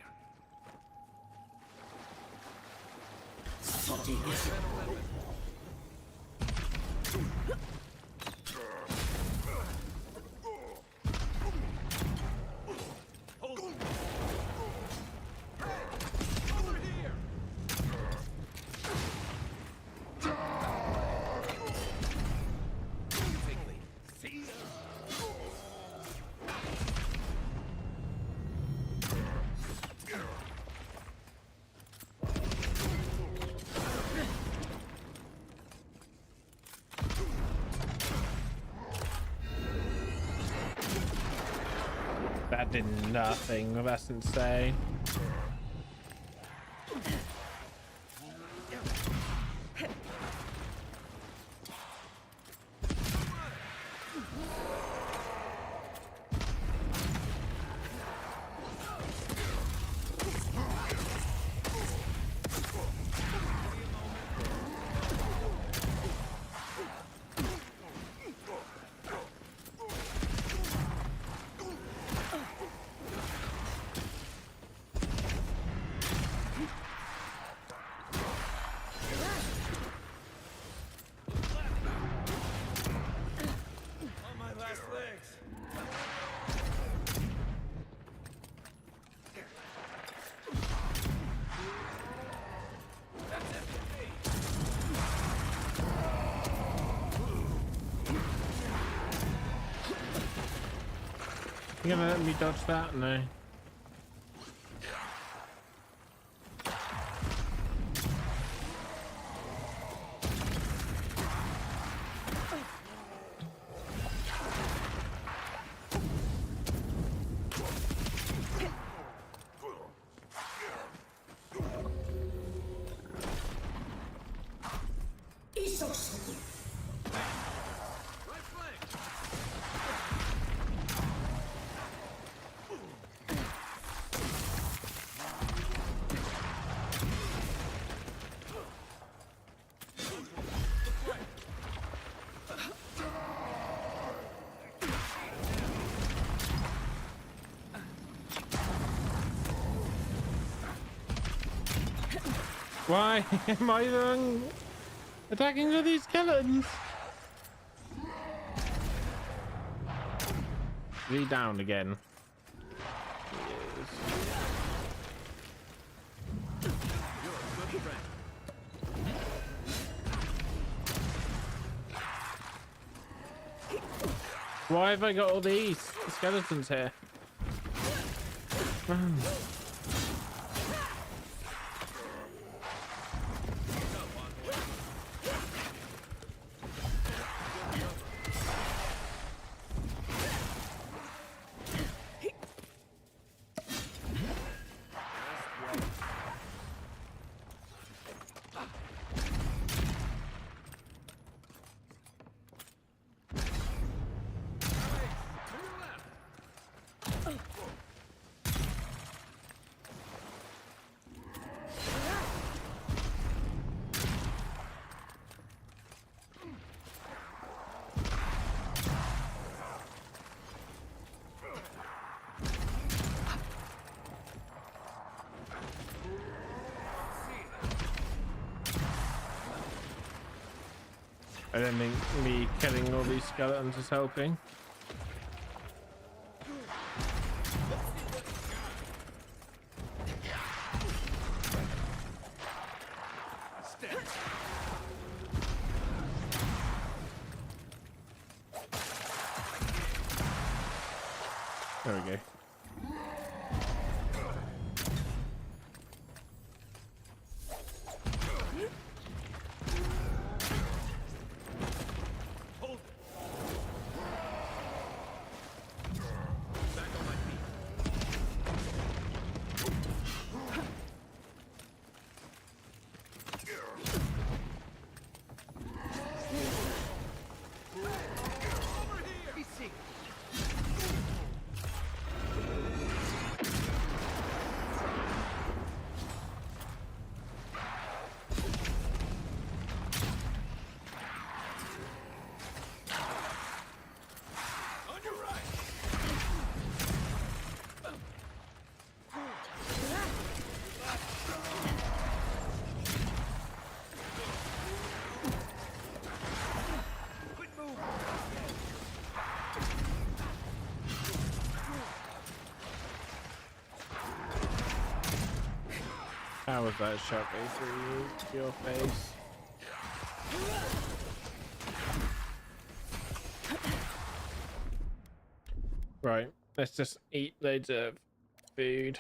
That did nothing. That's insane. You gonna let me dodge that? No. Why am I attacking all these skeletons? Is he down again? Why have I got all these skeletons here? I don't think me killing all these skeletons is helping. There we go. How was that shot go through your face? Right, let's just eat loads of food.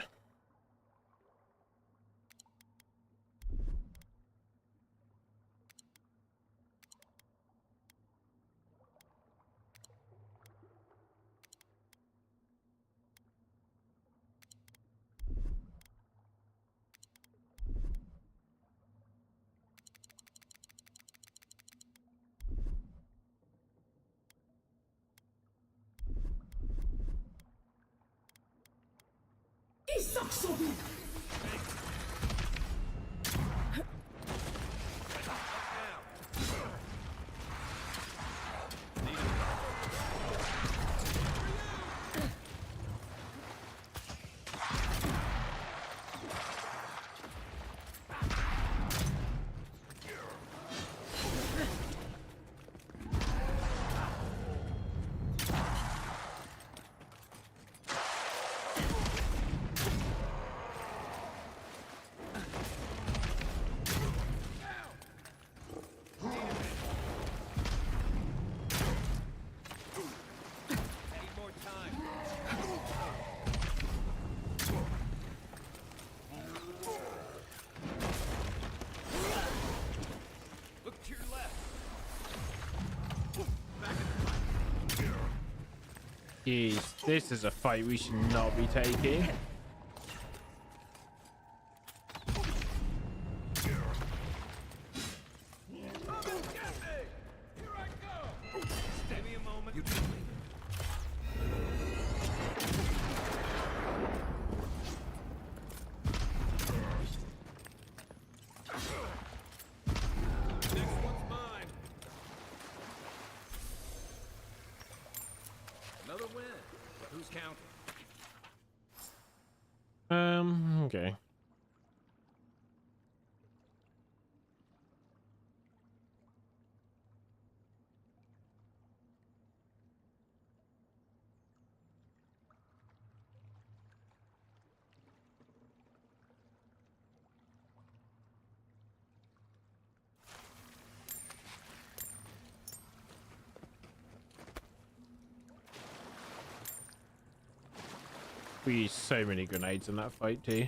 Jeez, this is a fight we should not be taking. Okay. We used so many grenades in that fight too.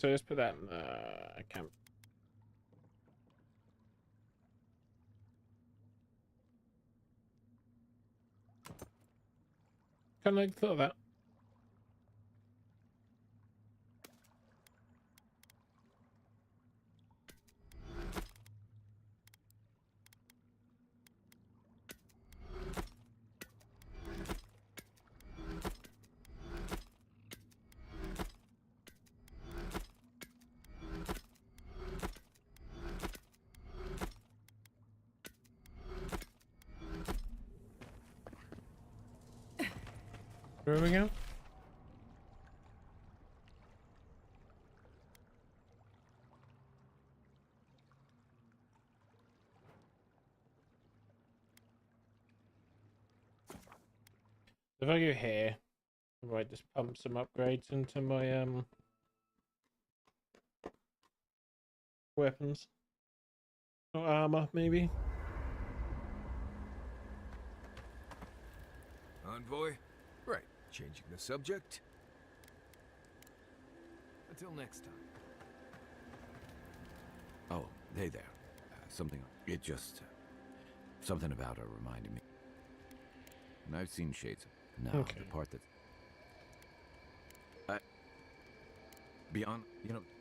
So let's put that in the camp. Kind of like thought of that. Where are we going? If I go here, I might just pump some upgrades into my weapons or armor, maybe. Envoy? Right. Changing the subject. Until next time. Oh, hey there. It just... something about her reminded me. And I've seen shades of... No, Okay. the part that... beyond,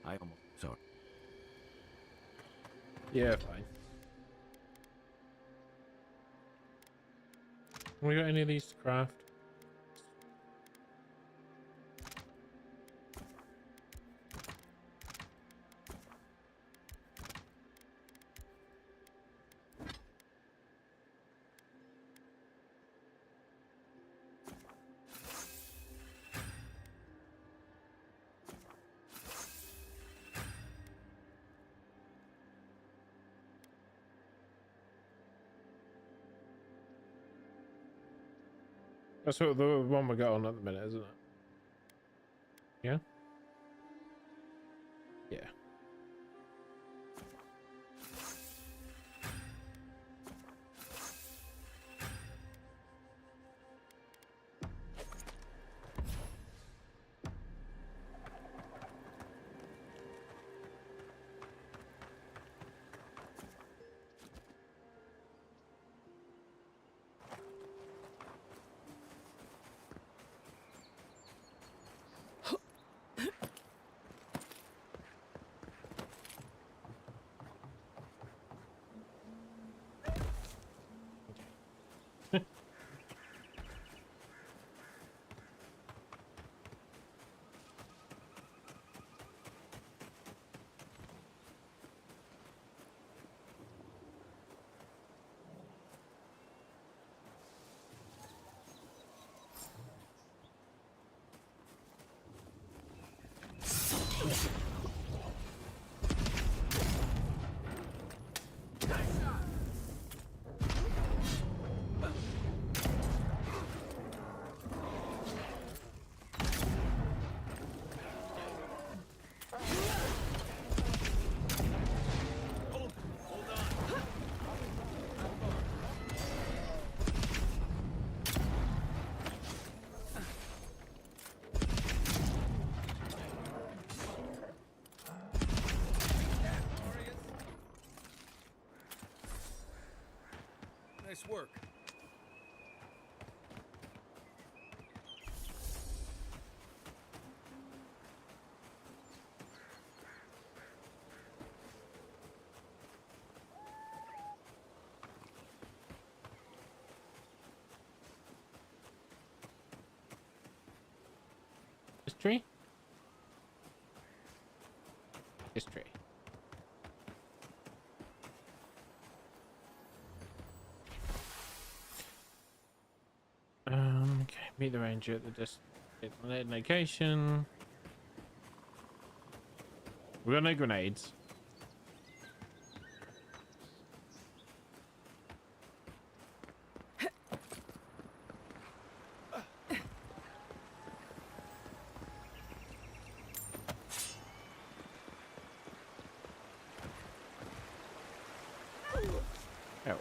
I almost... Sorry. Yeah, fine. We got any of these to craft? That's what the one we got on at the minute, isn't it? Yeah. Nice work. History? History. Okay, meet the ranger at the designated location. We got no grenades. Oh.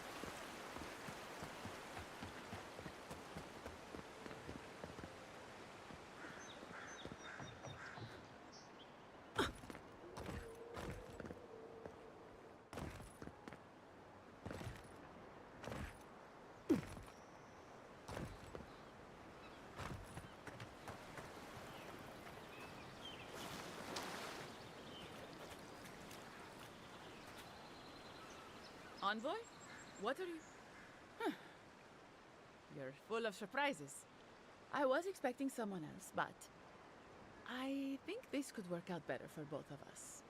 Envoy? What are you... Huh. You're full of surprises. I was expecting someone else, but I think this could work out better for both of us.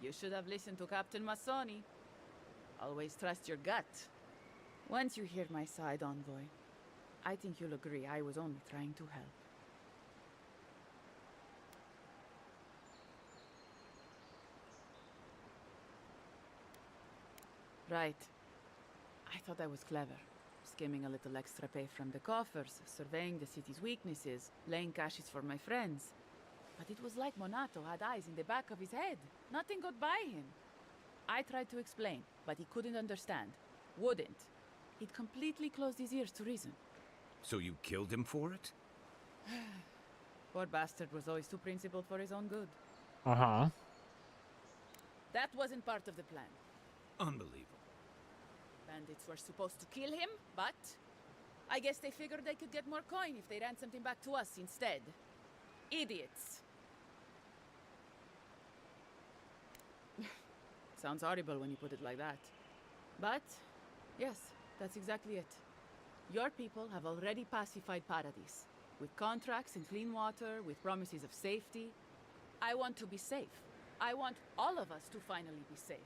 You should have listened to Captain Massoni. Always trust your gut. Once you hear my side, Envoy, I think you'll agree I was only trying to help. Right. I thought I was clever. Skimming a little extra pay from the coffers, surveying the city's weaknesses, laying caches for my friends. But it was like Monato had eyes in the back of his head. Nothing got by him. I tried to explain, but he couldn't understand. Wouldn't. He'd completely closed his ears to reason. So you killed him for it? Poor bastard was always too principled for his own good. Uh-huh. That wasn't part of the plan. Unbelievable. Bandits were supposed to kill him, but I guess they figured they could get more coin if they ran something back to us instead. Idiots. Sounds horrible when you put it like that. But, yes, that's exactly it. Your people have already pacified Paradise, with contracts and clean water, with promises of safety. I want to be safe. I want all of us to finally be safe.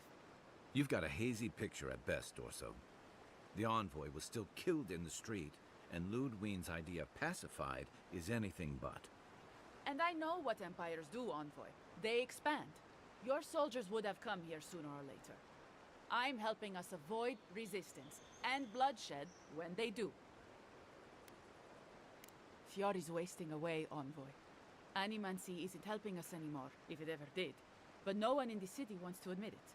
You've got a hazy picture at best, Dorso. The envoy was still killed in the street, and Ludwine's idea of pacified is anything but. And I know what empires do, Envoy. They expand. Your soldiers would have come here sooner or later. I'm helping us avoid resistance and bloodshed when they do. Fiori's wasting away, Envoy. Animancy isn't helping us anymore, if it ever did. But no one in the city wants to admit it.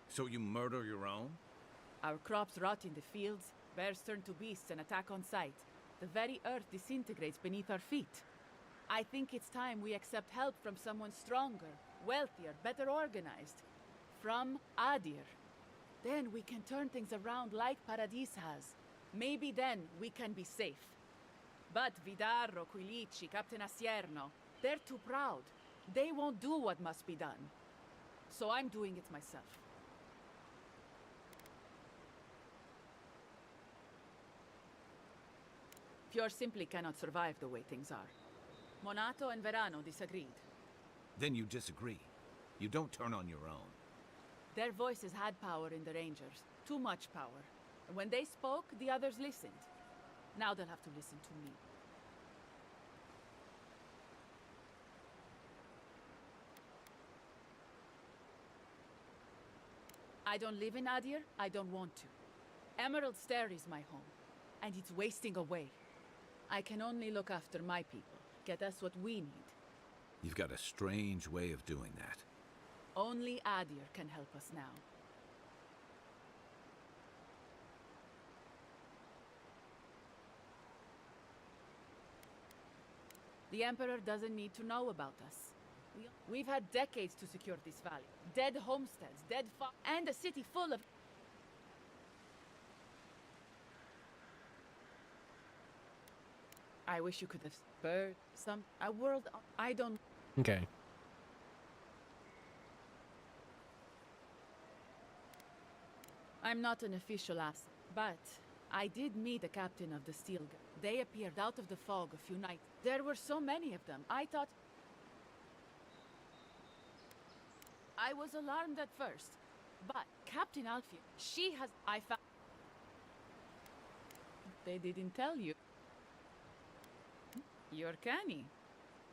So you murder your own? Our crops rot in the fields, bears turn to beasts and attack on sight. The very earth disintegrates beneath our feet. I think it's time we accept help from someone stronger, wealthier, better organized. From Adir. Then we can turn things around like Paradis has. Maybe then we can be safe. But Vidarro, Quilici, Captain Asierno, they're too proud. They won't do what must be done. So I'm doing it myself. Fior simply cannot survive the way things are. Monato and Verano disagreed. Then you disagree. You don't turn on your own. Their voices had power in the Rangers. Too much power. And when they spoke, the others listened. Now they'll have to listen to me. I don't live in Adir. I don't want to. Emerald Stair is my home. And it's wasting away. I can only look after my people. Get us what we need. You've got a strange way of doing that. Only Adir can help us now. The Emperor doesn't need to know about us. We've had decades to secure this valley. Dead homesteads, dead and a city full of... I wish you could have spurred a world... I don't... Okay. I'm not an official asset, but I did meet the captain of the Steel Guard. They appeared out of the fog a few nights. There were so many of them. I thought... I was alarmed at first, but Captain Alfie, she has... I found... They didn't tell you. You're canny.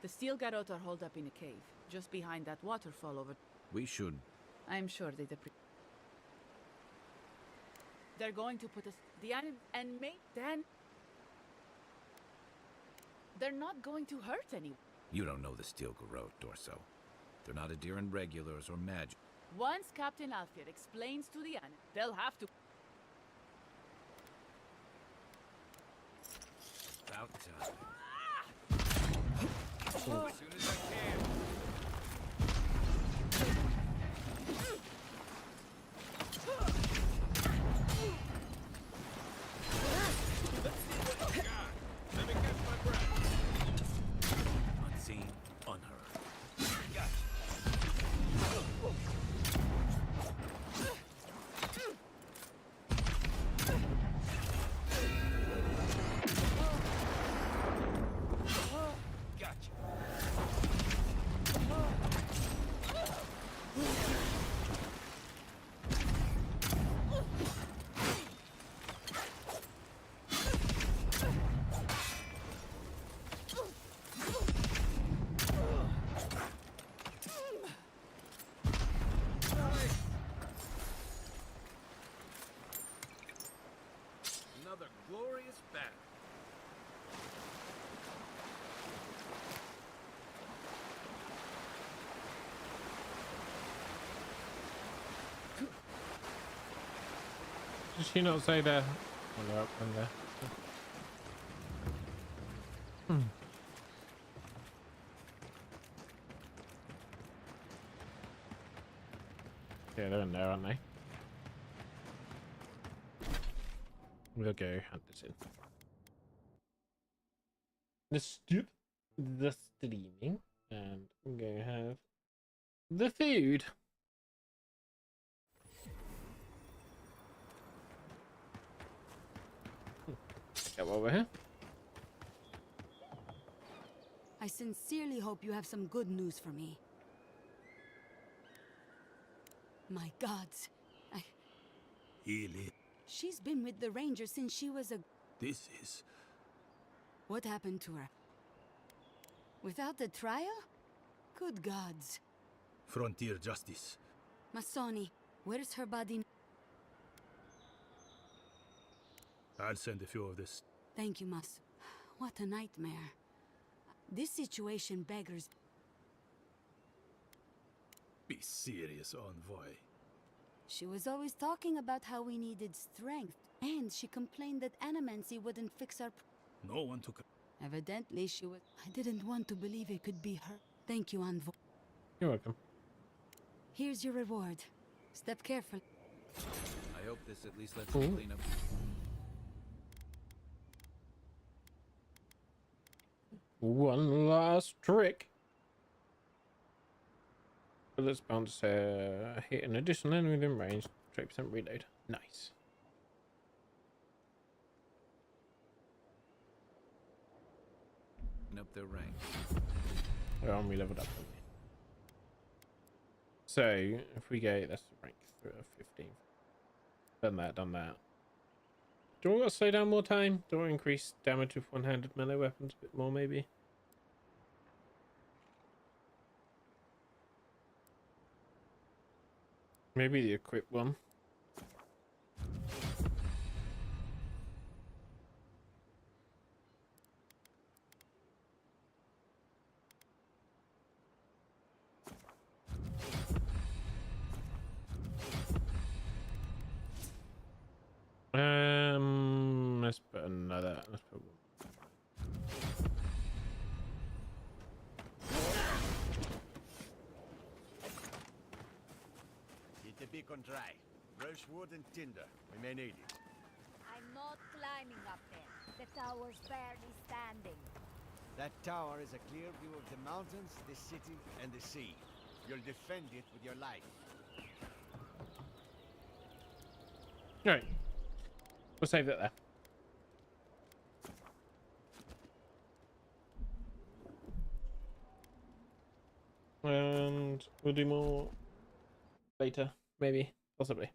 The Steel Garrote are holed up in a cave, just behind that waterfall over... We should... I'm sure they'd appreciate... They're going to put us... The enemy... And then... They're not going to hurt anyone. You don't know the Steel Garrote, Dorso. They're not Adiran regulars or magic. Once Captain Alfir explains to the enemy, they'll have to... About time. As soon as I can. Let me catch my breath. Unseen, unheard. Gotcha. Another glorious battle. Did she not say that? Oh, they're up in there. Yeah, they're in there, aren't they? We'll go hunt this in. The streaming, and I'm going to have the food. Get over here. I sincerely hope you have some good news for me. My gods, Healy. she's been with the Rangers since she was a... This is... What happened to her? Without the trial? Good gods. Frontier justice. Masoni, where's her body? I'll send a few of this. Thank you, Mas. What a nightmare. This situation beggars... Be serious, envoy. She was always talking about how we needed strength, and she complained that animancy wouldn't fix our... No one took... Evidently, she was... I didn't want to believe it could be her. Thank you, envoy. You're welcome. Here's your reward. Step carefully. I hope this at least lets me clean up. One last trick. Bullets bounce hit an additional enemy within range. 3% reload. Nice. Up their ranks. Well, we leveled up. So if we go, that's rank 15. Done that. Do I want to slow down more time? Do I increase damage with one-handed melee weapons a bit more, maybe? Maybe the equip one. Let's put another. Let's put one. beacon dry. Brushwood and tinder. We may need it. I'm not climbing up there. The tower's barely standing. That tower is a clear view of the mountains, the city, and the sea. You'll defend it with your life. Alright. We'll save that there. And we'll do more later, maybe, possibly.